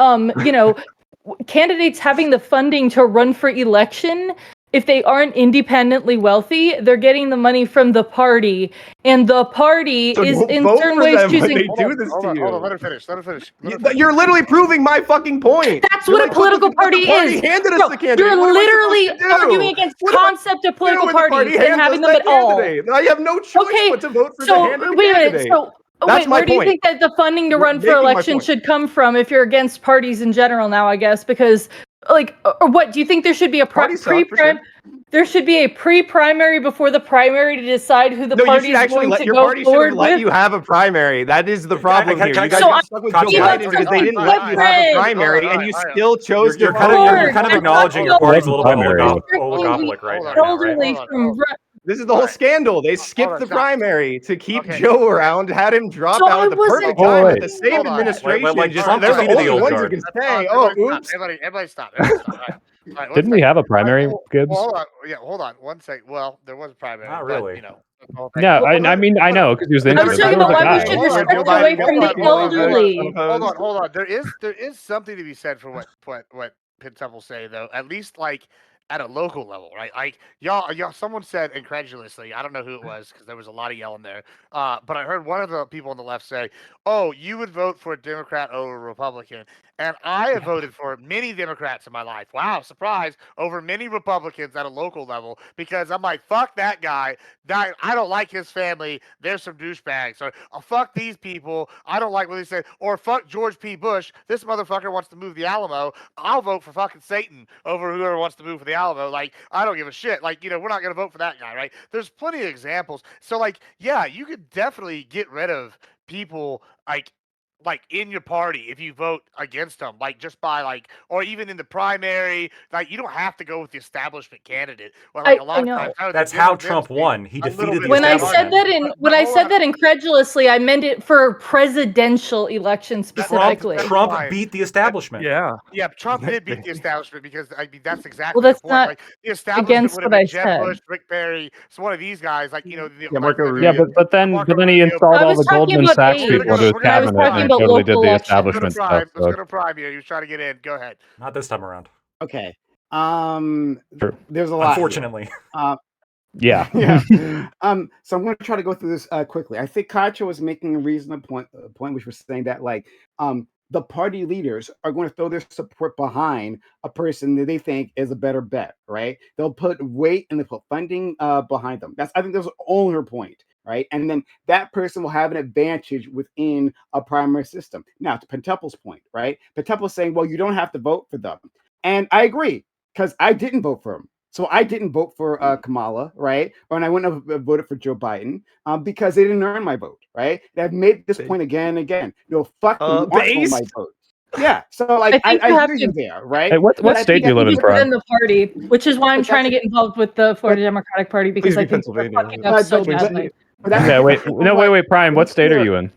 candidates having the funding to run for election. If they aren't independently wealthy, they're getting the money from the party, and the party is in certain ways choosing. They do this to you. Hold on, let her finish. You're literally proving my fucking point. That's what a political party is. You're literally arguing against the concept of political parties and having them at all. I have no choice but to vote for the handed candidate. Where do you think that the funding to run for election should come from if you're against parties in general now, I guess? Because, or what, do you think there should be a there should be a pre-primary before the primary to decide who the party is going to go forward with? Let you have a primary. That is the problem here. You guys so are stuck with Joe Biden because they didn't let you have a primary, and you still chose to vote. You're kind of acknowledging your party's a little bit oligopolic right now, right? This is the whole scandal. They skipped the primary to keep Joe around, had him drop out at the perfect time at the same administration. They're the only ones who can say, "Oh, oops." Everybody stop. Right, didn't we have a primary, Gibbs? Well, hold on. 1 second. Well, there was a primary. Not really. Yeah, I mean, I know because he was the I'm talking about why we should restrict away from the elderly. Hold on. There is something to be said for what Pentapple say though. At least at a local level, right? Like y'all, someone said incredulously, I don't know who it was because there was a lot of yelling there. But I heard one of the people on the left say, "Oh, you would vote for a Democrat over a Republican," and I have voted for many Democrats in my life. Wow, surprise! Over many Republicans at a local level because I'm like, fuck that guy. I don't like his family. They're some douchebags. Or fuck these people. I don't like what they say. Or fuck George P. Bush. This motherfucker wants to move the Alamo. I'll vote for fucking Satan over whoever wants to move for the Alamo. Like, I don't give a shit. Like, we're not going to vote for that guy, right? There's plenty of examples. So, like, yeah, you could definitely get rid of people like in your party if you vote against them, like just by like, or even in the primary, like you don't have to go with the establishment candidate. Or like a lot of times, that's how Trump won. He defeated the when I establishment. said that when I said that incredulously, I meant it for presidential election specifically. Trump beat the establishment. Yeah, Trump did beat the establishment because I mean that's exactly Well, that's the point. not Like the establishment against would have what I been Jeb said. Bush, Rick Perry, so one of these guys, like Marco like, Rubio. but then he installed I all was the talking Goldman about Sachs aid. people into his I was cabinet talking and about totally did local the elections. establishment stuff. I was gonna prime you. He was trying to get in. Go ahead. Not this time around. Okay. True. There's a lot. Unfortunately. Yeah. Yeah. So I'm going to try to go through this quickly. I think Kacho was making a reasonable point, which was saying that like the party leaders are going to throw their support behind a person that they think is a better bet, right? They'll put weight and they put funding behind them. I think that's only her point, right? And then that person will have an advantage within a primary system. Now, to Pentuple's point, right? Pentuple's saying, well, you don't have to vote for them. And I agree, because I didn't vote for him. So I didn't vote for Kamala, right? And I wouldn't have voted for Joe Biden because they didn't earn my vote, right? And I've made this point again and again. Fuck them, you aren't my vote. Yeah, so like I hear you there, right? Hey, what state do you live in, Brian? Within the party, which is why I'm trying to get involved with the Florida Democratic Party because I think they're fucking up so badly. Yeah, wait, Prime. What state are you in?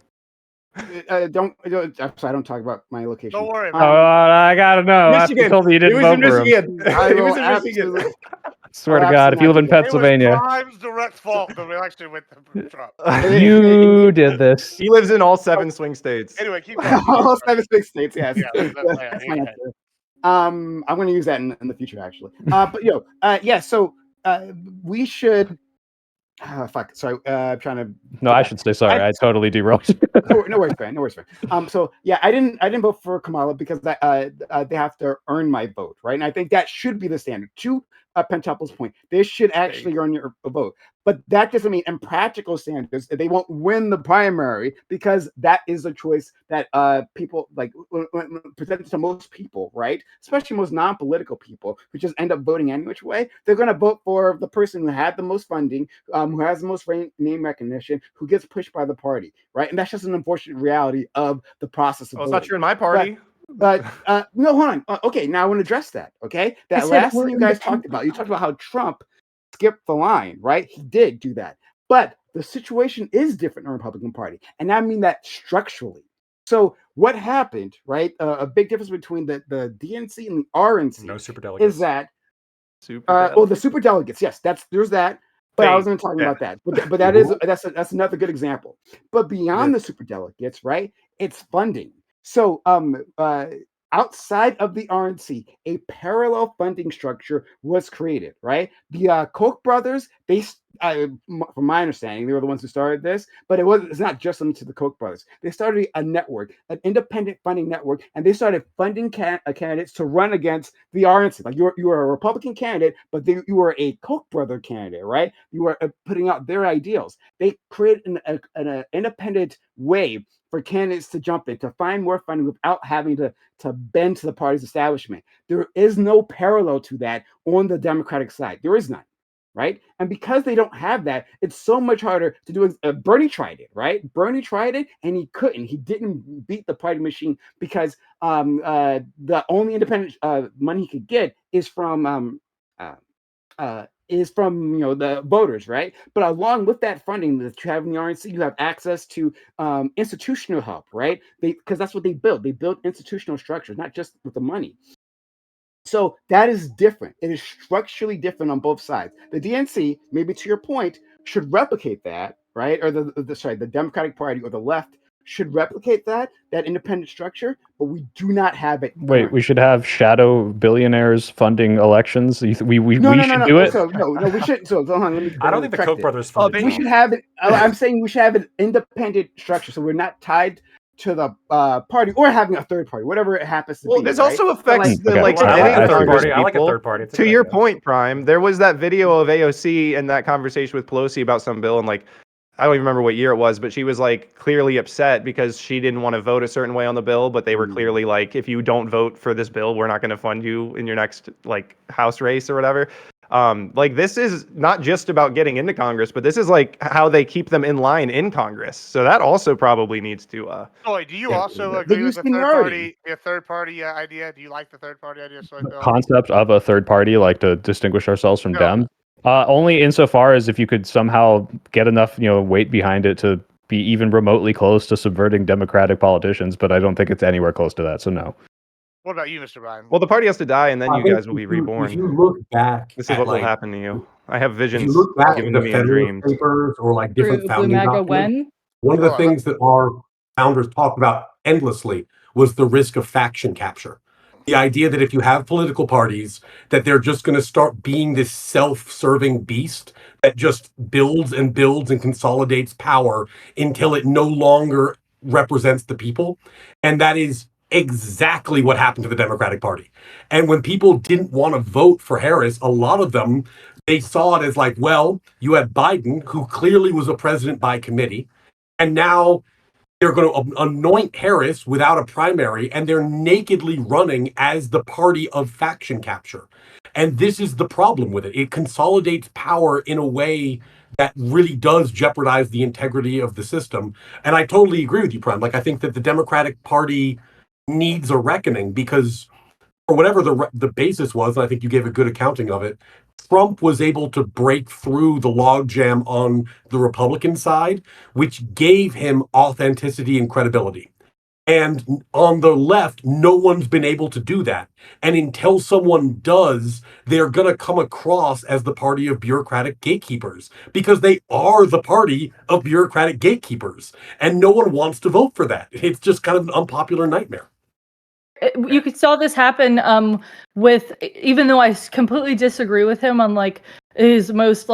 I don't talk about my location. Don't worry. I gotta know. Michigan. You told me you didn't vote for him. I He was will in Michigan. absolutely. Swear to God, if you live in Pennsylvania, It was Prime's direct fault the election with Trump. you did this. He lives in all 7 swing states. Anyway, keep going. All 7 states, yes. Yeah, That's my answer. I'm going to use that in the future, actually. But yeah. So we should. Fuck. Sorry. I'm trying to. No, I should say sorry. I totally derailed you. No worries, man. No worries, man. So yeah, I didn't vote for Kamala because they have to earn my vote, right? And I think that should be the standard. To Pentuple's point, they should actually earn your vote. But that doesn't mean, in practical standards, they won't win the primary because that is a choice that people like when presented to most people, right? Especially most non-political people, who just end up voting any which way. They're going to vote for the person who had the most funding, who has the most name recognition, who gets pushed by the party, right? And that's just an unfortunate reality of the process of Well, it's voting. not true in my party. But no, hold on. Okay, now I want to address that. Okay, that last thing you guys talked about. You talked about how Trump skipped the line, right? He did do that, but the situation is different in the Republican Party, and I mean that structurally. So what happened, right? A big difference between the DNC and the RNC No superdelegates. is that the superdelegates. Yes, there's that. But I was going to talk about that. But that's another good example. But beyond the superdelegates, right? It's funding. So outside of the RNC, a parallel funding structure was created, right? The Koch brothers, from my understanding, they were the ones who started this, but it's not just limited to the Koch brothers. They started a network, an independent funding network, and they started funding candidates to run against the RNC. Like you were a Republican candidate, but you were a Koch brother candidate, right? You were putting out their ideals. They created an independent way for candidates to jump in, to find more funding without having to bend to the party's establishment. There is no parallel to that on the Democratic side. There is none, right? And because they don't have that, it's so much harder to do. Bernie tried it, right? Bernie tried it, and he couldn't. He didn't beat the party machine because the only independent money he could get is from the voters, right? But along with that funding that you have in the RNC, you have access to institutional help, right? Because that's what they build. They build institutional structures, not just with the money. So that is different. It is structurally different on both sides. The DNC, maybe to your point, should replicate that, right? Or the Democratic Party or the left should replicate that independent structure, but we do not have it. Wait, we should have shadow billionaires funding elections. We should do it. So no, we shouldn't. So hold on, let me. I don't think the Koch brothers funded We Trump. should have it. I'm saying we should have an independent structure, so we're not tied to the party or having a third party, whatever it happens to be. Well, this also affects like, the Okay. like I like sitting a third Congress party. I like a people. third party. It's a To good your idea. point, Prime, there was that video of AOC and that conversation with Pelosi about some bill, and like I don't even remember what year it was, but she was like clearly upset because she didn't want to vote a certain way on the bill, but they were clearly like, if you don't vote for this bill, we're not going to fund you in your next like House race or whatever. Like this is not just about getting into Congress, but this is like how they keep them in line in Congress. So that also probably needs to. Soy, do you also They agree use with the seniority. third party idea? Do you like the third party idea, Soy? Bill? Concept of a third party, like to distinguish ourselves from No. them. Only insofar as if you could somehow get enough, weight behind it to be even remotely close to subverting democratic politicians, but I don't think it's anywhere close to that. So no. What about you, Mr. Bryan? Well, the party has to die, and then I you think guys will be if you reborn. look back, This is at, what will like, happen to you. I have if visions you look back given at to the me in Federalist dreams. Papers or like different Blue founding MAGA documents, when? one of the Oh, things that our founders talked about endlessly was the risk of faction capture. The idea that if you have political parties, that they're just going to start being this self-serving beast that just builds and builds and consolidates power until it no longer represents the people. And that is exactly what happened to the Democratic Party. And when people didn't want to vote for Harris, a lot of them, they saw it as like, well, you had Biden, who clearly was a president by committee, and now they're going to anoint Harris without a primary, and they're nakedly running as the party of faction capture. And this is the problem with it. It consolidates power in a way that really does jeopardize the integrity of the system. And I totally agree with you, Prime. Like, I think that the Democratic Party needs a reckoning because, for whatever the basis was, and I think you gave a good accounting of it, Trump was able to break through the logjam on the Republican side, which gave him authenticity and credibility. And on the left, no one's been able to do that. And until someone does, they're going to come across as the party of bureaucratic gatekeepers because they are the party of bureaucratic gatekeepers. And no one wants to vote for that. It's just kind of an unpopular nightmare. You saw this happen with, even though I completely disagree with him on like his most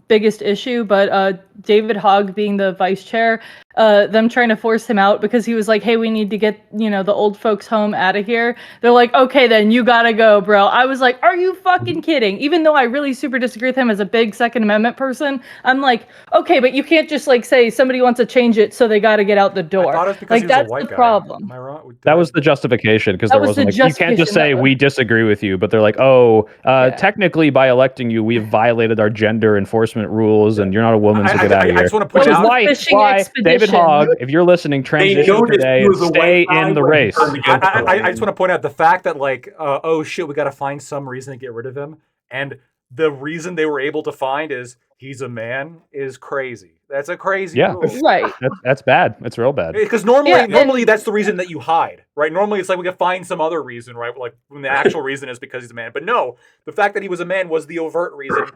biggest issue, but David Hogg being the vice chair, them trying to force him out because he was like, hey, we need to get the old folks home out of here. They're like, okay, then you gotta go, bro. I was like, are you fucking kidding? Even though I really super disagree with him as a big Second Amendment person, I'm like, okay, but you can't just like say somebody wants to change it, so they gotta get out the door. I thought it was because Like he was a that's white the guy. problem. Am I wrong? That was the justification because That there was wasn't the like you can't just say justification, we disagree with you, but they're like, oh, technically by electing you, we have violated our gender enforcement rules, and you're not a woman, so get out of here. I just want to point Which is out. why David Hogg, if you're listening, transition noticed today he and was a stay white guy in the when he race. turned against her. I just want to point out the fact that oh shit, we got to find some reason to get rid of him, and the reason they were able to find is he's a man is crazy. That's a crazy rule. Right. That's bad. It's real bad. Because normally that's the reason that you hide, right? Normally it's like we can find some other reason, right? Like when the actual reason is because he's a man. But no, the fact that he was a man was the overt reason,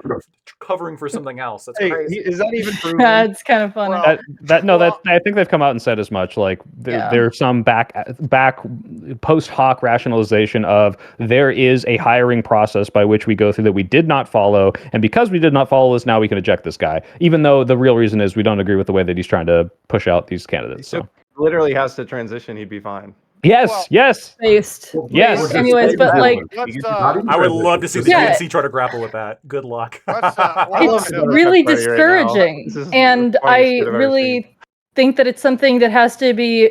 covering for something else. That's crazy. Is that even proven? That's kind of funny. I think they've come out and said as much. Like there's some back post hoc rationalization of there is a hiring process by which we go through that we did not follow, and because we did not follow this, now we can eject this guy, even though the real reason is we don't agree with the way that he's trying to push out these candidates. So literally has to transition, he'd be fine. Yes. Based. Yes. Anyways, but like, I would love to see the DNC try to grapple with that. Good luck. it's really discouraging, and I really think that it's something that has to be,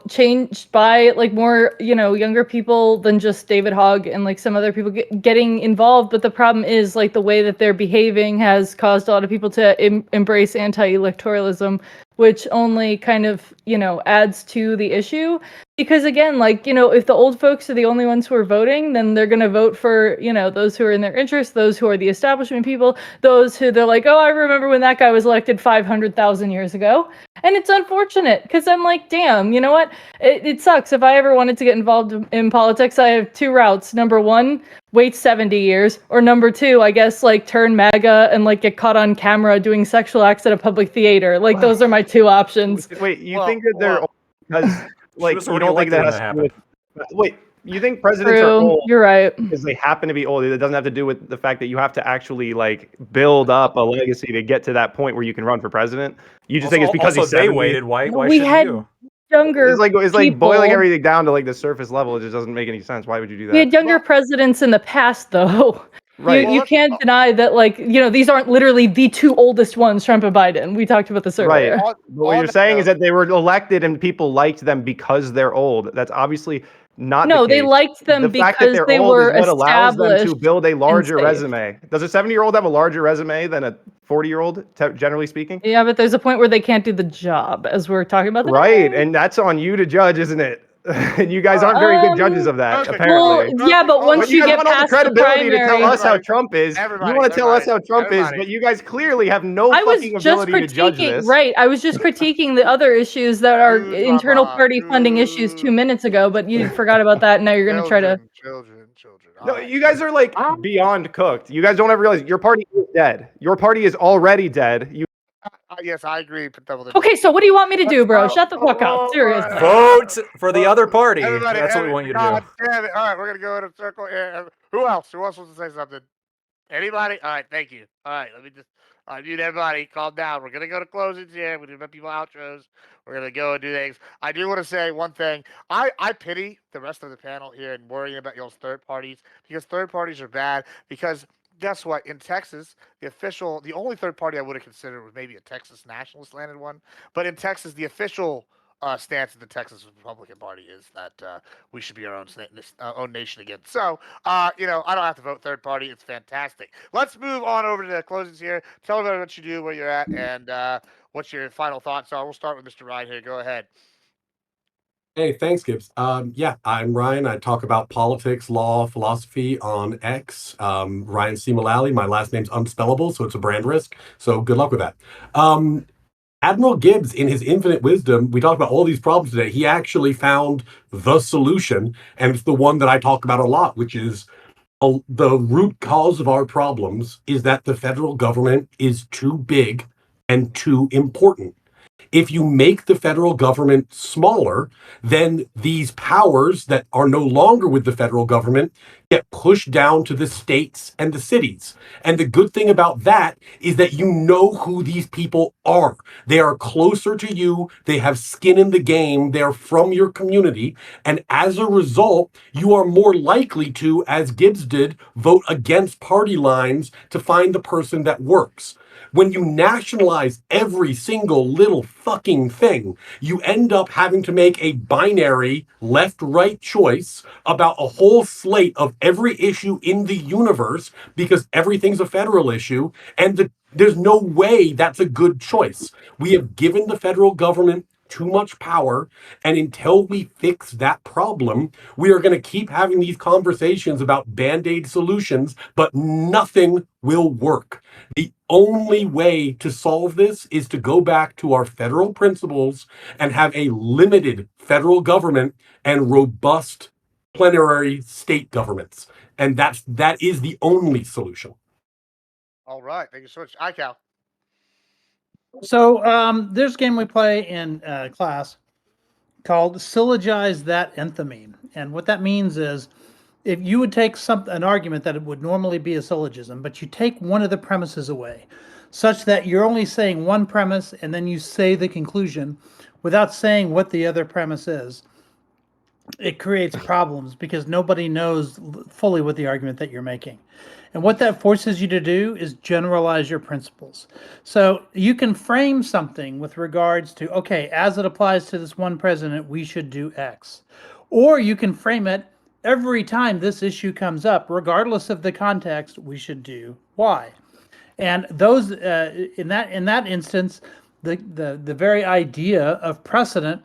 changed by like more, younger people than just David Hogg and like some other people getting involved. But the problem is like the way that they're behaving has caused a lot of people to embrace anti-electoralism, which only kind of, adds to the issue. Because again, like, if the old folks are the only ones who are voting, then they're going to vote for, those who are in their interest, those who are the establishment people, those who they're like, oh, I remember when that guy was elected 500,000 years ago. And it's unfortunate because I'm like, damn, you know what? It sucks. If I ever wanted to get involved in politics, I have two routes. Number one, wait 70 years. Or number two, I guess, like, turn MAGA and, like, get caught on camera doing sexual acts at a public theater. Like, those are my two options. Wait, you think that they're old because like was you already don't think that elected has when to do that with wait, you think presidents are True. old You're right. because they happen to be old? It doesn't have to do with the fact that you have to actually like build up a legacy to get to that point where you can run for president. You just think it's because also he's they 70? waited. Why We shouldn't had you? younger It's like boiling people. everything down to like the surface level. It just doesn't make any sense. Why would you do that? We had younger presidents in the past, though. Right. You can't deny that, like, these aren't literally the two oldest ones, Trump and Biden. We talked about this earlier. Right. But what you're saying is that they were elected and people liked them because they're old. That's obviously not No, the case. they liked them The fact that because they're they old were is what allows them to established build a larger safe. resume. Does a 70-year-old have a larger resume than a 40-year-old, generally speaking? Yeah, but there's a point where they can't do the job, as we're talking about. Right, and that's on you to judge, isn't it? And you guys aren't very good judges of that, Perfect. apparently. Well, yeah, but once But you guys get want all the past the credibility to tell primary, us how Trump is. You want to tell us how Trump is, but you guys clearly have no I was fucking just ability to judge critiquing. this. Right, I was just critiquing the other issues that are Dude, internal mama, party funding issues 2 minutes ago, but you forgot about that. And now you're going to try to. Children. No, you guys are like beyond cooked. You guys don't ever realize your party is dead. Your party is already dead. You Yes, I agree. Okay, so what do you want me to do, bro? Shut the fuck up. Seriously. Vote for the other party. Everybody, That's what we want you to God do. damn it. All right, we're going to go in a circle here. Who else? Who else wants to say something? Anybody? All right, thank you. All right, let me just mute everybody. Calm down. We're going to go to closings here. We're going to do people outros. We're going to go and do things. I do want to say one thing. I pity the rest of the panel here and worrying about y'all's third parties because third parties are bad because guess what? In Texas, the only third party I would have considered was maybe a Texas nationalist landed one. But in Texas, the official stance of the Texas Republican Party is that we should be our own nation again. So, I don't have to vote third party. It's fantastic. Let's move on over to the closings here. Tell everybody what you do, where you're at, and what your final thoughts are. We'll start with Mr. Ryan here. Go ahead. Hey, thanks, Gibbs. Yeah, I'm Ryan. I talk about politics, law, philosophy on X. Ryan C. Mullally. My last name's unspellable, so it's a brand risk. So good luck with that. Admiral Gibbs, in his infinite wisdom, we talked about all these problems today. He actually found the solution, and it's the one that I talk about a lot, which is the root cause of our problems is that the federal government is too big and too important. If you make the federal government smaller, then these powers that are no longer with the federal government get pushed down to the states and the cities. And the good thing about that is that you know who these people are. They are closer to you. They have skin in the game. They're from your community. And as a result, you are more likely to, as Gibbs did, vote against party lines to find the person that works. When you nationalize every single little fucking thing, you end up having to make a binary left-right choice about a whole slate of every issue in the universe because everything's a federal issue, and there's no way that's a good choice. We have given the federal government too much power, and until we fix that problem, we are going to keep having these conversations about band-aid solutions, but nothing will work. The only way to solve this is to go back to our federal principles and have a limited federal government and robust plenary state governments. And that is the only solution. All right. Thank you so much. Cal. So there's a game we play in class called Syllogize That Enthymeme. And what that means is if you would take an argument that it would normally be a syllogism, but you take one of the premises away, such that you're only saying one premise and then you say the conclusion without saying what the other premise is, it creates problems because nobody knows fully what the argument that you're making. And what that forces you to do is generalize your principles. So you can frame something with regards to, okay, as it applies to this one president, we should do X. Or you can frame it, every time this issue comes up, regardless of the context, we should do Y. And those, in that instance, the very idea of precedent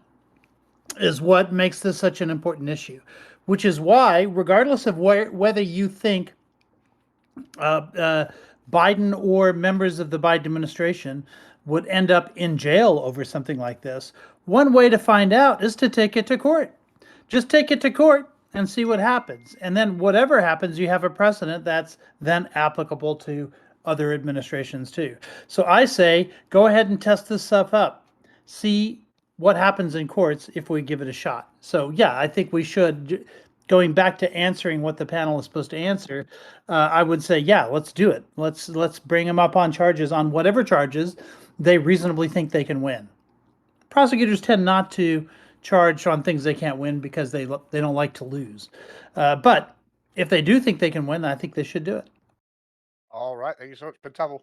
is what makes this such an important issue, which is why, regardless of whether you think Biden or members of the Biden administration would end up in jail over something like this, one way to find out is to take it to court. Just take it to court and see what happens. And then whatever happens, you have a precedent that's then applicable to other administrations too. So I say, go ahead and test this stuff up. See what happens in courts if we give it a shot. So yeah, I think we should. Going back to answering what the panel is supposed to answer, I would say, yeah, let's do it. Let's bring them up on charges, on whatever charges they reasonably think they can win. Prosecutors tend not to charge on things they can't win because they don't like to lose. But if they do think they can win, I think they should do it. All right, thank you so much, Pentable.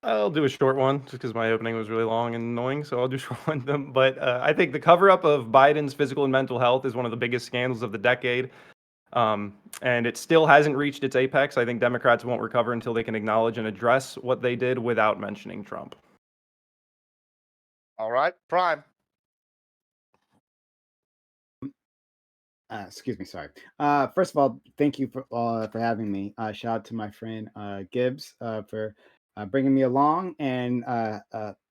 I'll do a short one just because my opening was really long and annoying, so I'll do a short one. But I think the cover-up of Biden's physical and mental health is one of the biggest scandals of the decade, and it still hasn't reached its apex. I think Democrats won't recover until they can acknowledge and address what they did without mentioning Trump. All right, Prime. Excuse me, sorry. First of all, thank you for having me. Shout out to my friend Gibbs for bringing me along, and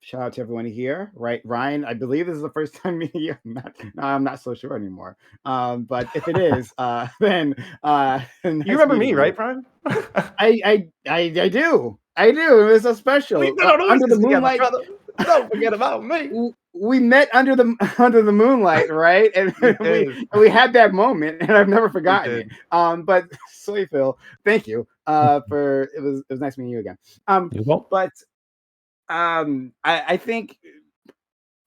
shout out to everyone here. Right, Ryan, I believe this is the first time meeting you. I'm not so sure anymore. But if it is, then nice You remember me, meeting right, you. Prime? I do. It was so special. We've been on Under the oasis together, moonlight. brother. Don't forget about me. We met under the moonlight, right? And we had that moment, and I've never forgotten it. But sorry, Phil, thank you for it was nice meeting you again. But I think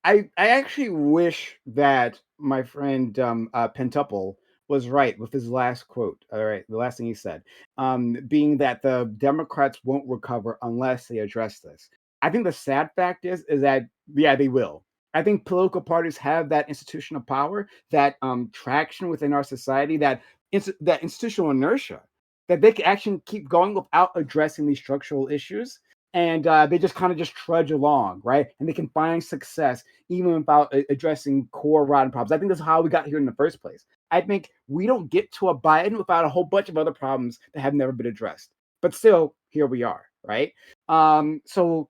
I actually wish that my friend Pentuple was right with his last quote. All right, the last thing he said, being that the Democrats won't recover unless they address this. I think the sad fact is that yeah, they will. I think political parties have that institutional power, that traction within our society, that institutional inertia, that they can actually keep going without addressing these structural issues, and they just kind of just trudge along, right? And they can find success even without addressing core rotten problems. I think that's how we got here in the first place. I think we don't get to a Biden without a whole bunch of other problems that have never been addressed. But still, here we are, right? So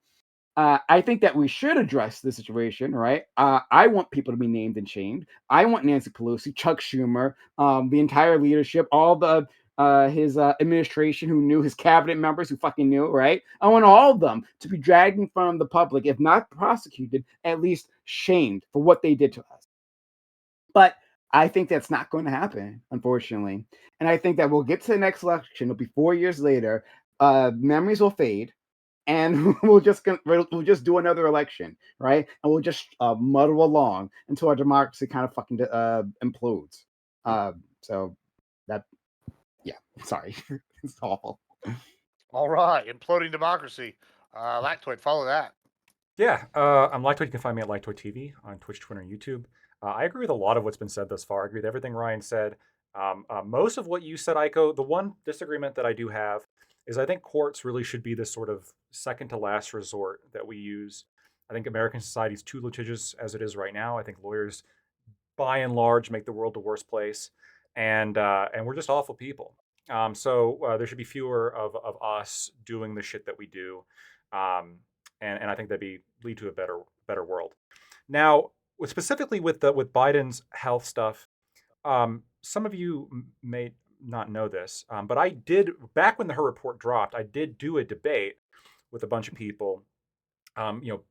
I think that we should address the situation, right? I want people to be named and shamed. I want Nancy Pelosi, Chuck Schumer, the entire leadership, all the his administration who knew, his cabinet members who fucking knew, right? I want all of them to be dragged in front of the public, if not prosecuted, at least shamed for what they did to us. But I think that's not going to happen, unfortunately. And I think that we'll get to the next election. It'll be 4 years later. Memories will fade, and we'll just do another election, right? And we'll just muddle along until our democracy kind of fucking implodes. So that, yeah, sorry, it's awful. All right, imploding democracy. Lactoid, follow that. Yeah, I'm Lactoid. You can find me at Lactoid TV on Twitch, Twitter, and YouTube. I agree with a lot of what's been said thus far. I agree with everything Ryan said. Most of what you said, Aiko. The one disagreement that I do have is I think courts really should be this sort of second to last resort that we use. I think American society is too litigious as it is right now. I think lawyers, by and large, make the world a worse place, and we're just awful people. So there should be fewer of us doing the shit that we do, and I think that'd lead to a better world. Now, specifically with Biden's health stuff, some of you may not know this, but I did, back when her report dropped, I did do a debate with a bunch of people,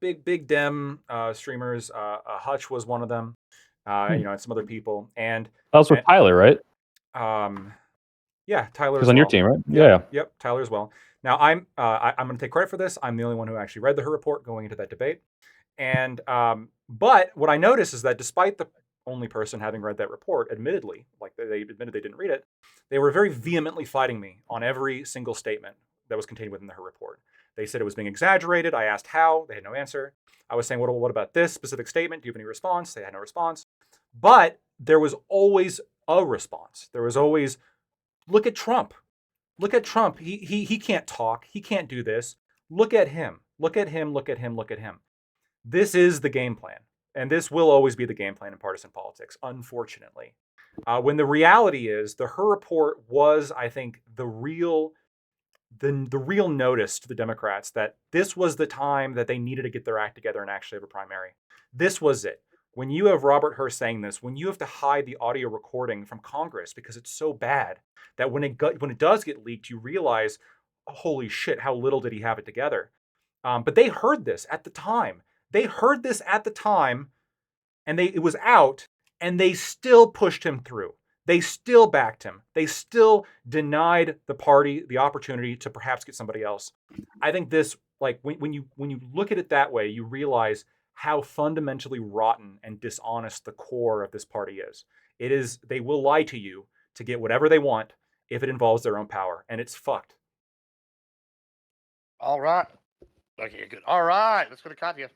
big Dem streamers. Hutch was one of them, and some other people. And that was with Tyler, right? Yeah, Tyler. He's on your team, right? Yeah. Yep, Tyler as well. Now I'm going to take credit for this. I'm the only one who actually read her report going into that debate. And but what I noticed is that despite the only person having read that report, admittedly, like they admitted they didn't read it, they were very vehemently fighting me on every single statement that was contained within her report. They said it was being exaggerated. I asked how. They had no answer. I was saying, what about this specific statement? Do you have any response? They had no response. But there was always a response. There was always, look at Trump. Look at Trump. He can't talk. He can't do this. Look at him. Look at him. Look at him. Look at him. This is the game plan. And this will always be the game plan in partisan politics, unfortunately. When the reality is, her report was, I think, the real notice to the Democrats that this was the time that they needed to get their act together and actually have a primary. This was it. When you have Robert Hur saying this, when you have to hide the audio recording from Congress because it's so bad that when it does get leaked, you realize, holy shit, how little did he have it together? But they heard this at the time. And it was out, and they still pushed him through. They still backed him. They still denied the party the opportunity to perhaps get somebody else. I think this, like, when you look at it that way, you realize how fundamentally rotten and dishonest the core of this party is. It is, they will lie to you to get whatever they want if it involves their own power, and it's fucked. All right. Okay, good. All right, let's go to Katya.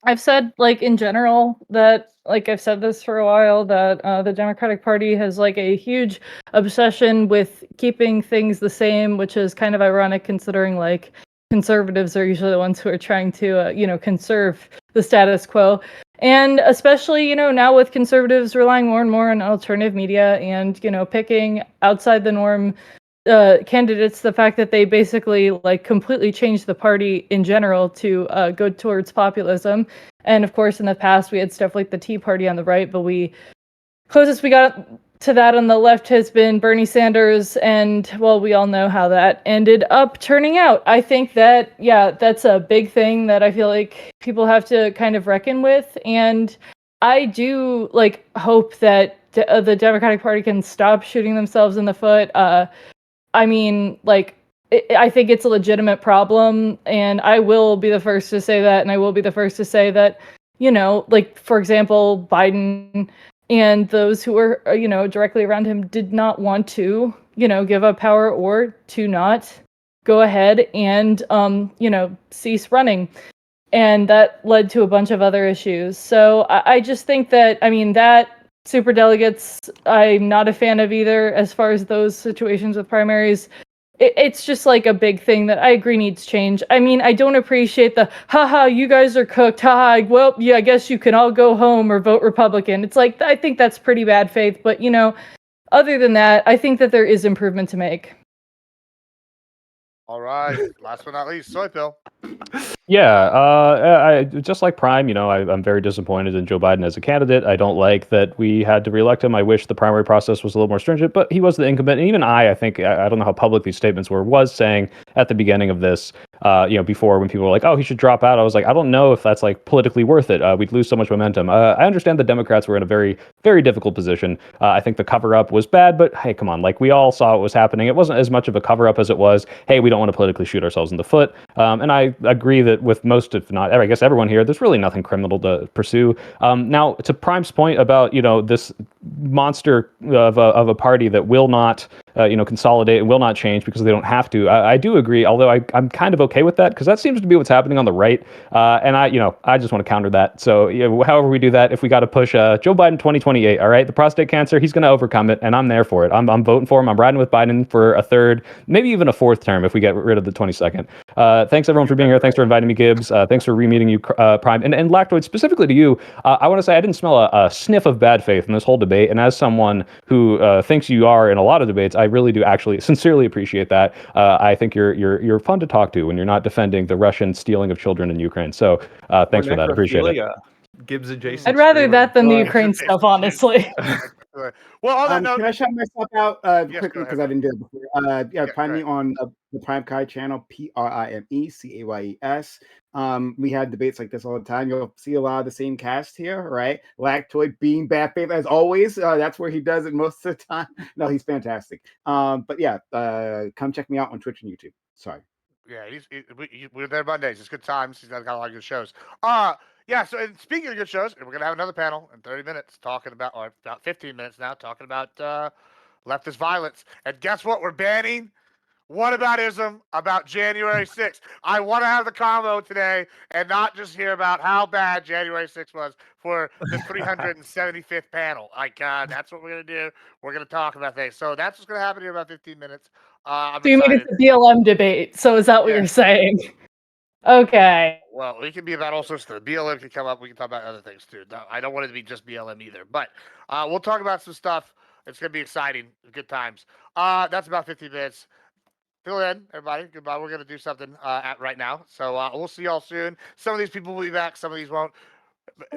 I've said, like, in general that, like, I've said this for a while, that the Democratic Party has, like, a huge obsession with keeping things the same, which is kind of ironic considering, like, conservatives are usually the ones who are trying to, conserve the status quo. And especially, now with conservatives relying more and more on alternative media and, picking outside the norm candidates, the fact that they basically, like, completely changed the party in general to go towards populism. And of course, in the past, we had stuff like the Tea Party on the right, but closest we got to that on the left has been Bernie Sanders, and, well, we all know how that ended up turning out. I think that, yeah, that's a big thing that I feel like people have to kind of reckon with, and I do, like, hope that the Democratic Party can stop shooting themselves in the foot. I mean, like, I think it's a legitimate problem, and I will be the first to say that, and I will be the first to say that, like, for example, Biden and those who were, directly around him did not want to, give up power or to not go ahead and, cease running. And that led to a bunch of other issues. So I just think that, that superdelegates, I'm not a fan of either as far as those situations with primaries. It's just, like, a big thing that I agree needs change. I mean, I don't appreciate the, haha, you guys are cooked, haha, well, yeah, I guess you can all go home or vote Republican. It's like, I think that's pretty bad faith. But, other than that, I think that there is improvement to make. All right, last but not least, Soy Pill. Yeah, I just like Prime, I'm very disappointed in Joe Biden as a candidate. I don't like that we had to reelect him. I wish the primary process was a little more stringent, but he was the incumbent. And even I think, I don't know how public these statements was saying at the beginning of this, before when people were like, oh, he should drop out. I was like, I don't know if that's, like, politically worth it. We'd lose so much momentum. I understand the Democrats were in a very, very difficult position. I think the cover up was bad, but hey, come on. Like, we all saw what was happening. It wasn't as much of a cover up as it was, hey, we don't want to politically shoot ourselves in the foot. And I agree that with most, if not, I guess everyone here, there's really nothing criminal to pursue. Now, to Prime's point about, this monster of a party that will not, consolidate and will not change because they don't have to. I do agree, although I'm kind of okay with that because that seems to be what's happening on the right. And I just want to counter that. So, however we do that, if we got to push Joe Biden 2028, all right, the prostate cancer, he's going to overcome it, and I'm there for it. I'm voting for him. I'm riding with Biden for a third, maybe even a fourth term if we get rid of the 22nd. Thanks everyone for being here. Thanks for inviting me, Gibbs. Thanks for re-meeting you, Prime. And Lactoid, specifically to you, I want to say I didn't smell a sniff of bad faith in this whole debate. And as someone who thinks you are in a lot of debates, I really do actually sincerely appreciate that. I think you're fun to talk to when you're not defending the Russian stealing of children in Ukraine. So thanks for that. Appreciate it. Gibbs adjacent. I'd rather streamer. that than the Ukraine stuff, honestly. Well, on that note, can I shout myself out Yes, quickly go ahead, because I didn't do it before? Yeah, Find go me on the Prime Kai channel, PRIMECAYES. We have debates like this all the time. You'll see a lot of the same cast here, right? Lactoid being bad faith as always. That's where he does it most of the time. No, he's fantastic. But yeah, come check me out on Twitch and YouTube. Sorry. Yeah, we're there Mondays. It's good times. He's got a lot of good shows. Yeah. So, and speaking of good shows, we're gonna have another panel in 30 minutes talking about, or about 15 minutes now, talking about leftist violence. And guess what? We're banning whataboutism about January 6th. I want to have the combo today and not just hear about how bad January 6th was for the 375th panel. Like, that's what we're gonna do. We're gonna talk about things. So that's what's gonna happen here in about 15 minutes. I'm So you mean excited. it's a BLM debate? So is that what you're saying? Okay. Well, we can be about all sorts of stuff. BLM can come up. We can talk about other things too. No, I don't want it to be just BLM either. But we'll talk about some stuff. It's gonna be exciting. Good times. That's about 50 minutes. Till then, everybody, goodbye. We're gonna do something right now. So we'll see y'all soon. Some of these people will be back. Some of these won't.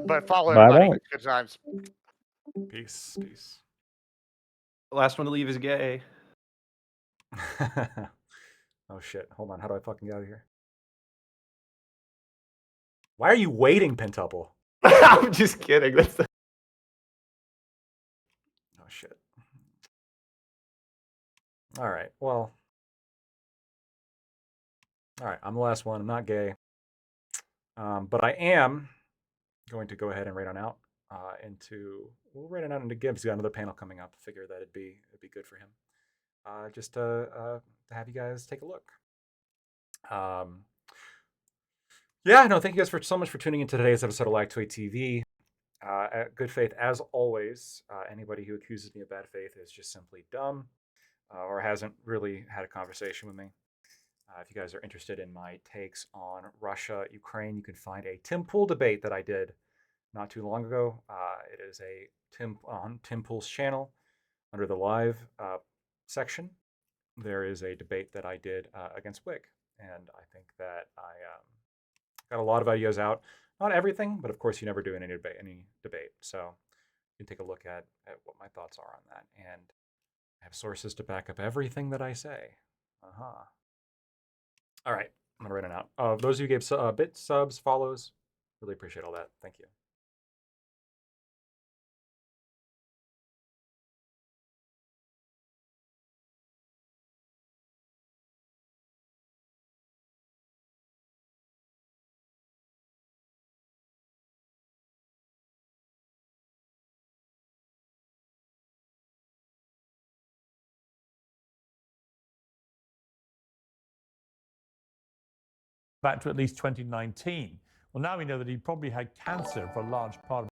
But follow everybody. Bye-bye. Good times. Peace. Peace. The last one to leave is gay. Oh shit. Hold on. How do I fucking get out of here? Why are you waiting, Pentuple? I'm just kidding. That's the... Oh shit. All right. Well. All right. I'm the last one. I'm not gay. But I am going to go ahead and write on out we'll write it out into Gibbs. He's got another panel coming up. Figure that it'd be good for him. Just to have you guys take a look. Yeah, no, thank you guys so much for tuning into today's episode of Lactoid TV. Good faith, as always. Anybody who accuses me of bad faith is just simply dumb or hasn't really had a conversation with me. If you guys are interested in my takes on Russia, Ukraine, you can find a Tim Pool debate that I did not too long ago. It is on Tim Pool's channel under the live section. There is a debate that I did against Wig, and I think that I got a lot of ideas out. Not everything, but of course you never do any debate. So you can take a look at what my thoughts are on that, and I have sources to back up everything that I say. All right, I'm gonna write it out. Those of you who gave bits, subs, follows, really appreciate all that. Thank you. Back to at least 2019. Well, now we know that he probably had cancer for a large part of